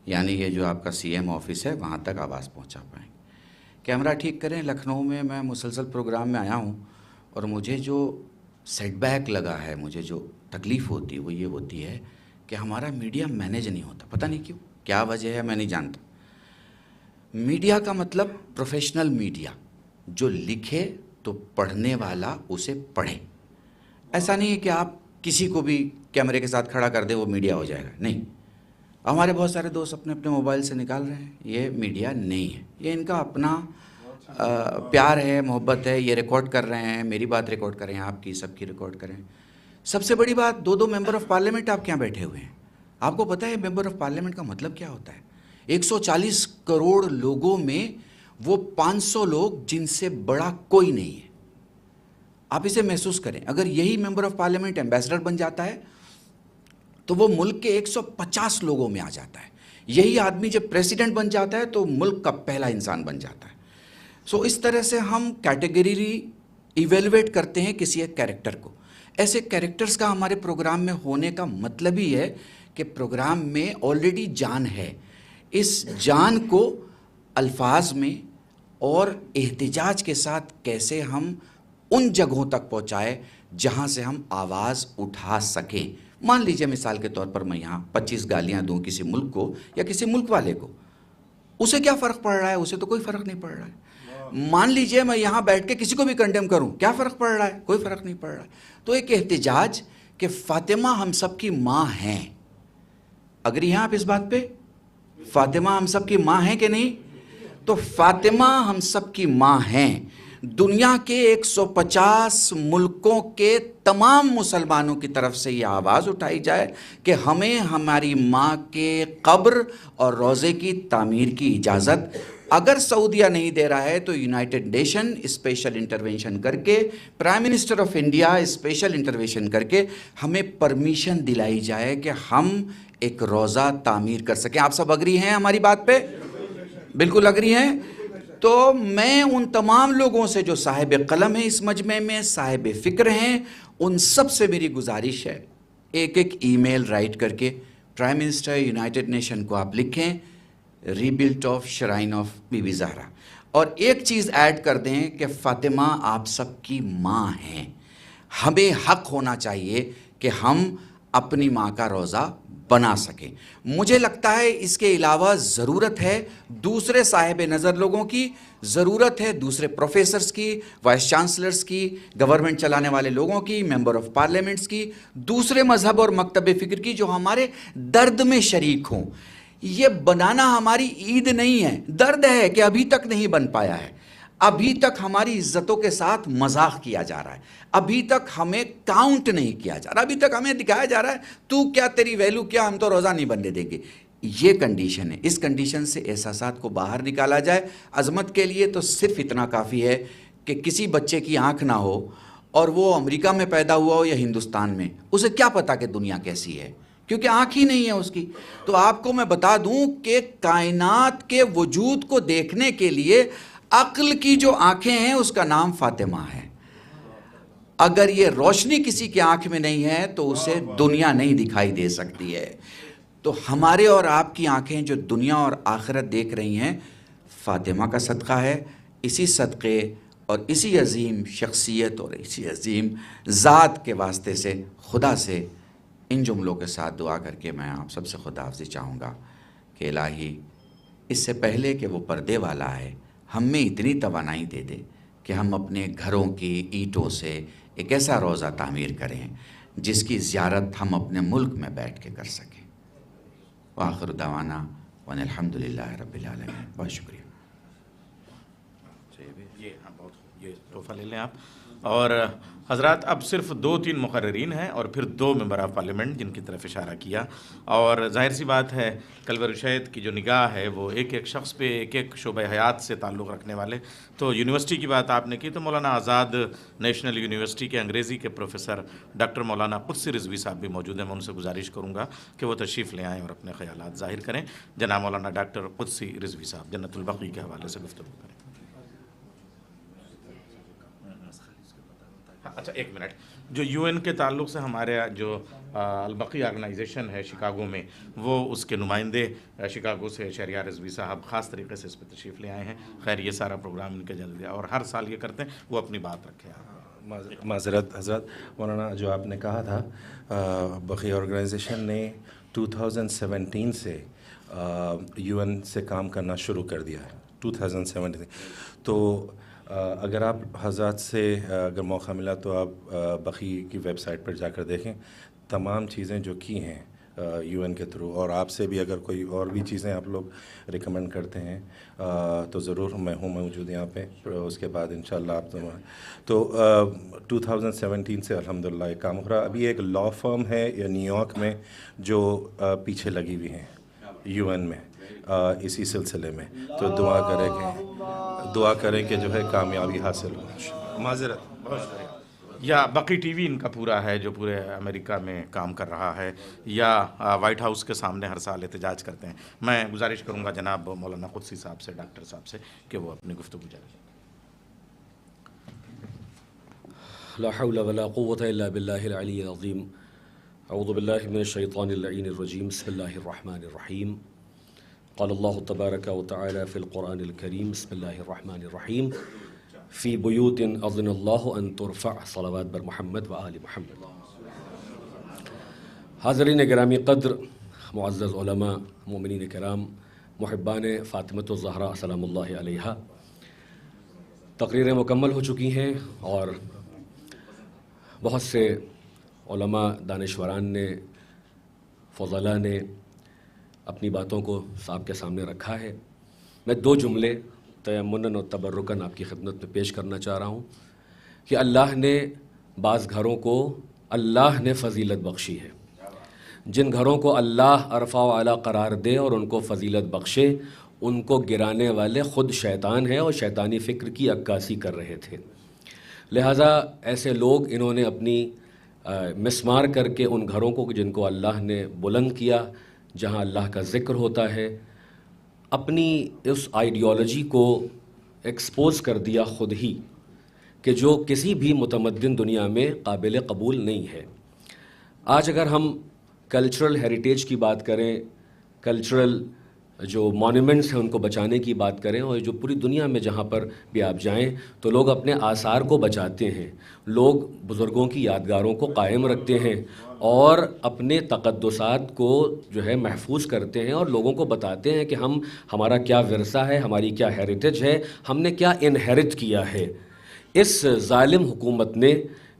یعنی یہ جو آپ کا CM آفس ہے وہاں تک آواز پہنچا پائیں گے۔ کیمرہ ٹھیک کریں۔ لکھنؤ میں میں مسلسل پروگرام میں آیا ہوں اور مجھے جو سیٹ بیک لگا ہے، مجھے جو تکلیف ہوتی ہے وہ یہ ہوتی ہے کہ ہمارا میڈیا مینیج نہیں ہوتا، پتہ نہیں کیوں، کیا وجہ ہے میں نہیں جانتا۔ میڈیا کا مطلب پروفیشنل میڈیا، جو لکھے تو پڑھنے والا اسے پڑھے۔ ایسا نہیں ہے کہ آپ کسی کو بھی کیمرے کے ساتھ کھڑا کر دیں وہ میڈیا ہو جائے گا، نہیں۔ ہمارے بہت سارے دوست اپنے اپنے موبائل سے نکال رہے ہیں، یہ میڈیا نہیں ہے، یہ ان کا اپنا پیار ہے، محبت ہے، یہ ریکارڈ کر رہے ہیں، میری بات ریکارڈ کریں، آپ کی سب کی ریکارڈ کریں۔ سب سے بڑی بات، 2 ممبر آف پارلیمنٹ آپ کے یہاں بیٹھے ہوئے ہیں۔ آپ کو پتہ ہے ممبر آف پارلیمنٹ کا مطلب کیا ہوتا ہے؟ 140 کروڑ لوگوں میں وہ 500 لوگ جن سے بڑا کوئی نہیں ہے۔ آپ اسے محسوس کریں، اگر یہی ممبر آف پارلیمنٹ ایمبیسڈر بن جاتا ہے تو وہ ملک کے 150 لوگوں میں آ جاتا ہے۔ یہی آدمی جب پریزیڈنٹ بن جاتا ہے تو ملک کا پہلا انسان بن جاتا ہے۔ سو اس طرح سے ہم کیٹیگری ایویلویٹ کرتے ہیں کسی ایک کیریکٹر کو۔ ایسے کیریکٹرز کا ہمارے پروگرام میں ہونے کا مطلب ہی ہے کہ پروگرام میں آلریڈی جان ہے، اس جان کو الفاظ میں اور احتجاج کے ساتھ کیسے ہم ان جگہوں تک پہنچائے جہاں سے ہم آواز اٹھا سکیں۔ مان لیجئے مثال کے طور پر میں یہاں 25 گالیاں دوں کسی ملک کو یا کسی ملک والے کو، اسے کیا فرق پڑ رہا ہے؟ اسے تو کوئی فرق نہیں پڑ رہا ہے۔ مان لیجئے میں یہاں بیٹھ کے کسی کو بھی کنڈیم کروں، کیا فرق پڑ رہا ہے؟ کوئی فرق نہیں پڑ رہا ہے۔ تو ایک احتجاج کہ فاطمہ ہم سب کی ماں ہیں، اگری ہیں آپ اس بات پہ؟ فاطمہ ہم سب کی ماں ہیں کہ نہیں؟ تو فاطمہ ہم سب کی ماں ہیں۔ دنیا کے 150 ملکوں کے تمام مسلمانوں کی طرف سے یہ آواز اٹھائی جائے کہ ہمیں ہماری ماں کے قبر اور روضے کی تعمیر کی اجازت اگر سعودیہ نہیں دے رہا ہے تو یونائٹڈ نیشن اسپیشل انٹروینشن کر کے، prime minister of India special intervention کر کے ہمیں پرمیشن دلائی جائے کہ ہم ایک روضہ تعمیر کر سکیں۔ آپ سب اگری ہیں ہماری بات پہ؟ بالکل اگری ہیں؟ تو میں ان تمام لوگوں سے جو صاحب قلم ہیں اس مجمع میں، صاحب فکر ہیں، ان سب سے میری گزارش ہے، ایک ای میل رائٹ کر کے پرائم منسٹر یونائٹڈ نیشن کو آپ لکھیں، rebuilt of shrine of Bibi Zahra, اور ایک چیز ایڈ کر دیں کہ فاطمہ آپ سب کی ماں ہیں۔ ہمیں حق ہونا چاہیے کہ ہم اپنی ماں کا روضہ بنا سکیں۔ مجھے لگتا ہے اس کے علاوہ ضرورت ہے دوسرے صاحب نظر لوگوں کی، ضرورت ہے دوسرے پروفیسرز کی، وائس چانسلرز کی، گورنمنٹ چلانے والے لوگوں کی، ممبر آف پارلیمنٹس کی، دوسرے مذہب اور مکتب فکر کی جو ہمارے درد میں شریک ہوں۔ یہ بنانا ہماری عید نہیں ہے، درد ہے کہ ابھی تک نہیں بن پایا ہے، ابھی تک ہماری عزتوں کے ساتھ مذاق کیا جا رہا ہے، ابھی تک ہمیں کاؤنٹ نہیں کیا جا رہا، ابھی تک ہمیں دکھایا جا رہا ہے تو کیا، تیری ویلیو کیا، ہم تو روزہ نہیں بننے دیں گے۔ یہ کنڈیشن ہے، اس کنڈیشن سے احساسات کو باہر نکالا جائے۔ عظمت کے لیے تو صرف اتنا کافی ہے کہ کسی بچے کی آنکھ نہ ہو اور وہ امریکہ میں پیدا ہوا ہو یا ہندوستان میں، اسے کیا پتا کہ دنیا کیسی ہے، کیونکہ آنکھ ہی نہیں ہے اس کی۔ تو آپ کو میں بتا دوں کہ کائنات کے وجود کو دیکھنے کے لیے عقل کی جو آنکھیں ہیں اس کا نام فاطمہ ہے۔ اگر یہ روشنی کسی کی آنکھ میں نہیں ہے تو اسے دنیا نہیں دکھائی دے سکتی ہے۔ تو ہمارے اور آپ کی آنکھیں جو دنیا اور آخرت دیکھ رہی ہیں فاطمہ کا صدقہ ہے۔ اسی صدقے اور اسی عظیم شخصیت اور اسی عظیم ذات کے واسطے سے خدا سے ان جملوں کے ساتھ دعا کر کے میں آپ سب سے خداحافظی چاہوں گا کہ الہی اس سے پہلے کہ وہ پردے والا ہے ہم میں اتنی توانائی دے دے کہ ہم اپنے گھروں کی اینٹوں سے ایک ایسا روضہ تعمیر کریں جس کی زیارت ہم اپنے ملک میں بیٹھ کے کر سکیں۔ وآخر دعوانا وان الحمدللہ رب العالمین۔ بہت شکریہ۔ یہ تحفہ لے لیں آپ۔ اور حضرات اب صرف 2-3 مقررین ہیں اور پھر 2 ممبر آف پارلیمنٹ جن کی طرف اشارہ کیا، اور ظاہر سی بات ہے قلب رشید کی جو نگاہ ہے وہ ایک ایک شخص پہ ایک ایک شعبہ حیات سے تعلق رکھنے والے۔ تو یونیورسٹی کی بات آپ نے کی تو مولانا آزاد نیشنل یونیورسٹی کے انگریزی کے پروفیسر ڈاکٹر مولانا قدسی رضوی صاحب بھی موجود ہیں۔ میں ان سے گزارش کروں گا کہ وہ تشریف لے آئیں اور اپنے خیالات ظاہر کریں۔ جناب مولانا ڈاکٹر قدسی رضوی صاحب جنت البقیع کے حوالے سے گفتگو کریں۔ اچھا ایک منٹ، جو یو این کے تعلق سے ہمارے جو البقیع آرگنائزیشن ہے شکاگو میں، وہ اس کے نمائندے شکاگو سے شہریار رضوی صاحب خاص طریقے سے اس پہ تشریف لے آئے ہیں۔ خیر یہ سارا پروگرام ان کے جلدی اور ہر سال یہ کرتے ہیں، وہ اپنی بات رکھے۔ معذرت حضرت مولانا، جو آپ نے کہا تھا بقیع آرگنائزیشن نے 2017 سے یو این سے کام کرنا شروع کر دیا ہے 2017۔ تو اگر آپ حضرات سے اگر موقع ملا تو آپ بقیع کی ویب سائٹ پر جا کر دیکھیں تمام چیزیں جو کی ہیں یو این کے تھرو، اور آپ سے بھی اگر کوئی اور بھی چیزیں آپ لوگ ریکمینڈ کرتے ہیں تو ضرور میں ہوں موجود یہاں پہ۔ اس کے بعد انشاءاللہ آپ تو 2017 سے الحمدللہ یہ کام ہو رہا۔ ابھی ایک لا فرم ہے یا نیو یارک میں جو پیچھے لگی ہوئی ہیں یو این میں اسی سلسلے میں، تو دعا کریں کہ جو ہے کامیابی حاصل ہو۔ معذرت بہت شکریہ۔ یا بقی ٹی وی ان کا پورا ہے جو پورے امریکہ میں کام کر رہا ہے، یا وائٹ ہاؤس کے سامنے ہر سال احتجاج کرتے ہیں۔ میں گزارش کروں گا جناب مولانا قدسی صاحب سے، ڈاکٹر صاحب سے، کہ وہ اپنی گفتگو جاری۔ لا حول ولا قوة الا باللہ العلی العظیم۔ اعوذ باللہ من الشیطان اللعین الرجیم۔ بسم اللہ الرحمن الرحیم۔ قال اللہ تبارک و تعالی فی القرآن الکریم۔ بسم اللہ الرحمن الرحیم۔ فی بیوت اذن اللہ ان ترفع، صلوات بر محمد و آل محمد۔ حاضرین گرامی قدر، معزز علماء، مومنین کرام، محبان فاطمۃ الزہرا سلام اللہ علیہا، تقریریں مکمل ہو چکی ہیں اور بہت سے علماء، دانشوران نے، فضلاء نے اپنی باتوں کو صاحب کے سامنے رکھا ہے۔ میں 2 جملے تیمناً اور تبرکاً آپ کی خدمت میں پیش کرنا چاہ رہا ہوں کہ اللہ نے بعض گھروں کو اللہ نے فضیلت بخشی ہے۔ جن گھروں کو اللہ ارفع و اعلیٰ قرار دے اور ان کو فضیلت بخشے، ان کو گرانے والے خود شیطان ہیں اور شیطانی فکر کی عکاسی کر رہے تھے۔ لہٰذا ایسے لوگ انہوں نے اپنی مسمار کر کے ان گھروں کو جن کو اللہ نے بلند کیا، جہاں اللہ کا ذکر ہوتا ہے، اپنی اس آئیڈیالوجی کو ایکسپوز کر دیا خود ہی، کہ جو کسی بھی متمدن دنیا میں قابل قبول نہیں ہے۔ آج اگر ہم کلچرل ہیریٹیج کی بات کریں، کلچرل جو مانیومنٹس ہیں ان کو بچانے کی بات کریں، اور جو پوری دنیا میں جہاں پر بھی آپ جائیں تو لوگ اپنے آثار کو بچاتے ہیں، لوگ بزرگوں کی یادگاروں کو قائم رکھتے ہیں اور اپنے تقدسات کو جو ہے محفوظ کرتے ہیں اور لوگوں کو بتاتے ہیں کہ ہمارا کیا ورثہ ہے، ہماری کیا ہیریٹیج ہے، ہم نے کیا انہیرٹ کیا ہے۔ اس ظالم حکومت نے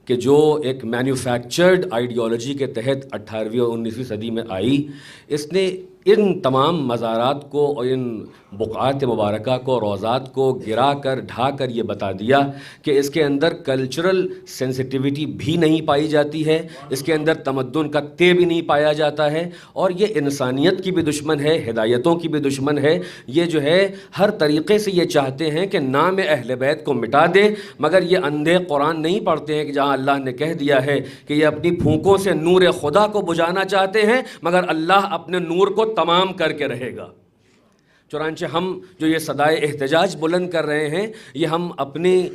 کہ جو ایک مینوفیکچرڈ آئیڈیالوجی کے تحت 18ویں اور 19ویں صدی میں آئی، اس نے ان تمام مزارات کو اور ان بقعات مبارکہ کو، روضات کو گرا کر ڈھا کر یہ بتا دیا کہ اس کے اندر کلچرل سینسٹیوٹی بھی نہیں پائی جاتی ہے، اس کے اندر تمدن کا تے بھی نہیں پایا جاتا ہے، اور یہ انسانیت کی بھی دشمن ہے، ہدایتوں کی بھی دشمن ہے۔ یہ جو ہے ہر طریقے سے یہ چاہتے ہیں کہ نام اہل بیت کو مٹا دیں، مگر یہ اندھے قرآن نہیں پڑھتے ہیں کہ جہاں اللہ نے کہہ دیا ہے کہ یہ اپنی پھونکوں سے نور خدا کو بجھانا چاہتے ہیں، مگر اللہ اپنے نور کو تمام کر کے رہے گا۔ چنانچہ ہم جو یہ صدائے احتجاج بلند کر رہے ہیں، یہ ہم اپنی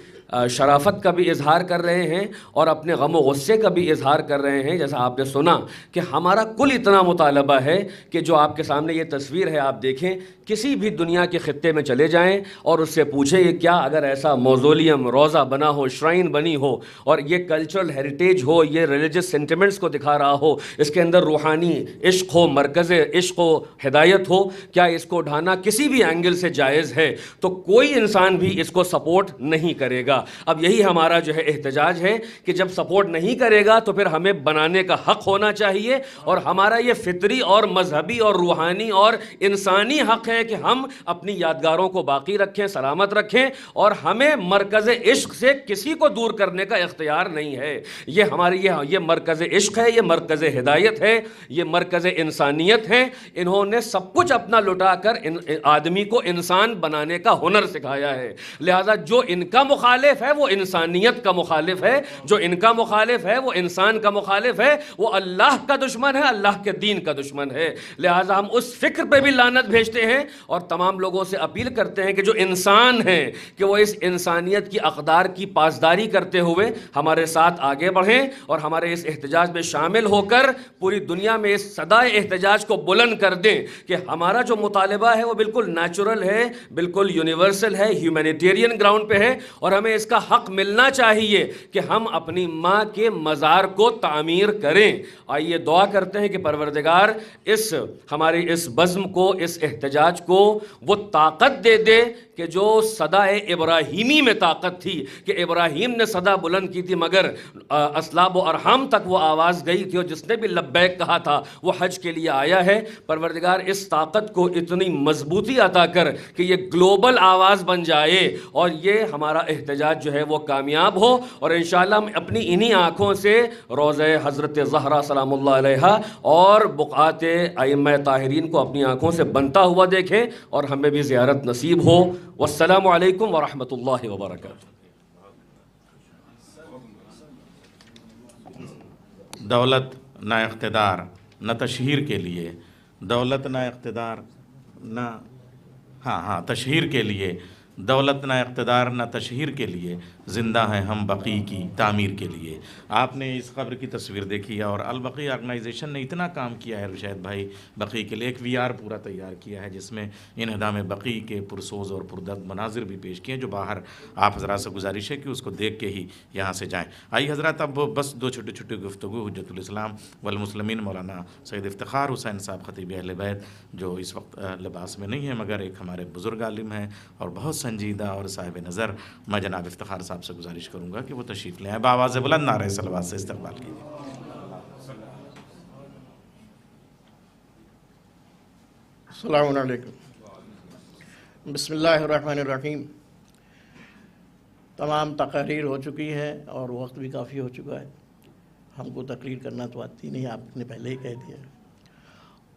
شرافت کا بھی اظہار کر رہے ہیں اور اپنے غم و غصے کا بھی اظہار کر رہے ہیں۔ جیسا آپ نے سنا کہ ہمارا کل اتنا مطالبہ ہے کہ جو آپ کے سامنے یہ تصویر ہے، آپ دیکھیں، کسی بھی دنیا کے خطے میں چلے جائیں اور اس سے پوچھیں یہ کیا اگر ایسا موزولیم، روضہ بنا ہو، شرائن بنی ہو اور یہ کلچرل ہیریٹیج ہو، یہ ریلیجس سینٹیمنٹس کو دکھا رہا ہو، اس کے اندر روحانی عشق ہو، مرکز عشق و ہدایت ہو، کیا اس کو ڈھانا کسی بھی اینگل سے جائز ہے؟ تو کوئی انسان بھی اس کو سپورٹ نہیں کرے گا۔ اب یہی ہمارا جو ہے احتجاج ہے کہ جب سپورٹ نہیں کرے گا تو پھر ہمیں بنانے کا حق ہونا چاہیے، اور ہمارا یہ فطری اور مذہبی اور روحانی اور انسانی حق ہے کہ ہم اپنی یادگاروں کو باقی رکھیں، سلامت رکھیں، اور ہمیں مرکز عشق سے کسی کو دور کرنے کا اختیار نہیں ہے۔ یہ ہماری یہ مرکز عشق ہے، یہ مرکز ہدایت ہے، یہ مرکز انسانیت ہے۔ انہوں نے سب کچھ اپنا لٹا کر آدمی کو انسان بنانے کا ہنر سکھایا ہے، لہذا جو ان کا مخالف ہے وہ انسانیت کا مخالف ہے، جو ان کا مخالف ہے وہ انسان کا مخالف ہے، وہ اللہ کا دشمن ہے، اللہ کے دین کا دشمن ہے۔ لہذا ہم اس فکر پہ بھی لعنت بھیجتے ہیں اور تمام لوگوں سے اپیل کرتے ہیں کہ جو انسان ہیں کہ وہ اس انسانیت کی اقدار کی پاسداری کرتے ہوئے ہمارے ساتھ آگے بڑھیں اور ہمارے اس احتجاج میں شامل ہو کر پوری دنیا میں اس صدائے احتجاج کو بلند کر دیں کہ ہمارا جو مطالبہ ہے وہ بالکل نیچرل ہے، بالکل یونیورسل ہے، ہیومینیٹیرین گراؤنڈ پہ ہے، اور ہمیں اس کا حق ملنا چاہیے کہ ہم اپنی ماں کے مزار کو تعمیر کریں۔ آئیے دعا کرتے ہیں کہ پروردگار ہماری اس بزم کو، اس احتجاج کو وہ طاقت دے دے کہ جو صدائے ابراہیمی میں طاقت تھی کہ ابراہیم نے صدا بلند کی تھی مگر اسلاب و ارحام تک وہ آواز گئی تھی، اور جس نے بھی لبیک کہا تھا وہ حج کے لیے آیا ہے۔ پروردگار اس طاقت کو اتنی مضبوطی عطا کر کہ یہ گلوبل آواز بن جائے اور یہ ہمارا احتجاج جو ہے وہ کامیاب ہو، اور انشاءاللہ ہم اپنی انہی آنکھوں سے روضہ حضرت زہرا سلام اللہ علیہا اور بقعات ائمہ طاہرین کو اپنی آنکھوں سے بنتا ہوا دیکھیں اور ہمیں بھی زیارت نصیب ہو۔ والسلام علیکم ورحمۃ اللہ وبرکاتہ۔ دولت نہ اقتدار نہ تشہیر کے لیے، دولت نہ اقتدار نہ تشہیر کے لیے، دولت نہ اقتدار نہ تشہیر کے لیے، زندہ ہیں ہم بقی کی تعمیر کے لیے۔ آپ نے اس قبر کی تصویر دیکھی ہے اور البقی آرگنائزیشن نے اتنا کام کیا ہے رشید بھائی بقی کے لیے، ایک VR پورا تیار کیا ہے جس میں انہدام بقی کے پرسوز اور پردرد مناظر بھی پیش کیے ہیں، جو باہر آپ حضرات سے گزارش ہے کہ اس کو دیکھ کے ہی یہاں سے جائیں۔ آئیے حضرات اب بس دو چھوٹی چھوٹی گفتگو حجت الاسلام والمسلمین مولانا سید افتخار حسین صاحب خطیب اہل بیت، جو اس وقت لباس میں نہیں ہیں مگر ایک ہمارے بزرگ عالم ہیں اور بہت سنجیدہ اور صاحب نظر، میں جناب افتخار صاحب سے گزارش کروں گا کہ وہ تشریف لیں، بآواز بلند نعرہ صلوات سے استقبال کیجیے۔ السلام علیکم۔ بسم اللہ الرحمن الرحیم۔ تمام تقاریر ہو چکی ہے اور وقت بھی کافی ہو چکا ہے، ہم کو تقریر کرنا تو آتی نہیں، آپ نے پہلے ہی کہہ دیا،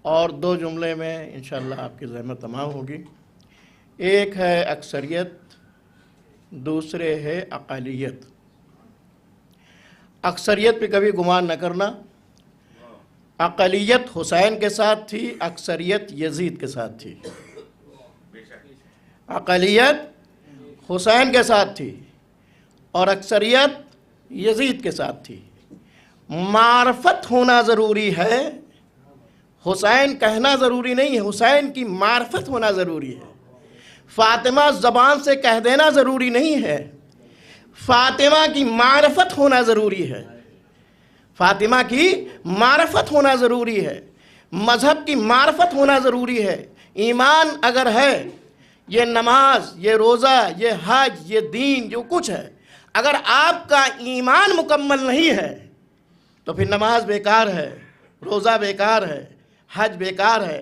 اور دو جملے میں انشاءاللہ آپ کی زحمت تمام ہوگی۔ ایک ہے اکثریت، دوسرے ہے اقلیت۔ اکثریت پہ کبھی گمان نہ کرنا، اقلیت حسین کے ساتھ تھی، اکثریت یزید کے ساتھ تھی۔ اقلیت حسین کے ساتھ تھی اور اکثریت یزید کے ساتھ تھی۔ معرفت ہونا ضروری ہے، حسین کہنا ضروری نہیں ہے، حسین کی معرفت ہونا ضروری ہے۔ فاطمہ زبان سے کہہ دینا ضروری نہیں ہے، فاطمہ کی معرفت ہونا ضروری ہے، فاطمہ کی معرفت ہونا ضروری ہے، مذہب کی معرفت ہونا ضروری ہے۔ ایمان اگر ہے، یہ نماز، یہ روزہ، یہ حج، یہ دین جو کچھ ہے، اگر آپ کا ایمان مکمل نہیں ہے تو پھر نماز بیکار ہے، روزہ بیکار ہے، حج بیکار ہے،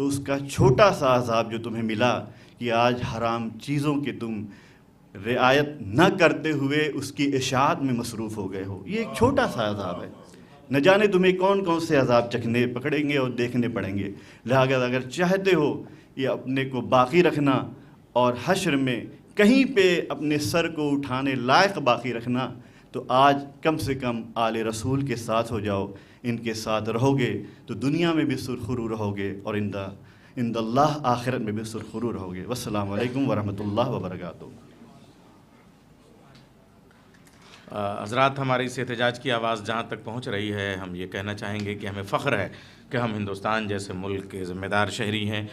تو اس کا چھوٹا سا عذاب جو تمہیں ملا کہ آج حرام چیزوں کی تم رعایت نہ کرتے ہوئے اس کی اشاعت میں مصروف ہو گئے ہو، یہ ایک چھوٹا سا عذاب ہے. نہ جانے تمہیں کون کون سے عذاب چکھنے پکڑیں گے اور دیکھنے پڑیں گے. لہٰذا اگر چاہتے ہو یہ اپنے کو باقی رکھنا اور حشر میں کہیں پہ اپنے سر کو اٹھانے لائق باقی رکھنا، تو آج کم سے کم آل رسول کے ساتھ ہو جاؤ. ان کے ساتھ رہو گے تو دنیا میں بھی سرخرو رہو گے اور عند اللہ آخرت میں بھی سرخرو رہو گے. والسلام علیکم ورحمۃ اللہ وبرکاتہ. حضرات، ہماری اس احتجاج کی آواز جہاں تک پہنچ رہی ہے، ہم یہ کہنا چاہیں گے کہ ہمیں فخر ہے کہ ہم ہندوستان جیسے ملک کے ذمہ دار شہری ہیں،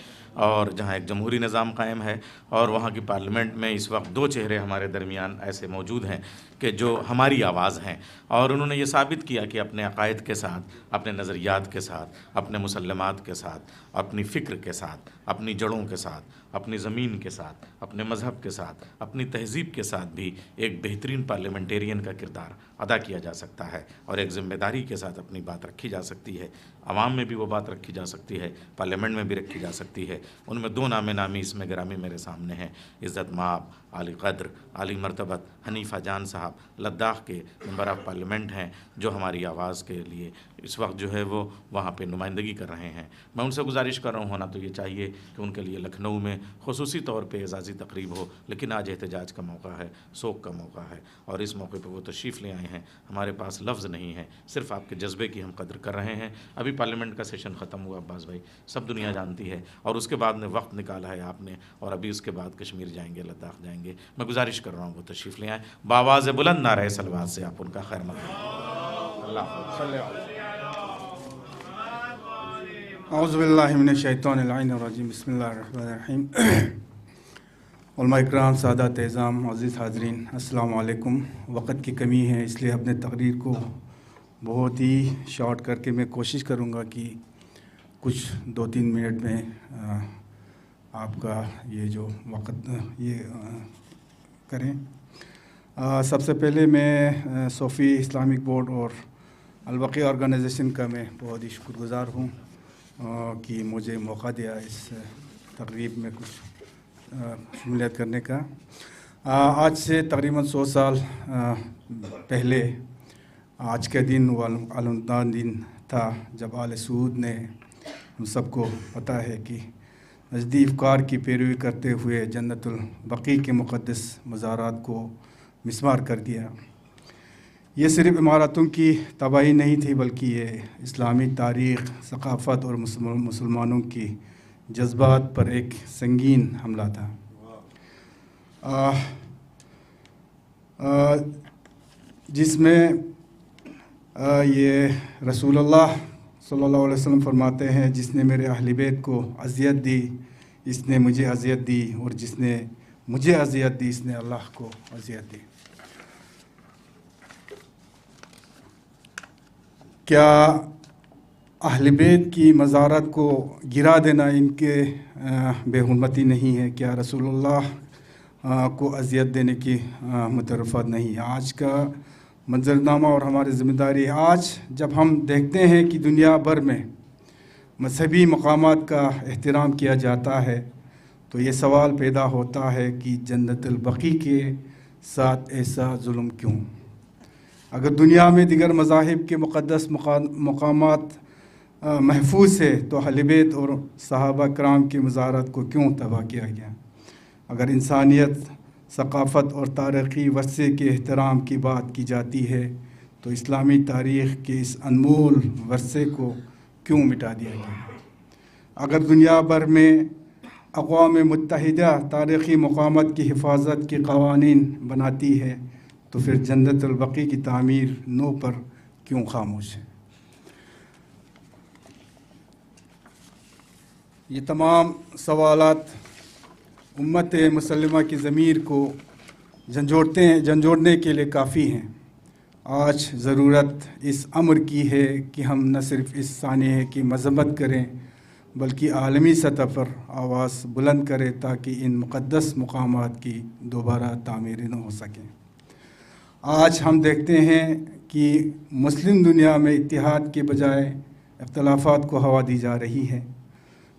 اور جہاں ایک جمہوری نظام قائم ہے، اور وہاں کی پارلیمنٹ میں اس وقت 2 چہرے ہمارے درمیان ایسے موجود ہیں کہ جو ہماری آواز ہیں، اور انہوں نے یہ ثابت کیا کہ اپنے عقائد کے ساتھ، اپنے نظریات کے ساتھ، اپنے مسلمات کے ساتھ، اپنی فکر کے ساتھ، اپنی جڑوں کے ساتھ، اپنی زمین کے ساتھ، اپنے مذہب کے ساتھ، اپنی تہذیب کے ساتھ بھی ایک بہترین پارلیمنٹیرین کا کردار ادا کیا جا سکتا ہے، اور ایک ذمہ داری کے ساتھ اپنی بات رکھی جا سکتی ہے. عوام میں بھی وہ بات رکھی جا سکتی ہے، پارلیمنٹ میں بھی رکھی جا سکتی ہے. ان میں 2 نام نامی اس میں گرامی میرے سامنے ہیں، عزت مآب، عالی قدر، عالی مرتبت حنیفہ جان صاحب لداخ کے ممبر آف پارلیمنٹ ہیں، جو ہماری آواز کے لیے اس وقت جو ہے وہ وہاں پہ نمائندگی کر رہے ہیں. میں ان سے گزارش کر رہا ہوں، ہونا تو یہ چاہیے کہ ان کے لیے لکھنؤ میں خصوصی طور پہ اعزازی تقریب ہو، لیکن آج احتجاج کا موقع ہے، سوگ کا موقع ہے، اور اس موقع پہ وہ تشریف لے آئے ہیں. ہمارے پاس لفظ نہیں ہے، صرف آپ کے جذبے کی ہم قدر کر رہے ہیں. ابھی پارلیمنٹ کا سیشن ختم ہوا عباس بھائی، سب دنیا جانتی ہے، اور اس کے بعد میں وقت نکالا ہے آپ نے، اور ابھی اس کے بعد کشمیر جائیں گے، لداخ جائیں گے. میں گزارش کر رہا ہوں وہ تشریف لے آئیں، بآواز بلند نعرہ صلوات سے آپ ان کا خیر مقدم. اللہ اعوذ باللہ من الشیطان اللعین الرجیم. بسم اللہ الرحمن الرحیم. علماء اکرام، سادات اعظام، عزیز حاضرین، السلام علیکم. وقت کی کمی ہے، اس لیے اپنے تقریر کو بہت ہی شارٹ کر کے میں کوشش کروں گا کہ کچھ 2-3 منٹ میں آپ کا یہ جو وقت یہ کریں. سب سے پہلے میں صوفی اسلامک بورڈ اور البقیہ آرگنائزیشن کا میں بہت ہی شکر گزار ہوں کہ مجھے موقع دیا اس تقریب میں کچھ شمولیت کرنے کا. آج سے تقریباً 100 سال پہلے آج کا دن وہ علمدان دن تھا جب آل سعود نے، ہم سب کو پتہ ہے کہ نجدی افکار کی پیروی کرتے ہوئے جنت البقیع کے مقدس مزارات کو مسمار کر دیا. یہ صرف عمارتوں کی تباہی نہیں تھی، بلکہ یہ اسلامی تاریخ، ثقافت اور مسلمانوں کی جذبات پر ایک سنگین حملہ تھا. جس میں یہ رسول اللہ صلی اللہ علیہ وسلم فرماتے ہیں، جس نے میرے اہل بیت کو اذیت دی اس نے مجھے اذیت دی، اور جس نے مجھے اذیت دی اس نے اللہ کو اذیت دی. کیا اہل بیت کی مزارت کو گرا دینا ان کے بے حرمتی نہیں ہے؟ کیا رسول اللہ کو اذیت دینے کی مترفت نہیں ہے؟ آج کا منظرنامہ اور ہماری ذمہ داری، آج جب ہم دیکھتے ہیں کہ دنیا بھر میں مذہبی مقامات کا احترام کیا جاتا ہے، تو یہ سوال پیدا ہوتا ہے کہ جنت البقیع کے ساتھ ایسا ظلم کیوں؟ اگر دنیا میں دیگر مذاہب کے مقدس مقامات محفوظ ہے تو اہل بیت اور صحابہ کرام کی مزارات کو کیوں تباہ کیا گیا؟ اگر انسانیت، ثقافت اور تاریخی ورثے کے احترام کی بات کی جاتی ہے تو اسلامی تاریخ کے اس انمول ورثے کو کیوں مٹا دیا گیا؟ اگر دنیا بھر میں اقوام متحدہ تاریخی مقامات کی حفاظت کے قوانین بناتی ہے تو پھر جنت البقیع کی تعمیر نو پر کیوں خاموش ہے؟ یہ تمام سوالات امت مسلمہ کی ضمیر کو جھنجھوڑنے کے لیے کافی ہیں. آج ضرورت اس امر کی ہے کہ ہم نہ صرف اس سانحے کی مذمت کریں بلکہ عالمی سطح پر آواز بلند کریں تاکہ ان مقدس مقامات کی دوبارہ تعمیر نہ ہو سکیں. آج ہم دیکھتے ہیں کہ مسلم دنیا میں اتحاد کے بجائے اختلافات کو ہوا دی جا رہی ہے.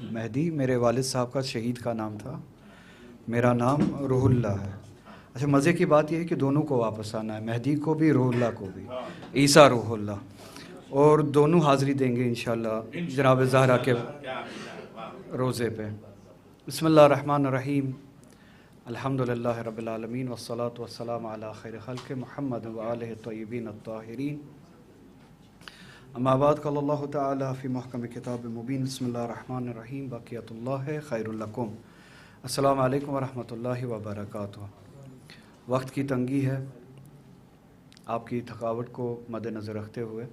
مہدی میرے والد صاحب کا شہید کا نام تھا، میرا نام روح اللہ ہے۔ اچھا مزے کی بات یہ ہے کہ دونوں کو واپس آنا ہے، مہدی کو بھی روح اللہ کو بھی، عیسیٰ روح اللہ، اور دونوں حاضری دیں گے انشاءاللہ جناب زہرا کے روزے پہ۔ بسم اللہ الرحمن الرحیم، الحمدللہ رب العالمین والصلاة والسلام علی خیر خلق محمد وآلہ الطیبین الطاہرین، اما بعد قال اللہ تعالی فی محکم کتاب مبین، بسم اللہ الرحمن الرحیم، بقیت اللہ خیر لکم۔ السلام علیکم ورحمۃ اللہ وبرکاتہ۔ وقت کی تنگی ہے، آپ کی تھکاوٹ کو مد نظر رکھتے ہوئے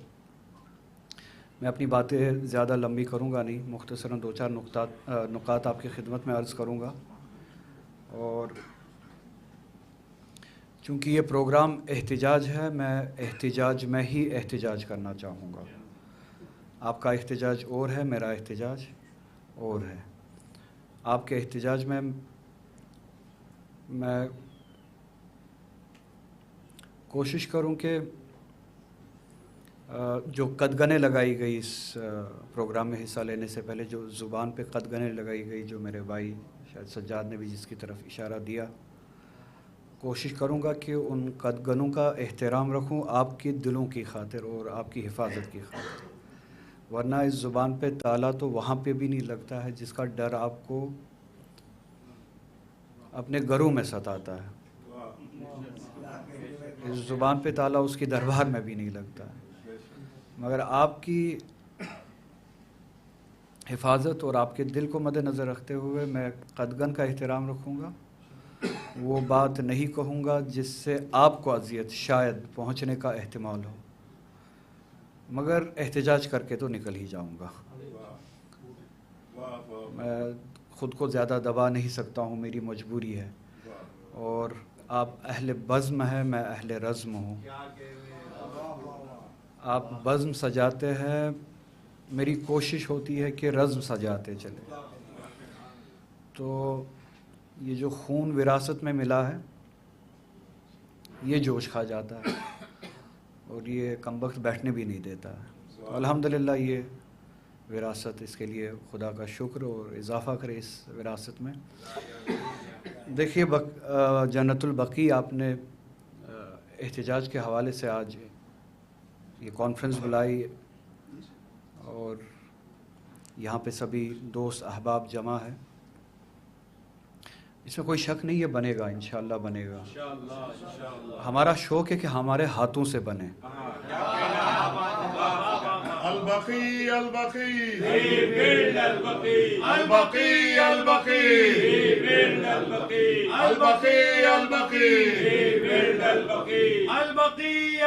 میں اپنی باتیں زیادہ لمبی کروں گا نہیں، مختصراً 2-4 نکات آپ کی خدمت میں عرض کروں گا۔ اور چونکہ یہ پروگرام احتجاج ہے، میں احتجاج میں ہی احتجاج کرنا چاہوں گا۔ آپ کا احتجاج اور ہے، میرا احتجاج اور ہے۔ آپ کے احتجاج میں کوشش کروں کہ جو قدغنیں لگائی گئی اس پروگرام میں حصہ لینے سے پہلے، جو زبان پہ قدغنیں لگائی گئی، جو میرے بھائی شاید سجاد نے بھی جس کی طرف اشارہ دیا، کوشش کروں گا کہ ان قدغنوں کا احترام رکھوں آپ کے دلوں کی خاطر اور آپ کی حفاظت کی خاطر، ورنہ اس زبان پہ تالا تو وہاں پہ بھی نہیں لگتا ہے جس کا ڈر آپ کو اپنے گھروں میں ستاتا ہے۔ اس زبان پہ تالا اس کی دربار میں بھی نہیں لگتا ہے، مگر آپ کی حفاظت اور آپ کے دل کو مد نظر رکھتے ہوئے میں قدغن کا احترام رکھوں گا، وہ بات نہیں کہوں گا جس سے آپ کو اذیت شاید پہنچنے کا احتمال ہو، مگر احتجاج کر کے تو نکل ہی جاؤں گا۔ میں خود کو زیادہ دبا نہیں سکتا ہوں، میری مجبوری ہے، اور آپ اہل بزم ہیں، میں اہل رزم ہوں۔ آپ بزم سجاتے ہیں، میری کوشش ہوتی ہے کہ رزم سجاتے چلے۔ تو یہ جو خون وراثت میں ملا ہے یہ جوش کھا جاتا ہے اور یہ کم وقت بیٹھنے بھی نہیں دیتا ہے۔ تو الحمدللہ یہ وراثت، اس کے لیے خدا کا شکر اور اضافہ کرے اس وراثت میں۔ دیکھیے جنت البقیع آپ نے احتجاج کے حوالے سے آج یہ کانفرنس بلائی اور یہاں پہ سبھی دوست احباب جمع ہے، اس میں کوئی شک نہیں، یہ بنے گا، انشاءاللہ بنے گا۔ ہمارا شوق ہے کہ ہمارے ہاتھوں سے بنے۔ البقیع البقیع البقیع البقیع البقیع البقیع البقیع البقیع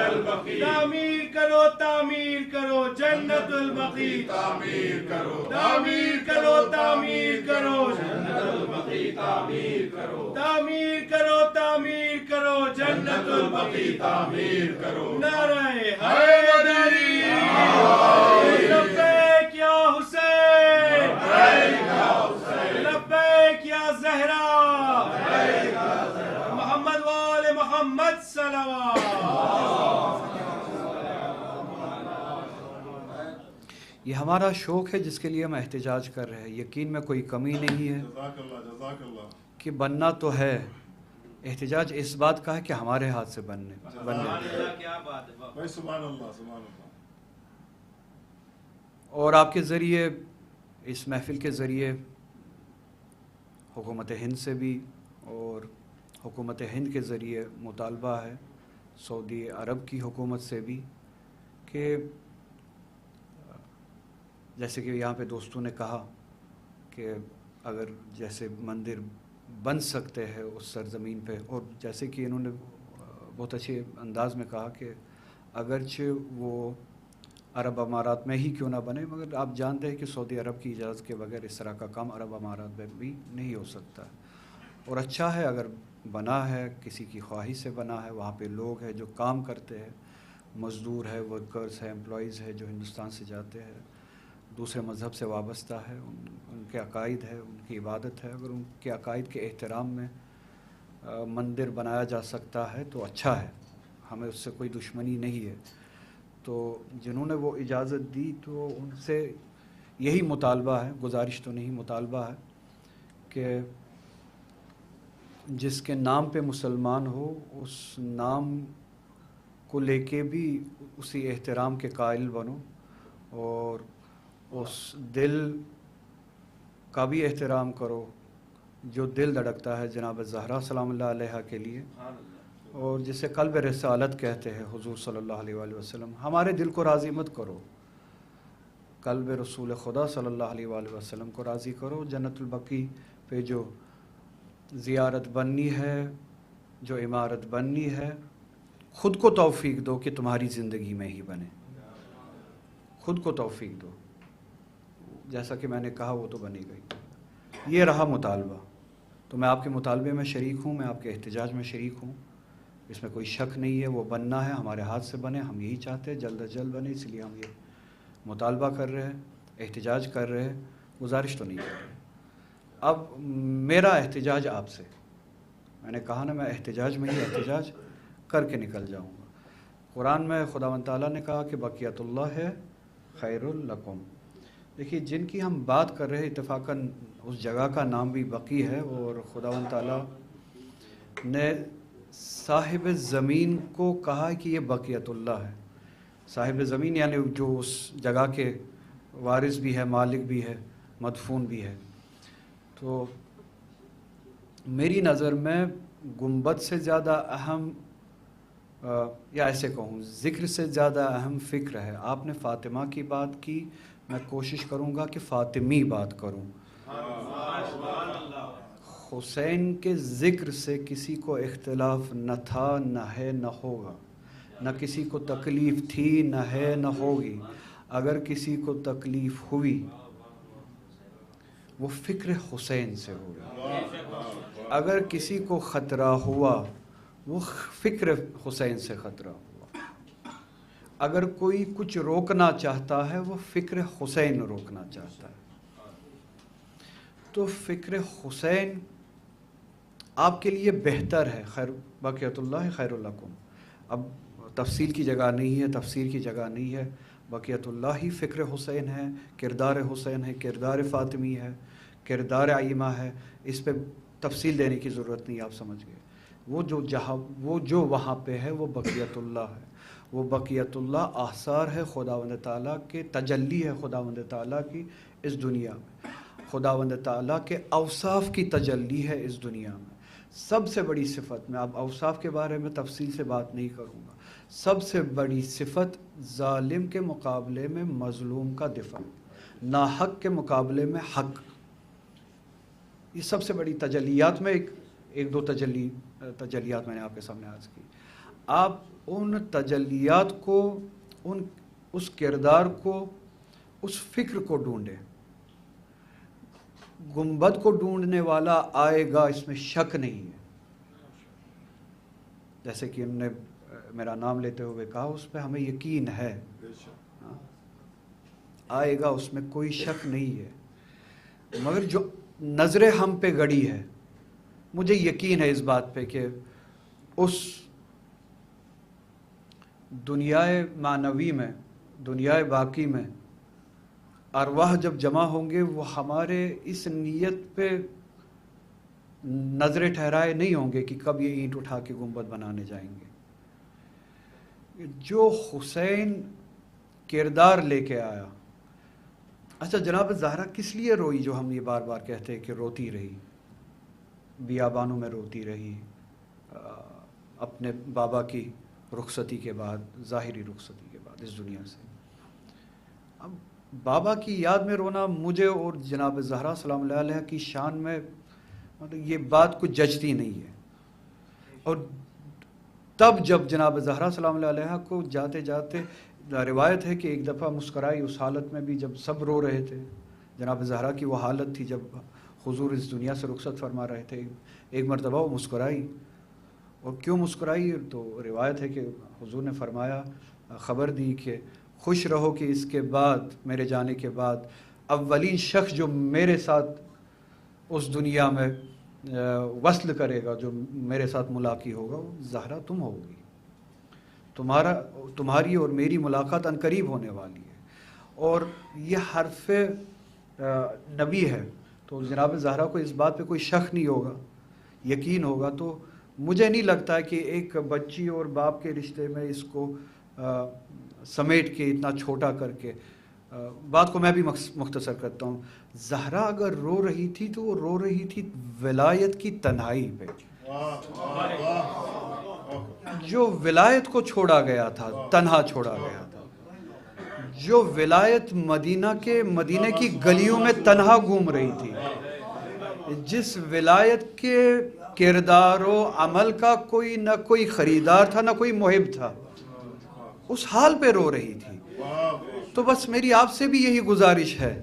البقیع تعمیر کرو تعمیر کرو جنت البقیع، تعمیر کرو تعمیر کرو تعمیر کرو جنت البقیع، تعمیر کرو تعمیر کرو تعمیر کرو جنت البقیع، تعمیر کرو۔ نعرہ حیدری لبیک یا حسین، لبیک یا زہرا، محمد وآل محمد صلوات۔ یہ ہمارا شوق ہے جس کے لیے ہم احتجاج کر رہے ہیں، یقین میں کوئی کمی نہیں ہے کہ بننا تو ہے۔ احتجاج اس بات کا ہے کہ ہمارے ہاتھ سے بننے اور آپ کے ذریعے، اس محفل کے ذریعے حکومت ہند سے بھی اور حکومت ہند کے ذریعے مطالبہ ہے سعودی عرب کی حکومت سے بھی کہ جیسے کہ یہاں پہ دوستوں نے کہا کہ اگر جیسے مندر بن سکتے ہیں اس سرزمین پہ، اور جیسے کہ انہوں نے بہت اچھے انداز میں کہا کہ اگرچہ وہ عرب امارات میں ہی کیوں نہ بنے، مگر آپ جانتے ہیں کہ سعودی عرب کی اجازت کے بغیر اس طرح کا کام عرب امارات میں بھی نہیں ہو سکتا، اور اچھا ہے اگر بنا ہے، کسی کی خواہش سے بنا ہے، وہاں پہ لوگ ہیں جو کام کرتے ہیں، مزدور ہے، ورکرز ہیں، امپلائیز ہے جو ہندوستان سے جاتے ہیں، دوسرے مذہب سے وابستہ ہے، ان کے عقائد ہے، ان کی عبادت ہے، اگر ان کے عقائد کے احترام میں مندر بنایا جا سکتا ہے تو اچھا ہے، ہمیں اس سے کوئی دشمنی نہیں ہے۔ تو جنہوں نے وہ اجازت دی تو ان سے یہی مطالبہ ہے، گزارش تو نہیں، مطالبہ ہے کہ جس کے نام پہ مسلمان ہو اس نام کو لے کے بھی اسی احترام کے قائل بنو، اور اس دل کا بھی احترام کرو جو دل دھڑکتا ہے جناب زہرا سلام اللہ علیہ کے لیے، اور جسے قلب رسالت کہتے ہیں حضور صلی اللہ علیہ وآلہ وسلم. ہمارے دل کو راضی مت کرو، قلب رسول خدا صلی اللہ علیہ وآلہ وسلم کو راضی کرو. جنت البقیع پہ جو زیارت بننی ہے، جو عمارت بننی ہے، خود کو توفیق دو کہ تمہاری زندگی میں ہی بنے. خود کو توفیق دو، جیسا کہ میں نے کہا وہ تو بنی گئی. یہ رہا مطالبہ. تو میں آپ کے مطالبے میں شریک ہوں، میں آپ کے احتجاج میں شریک ہوں، اس میں کوئی شک نہیں ہے. وہ بننا ہے، ہمارے ہاتھ سے بنے، ہم یہی چاہتے ہیں جلد از جلد بنے، اس لیے ہم یہ مطالبہ کر رہے ہیں، احتجاج کر رہے ہیں، گزارش تو نہیں کر رہے. اب میرا احتجاج آپ سے، میں نے کہا نا میں احتجاج میں ہی احتجاج کر کے نکل جاؤں گا. قرآن میں خداوند تعالیٰ نے کہا کہ بقیت اللہ ہے خیر لکم. دیکھیے جن کی ہم بات کر رہے ہیں اتفاقاً اس جگہ کا نام بھی بقی ہے، اور خداوند تعالیٰ نے صاحب زمین کو کہا کہ یہ بقیت اللہ ہے. صاحب زمین یعنی جو اس جگہ کے وارث بھی ہے، مالک بھی ہے، مدفون بھی ہے. تو میری نظر میں گنبد سے زیادہ اہم، یا ایسے کہوں ذکر سے زیادہ اہم فکر ہے. آپ نے فاطمہ کی بات کی، میں کوشش کروں گا کہ فاطمی بات کروں. حسین کے ذکر سے کسی کو اختلاف نہ تھا، نہ ہے، نہ ہوگا. نہ کسی کو تکلیف تھی، نہ ہے، نہ ہوگی. اگر کسی کو تکلیف ہوئی وہ فکر حسین سے ہوگی. اگر کسی کو خطرہ ہوا وہ فکر حسین سے خطرہ ہوا. اگر کوئی کچھ روکنا چاہتا ہے وہ فکر حسین روکنا چاہتا ہے. تو فکر حسین آپ کے لیے بہتر ہے. خیر بقیت اللہ خیر لکم. اب تفصیل کی جگہ نہیں ہے، تفسیر کی جگہ نہیں ہے. بقیت اللہ ہی فکر حسین ہے، کردار حسین ہے، کردار فاطمی ہے، کردار عیمہ ہے. اس پہ تفصیل دینے کی ضرورت نہیں، آپ سمجھ گئے. وہ جو وہاں پہ ہے وہ بقیت اللہ ہے. وہ بقیت اللہ آثار ہے خداوند تعالیٰ کے، تجلی ہے خداوند تعالیٰ کی اس دنیا میں. خداوند تعالیٰ کے اوصاف کی تجلی ہے اس دنیا میں. سب سے بڑی صفت، میں اب اوصاف کے بارے میں تفصیل سے بات نہیں کروں گا، سب سے بڑی صفت ظالم کے مقابلے میں مظلوم کا دفاع، ناحق کے مقابلے میں حق. یہ سب سے بڑی تجلیات میں ایک دو تجلیات میں نے آپ کے سامنے عرض کی. آپ ان تجلیات کو، اس کردار کو، اس فکر کو ڈھونڈیں. گنبد کو ڈھونڈنے والا آئے گا، اس میں شک نہیں ہے. جیسے کہ ہم نے میرا نام لیتے ہوئے کہا، اس پہ ہمیں یقین ہے، آئے گا، اس میں کوئی شک نہیں ہے. مگر جو نظر ہم پہ گڑی ہے، مجھے یقین ہے اس بات پہ کہ اس دنیائے معنوی میں، دنیائے باقی میں ارواح جب جمع ہوں گے وہ ہمارے اس نیت پہ نظریں ٹھہرائے نہیں ہوں گے کہ کب یہ اینٹ اٹھا کے گنبد بنانے جائیں گے. جو حسین کردار لے کے آیا. اچھا جناب زہرا کس لیے روئی، جو ہم یہ بار بار کہتے ہیں کہ روتی رہی، بیابانوں میں روتی رہی اپنے بابا کی رخصتی کے بعد، ظاہری رخصتی کے بعد اس دنیا سے. اب بابا کی یاد میں رونا مجھے اور جناب زہرا سلام اللہ علیہ کی شان میں مطلب یہ بات کچھ جچتی نہیں ہے. اور تب جب جناب زہرا سلام اللہ علیہ کو جاتے جاتے روایت ہے کہ ایک دفعہ مسکرائی اس حالت میں بھی جب سب رو رہے تھے. جناب زہرا کی وہ حالت تھی جب حضور اس دنیا سے رخصت فرما رہے تھے. ایک مرتبہ وہ مسکرائی، اور کیوں مسکرائی تو روایت ہے کہ حضور نے فرمایا، خبر دی کہ خوش رہو کہ اس کے بعد، میرے جانے کے بعد اولین شخص جو میرے ساتھ اس دنیا میں وصل کرے گا، جو میرے ساتھ ملاقات ہوگا، وہ زہرا تم ہوگی. تمہاری اور میری ملاقات عنقریب ہونے والی ہے. اور یہ حرف نبی ہے، تو جناب زہرا کو اس بات پہ کوئی شک نہیں ہوگا، یقین ہوگا. تو مجھے نہیں لگتا کہ ایک بچی اور باپ کے رشتے میں اس کو سمیٹ کے اتنا چھوٹا کر کے بات کو میں بھی مختصر کرتا ہوں. زہرا اگر رو رہی تھی تو وہ رو رہی تھی ولایت کی تنہائی پہ. جو ولایت کو چھوڑا گیا تھا، تنہا چھوڑا گیا تھا، جو ولایت مدینہ کی گلیوں میں تنہا گھوم رہی تھی، جس ولایت کے کردار و عمل کا نہ کوئی خریدار تھا نہ کوئی محب تھا، اس حال پہ رو رہی تھی. تو بس میری آپ سے بھی یہی گزارش ہے،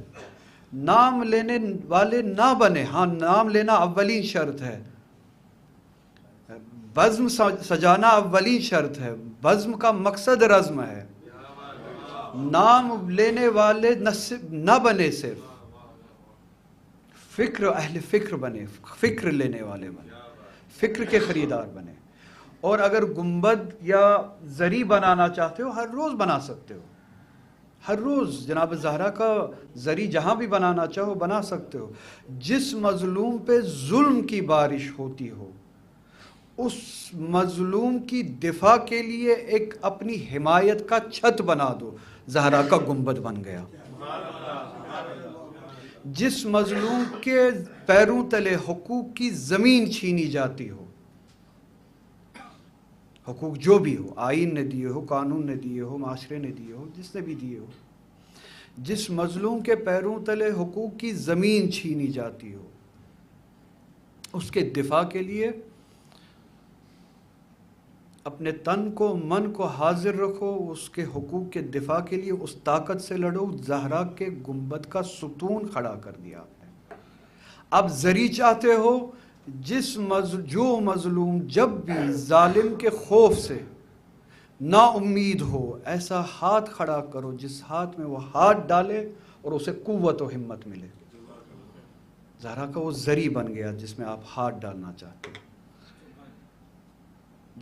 نام لینے والے نہ بنے. ہاں، نام لینا اولین شرط ہے، بزم سجانا اولین شرط ہے، بزم کا مقصد رزم ہے. نام لینے والے نہ بنے، صرف اہل فکر بنے، فکر لینے والے بنے، فکر کے خریدار بنے. اور اگر گنبد یا زری بنانا چاہتے ہو، ہر روز بنا سکتے ہو، ہر روز جناب زہرا کا زری جہاں بھی بنانا چاہو بنا سکتے ہو. جس مظلوم پہ ظلم کی بارش ہوتی ہو، اس مظلوم کی دفاع کے لیے ایک اپنی حمایت کا چھت بنا دو، زہرا کا گنبد بن گیا. جس مظلوم کے پیروں تلے حقوق کی زمین چھینی جاتی ہو، حقوق جو بھی ہو، آئین نے دیے ہو، قانون نے دیے ہو، معاشرے نے دیے ہو، جس نے بھی دیے ہو، جس مظلوم کے پیروں تلے حقوق کی زمین چھینی جاتی ہو، اس کے دفاع کے لیے اپنے تن کو، من کو حاضر رکھو، اس کے حقوق کے دفاع کے لیے اس طاقت سے لڑو. زہرا کے گنبد کا ستون کھڑا کر دیا آپ نے. اب زری چاہتے ہو، جو مظلوم جب بھی ظالم کے خوف سے نا امید ہو، ایسا ہاتھ کھڑا کرو جس ہاتھ میں وہ ہاتھ ڈالے اور اسے قوت و ہمت ملے. زہرا کا وہ زری بن گیا جس میں آپ ہاتھ ڈالنا چاہتے ہو.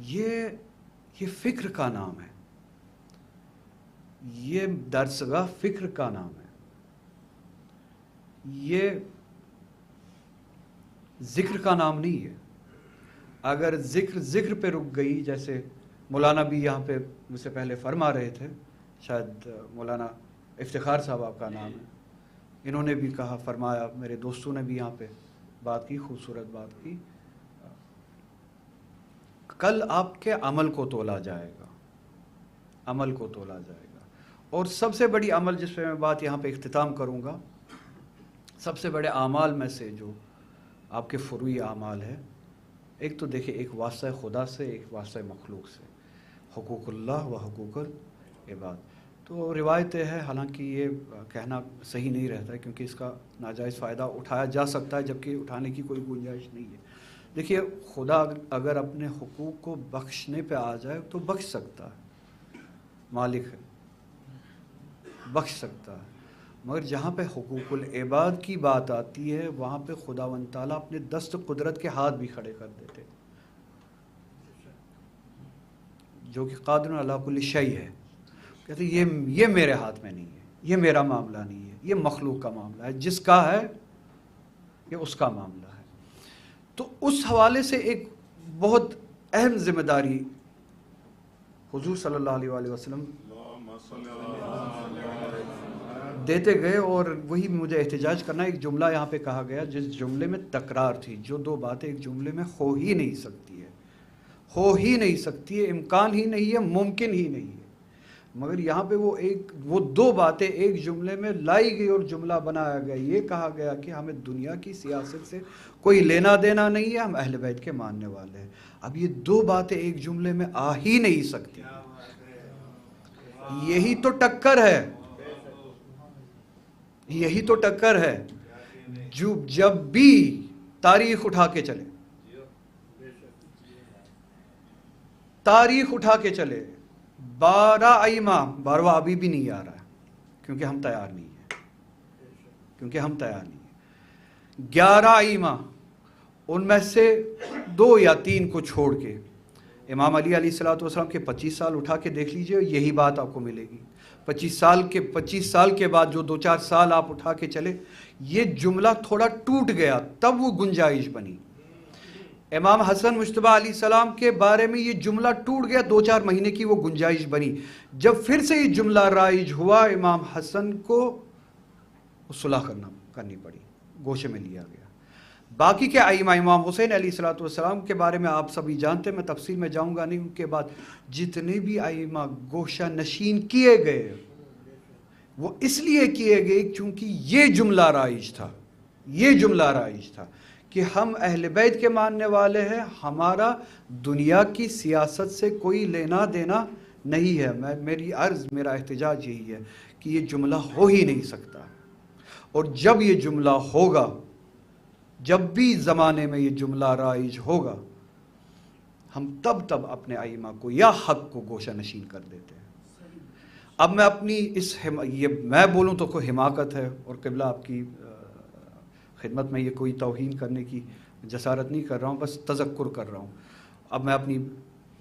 یہ فکر کا نام ہے، یہ درسگاہ فکر کا نام ہے. یہ ذکر کا نام نہیں ہے. اگر ذکر پہ رک گئی، جیسے مولانا بھی یہاں پہ مجھ سے پہلے فرما رہے تھے، شاید مولانا افتخار صاحب آپ کا نام ہے، انہوں نے بھی کہا، فرمایا، میرے دوستوں نے بھی یہاں پہ بات کی، خوبصورت بات کی. کل آپ کے عمل کو تولا جائے گا، عمل کو تولا جائے گا. اور سب سے بڑی عمل جس پہ میں بات یہاں پہ اختتام کروں گا، سب سے بڑے اعمال میں سے جو آپ کے فروعی اعمال ہے، ایک تو دیکھیں، ایک واسطہ خدا سے، ایک واسطہ مخلوق سے، حقوق اللہ و حقوق العباد. تو روایتیں ہے، حالانکہ یہ کہنا صحیح نہیں رہتا ہے کیونکہ اس کا ناجائز فائدہ اٹھایا جا سکتا ہے، جبکہ اٹھانے کی کوئی گنجائش نہیں ہے. دیکھیے، خدا اگر اپنے حقوق کو بخشنے پہ آ جائے تو بخش سکتا ہے، مالک ہے، بخش سکتا ہے. مگر جہاں پہ حقوق العباد کی بات آتی ہے، وہاں پہ خداوند تعالیٰ اپنے دست قدرت کے ہاتھ بھی کھڑے کر دیتے، جو کہ قادر علی کل شیء ہے. کہتے یہ میرے ہاتھ میں نہیں ہے، یہ میرا معاملہ نہیں ہے، یہ مخلوق کا معاملہ ہے، جس کا ہے یہ اس کا معاملہ ہے. تو اس حوالے سے ایک بہت اہم ذمہ داری حضور صلی اللہ علیہ وسلم دیتے گئے، اور وہی مجھے احتجاج کرنا. ایک جملہ یہاں پہ کہا گیا جس جملے میں تکرار تھی، جو دو باتیں ایک جملے میں ہو ہی نہیں سکتی ہے، ہو ہی نہیں سکتی ہے، امکان ہی نہیں ہے، ممکن ہی نہیں ہے. مگر یہاں پہ وہ دو باتیں ایک جملے میں لائی گئی اور جملہ بنایا گیا. یہ کہا گیا کہ ہمیں دنیا کی سیاست سے کوئی لینا دینا نہیں ہے، ہم اہل بیت کے ماننے والے ہیں. اب یہ دو باتیں ایک جملے میں آ ہی نہیں سکتی. یہی تو ٹکر ہے، یہی تو ٹکر ہے. جب بھی تاریخ اٹھا کے چلے، تاریخ اٹھا کے چلے، 12 ائمہ، 12واں ابھی بھی نہیں آ رہا ہے کیونکہ ہم تیار نہیں ہیں، کیونکہ ہم تیار نہیں ہیں. 11 ائمہ، ان میں سے 2 یا 3 کو چھوڑ کے امام علی علیہ الصلوۃ والسلام کے 25 سال اٹھا کے دیکھ لیجئے، یہی بات آپ کو ملے گی. 25 سال کے بعد جو 2-4 سال آپ اٹھا کے چلے، یہ جملہ تھوڑا ٹوٹ گیا، تب وہ گنجائش بنی۔ امام حسن مجتبیٰ علیہ السلام کے بارے میں یہ جملہ ٹوٹ گیا، 2-4 مہینے کی وہ گنجائش بنی۔ جب پھر سے یہ جملہ رائج ہوا، امام حسن کو صلح کرنی پڑی، گوشے میں لیا گیا۔ باقی کے ائمہ، امام حسین علیہ السلام کے بارے میں آپ سبھی جانتے ہیں، میں تفصیل میں جاؤں گا نہیں۔ ان کے بعد جتنے بھی ائمہ گوشہ نشین کیے گئے، وہ اس لیے کیے گئے چونکہ یہ جملہ رائج تھا کہ ہم اہل بیت کے ماننے والے ہیں، ہمارا دنیا کی سیاست سے کوئی لینا دینا نہیں ہے۔ میرا احتجاج یہی ہے کہ یہ جملہ ہو ہی نہیں سکتا، اور جب یہ جملہ ہوگا، جب بھی زمانے میں یہ جملہ رائج ہوگا، ہم تب اپنے ائمہ کو یا حق کو گوشہ نشین کر دیتے ہیں۔ اب میں اپنی یہ میں بولوں تو کوئی حماقت ہے، اور قبلہ آپ کی خدمت میں یہ کوئی توہین کرنے کی جسارت نہیں کر رہا ہوں، بس تذکر کر رہا ہوں۔ اب میں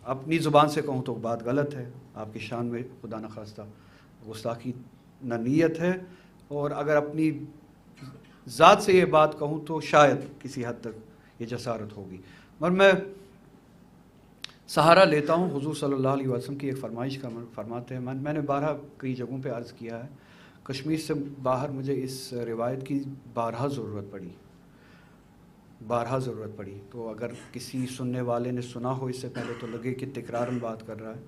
اپنی زبان سے کہوں تو بات غلط ہے، آپ کی شان میں خدا نخواستہ گستاخی نہ نیت ہے، اور اگر اپنی ذات سے یہ بات کہوں تو شاید کسی حد تک یہ جسارت ہوگی، مگر میں سہارا لیتا ہوں حضور صلی اللہ علیہ وسلم کی ایک فرمائش کا۔ فرماتے ہیں، میں نے بارہا کئی جگہوں پہ عرض کیا ہے، کشمیر سے باہر مجھے اس روایت کی بارہا ضرورت پڑی، تو اگر کسی سننے والے نے سنا ہو اس سے پہلے تو لگے کہ تکرارن بات کر رہا ہے۔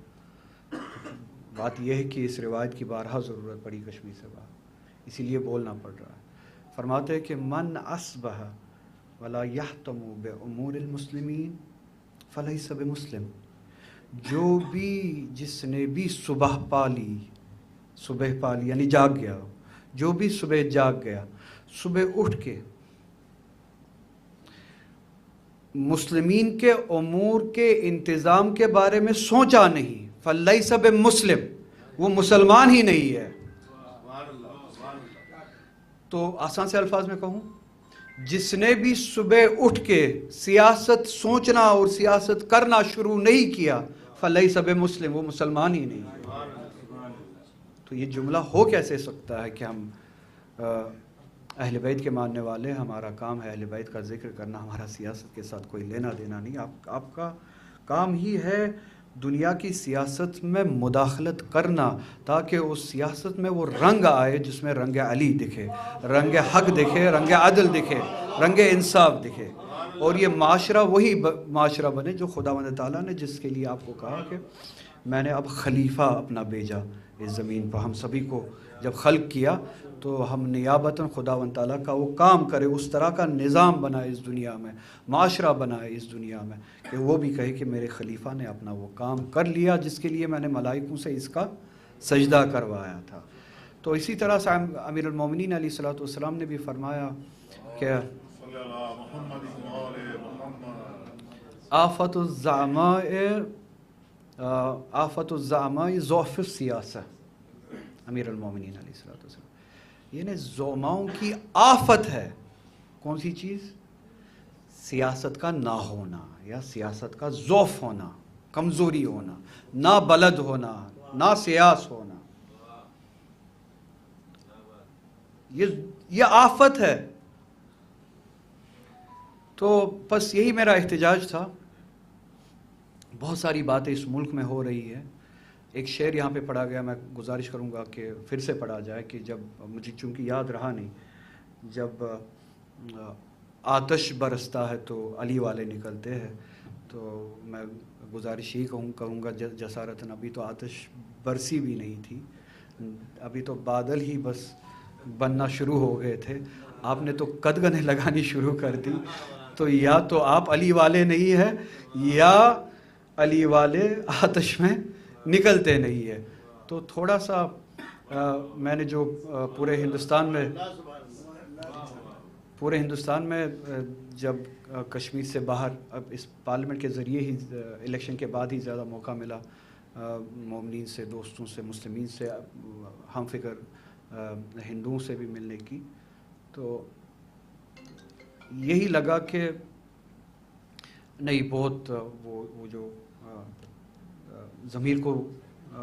بات یہ ہے کہ اس روایت کی بارہا ضرورت پڑی کشمیر سے باہر، اسی لیے بولنا پڑ رہا ہے۔ فرماتے ہیں کہ من اصبح ولا یحتم بامور المسلمین فلیس بمسلم، جس نے بھی صبح پالی یعنی جاگ گیا، جو بھی صبح جاگ گیا، صبح اٹھ کے مسلمین کے امور کے انتظام کے بارے میں سوچا نہیں، فلیس بمسلم، وہ مسلمان ہی نہیں ہے۔ تو آسان سے الفاظ میں کہوں، جس نے بھی صبح اٹھ کے سیاست سوچنا اور سیاست کرنا شروع نہیں کیا، فلیس بمسلم، وہ مسلمان ہی نہیں ہے۔ تو یہ جملہ ہو کیسے سکتا ہے کہ ہم اہل بیت کے ماننے والے، ہمارا کام ہے اہل بیت کا ذکر کرنا، ہمارا سیاست کے ساتھ کوئی لینا دینا نہیں۔ آپ کا کام ہی ہے دنیا کی سیاست میں مداخلت کرنا، تاکہ اس سیاست میں وہ رنگ آئے جس میں رنگ علی دکھے، رنگ حق دکھے، رنگ عدل دکھے، رنگ انصاف دکھے، اور یہ معاشرہ وہی معاشرہ بنے جو خداوند تعالیٰ نے جس کے لیے آپ کو کہا کہ میں نے اب خلیفہ اپنا بھیجا اس زمین پر۔ ہم سبھی کو جب خلق کیا تو ہم نیابتاً خداوند تعالیٰ کا وہ کام کرے، اس طرح کا نظام بنائے اس دنیا میں، معاشرہ بنائے اس دنیا میں کہ وہ بھی کہے کہ میرے خلیفہ نے اپنا وہ کام کر لیا جس کے لیے میں نے ملائکوں سے اس کا سجدہ کروایا تھا۔ تو اسی طرح سے امیر المومنین علیہ السلام نے بھی فرمایا کہ آفت الزعماء ضعف السیاسہ، امیر المومنین علیہ السلام، یعنی زعماؤں کی آفت ہے کون سی چیز؟ سیاست کا نہ ہونا، یا سیاست کا ضعف ہونا، کمزوری ہونا، نہ بلد ہونا، نہ سیاس ہونا، یہ آفت ہے۔ تو بس یہی میرا احتجاج تھا۔ بہت ساری باتیں اس ملک میں ہو رہی ہے۔ ایک شعر یہاں پہ پڑھا گیا، میں گزارش کروں گا کہ پھر سے پڑھا جائے، کہ جب مجھے چونکہ یاد رہا نہیں، جب آتش برستا ہے تو علی والے نکلتے ہیں، تو میں گزارش ہی کروں گا جسارتاً، ابھی تو آتش برسی بھی نہیں تھی، ابھی تو بادل ہی بس بننا شروع ہو گئے تھے، آپ نے تو قدغنیں لگانی شروع کر دی۔ تو یا تو آپ علی والے نہیں ہیں، یا علی والے آتش میں نکلتے نہیں ہے۔ تو تھوڑا سا میں نے جو پورے ہندوستان میں جب کشمیر سے باہر، اب اس پارلیمنٹ کے ذریعے ہی الیکشن کے بعد ہی زیادہ موقع ملا مومنین سے، دوستوں سے، مسلمین سے، ہم فکر ہندوؤں سے بھی ملنے کی، تو یہی لگا کہ نہیں، بہت وہ جو ضمیر کو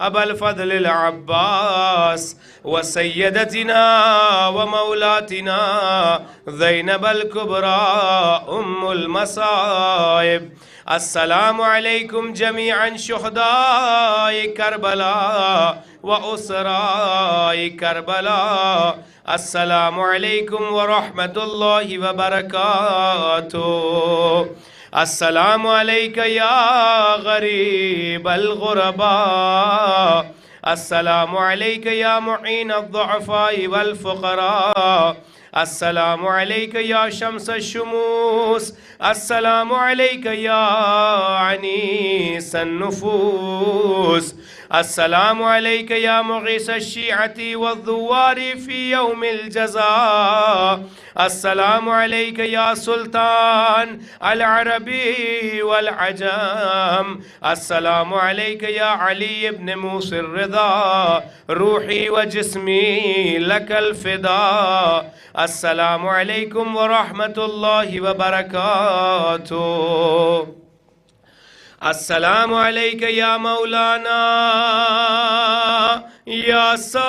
أبا الفضل العباس وسيدتنا ومولاتنا زينب الكبرى أم المصائب. السلام عليكم جميعا شهداء كربلاء وأسراء كربلاء. السلام عليكم ورحمة الله وبركاته. السلام عليك يا غريب الغرباء. السلام عليك يا معين الضعفاء والفقراء. السلام عليك يا شمس الشموس. السلام عليك يا عنيس النفوس. السلام عليك يا مغيث الشيعة والثوار في يوم الجزاء. السلام عليك يا سلطان العربي والعجم. السلام عليك يا علي بن موسى الرضا. روحي وجسمي لك الفداء. السلام عليكم ورحمة الله وبركاته. السلام عليك يا مولانا يا صاحب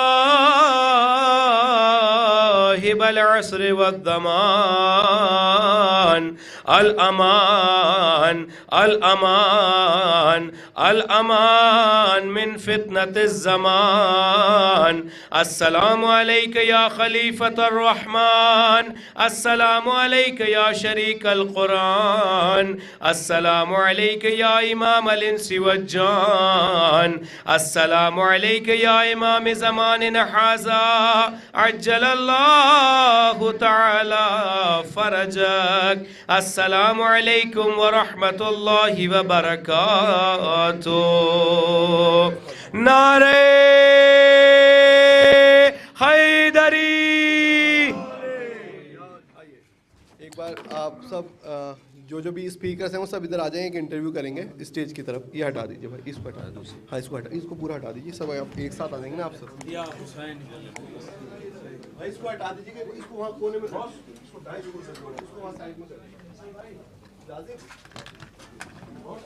العصر والزمان. الأمان الأمان الأمان من فتنة الزمان. السلام عليك يا خليفة الرحمن. السلام عليك يا شريك القرآن. السلام عليك يا إمام الإنس والجان. السلام عليك يا إمام زماننا هذا عجل الله تعالى فرجك. السلام عليكم ورحمة الله وبركاته. نعرے حیدری. ایک بار آپ سب جو بھی اسپیکرز ہیں وہ سب ادھر آ جائیں، ایک انٹرویو کریں گے اسٹیج کی طرف. یہ ہٹا دیجیے بھائی، اس کو ہٹا دیجیے. ہاں اس کو ہٹا، اس کو پورا ہٹا دیجیے. سب آپ ایک ساتھ آ جائیں گے نا آپ سب. بھائی اس کو ہٹا دیجیے، اس کو وہاں کونے میں، اس کو وہاں سائڈ میں. اور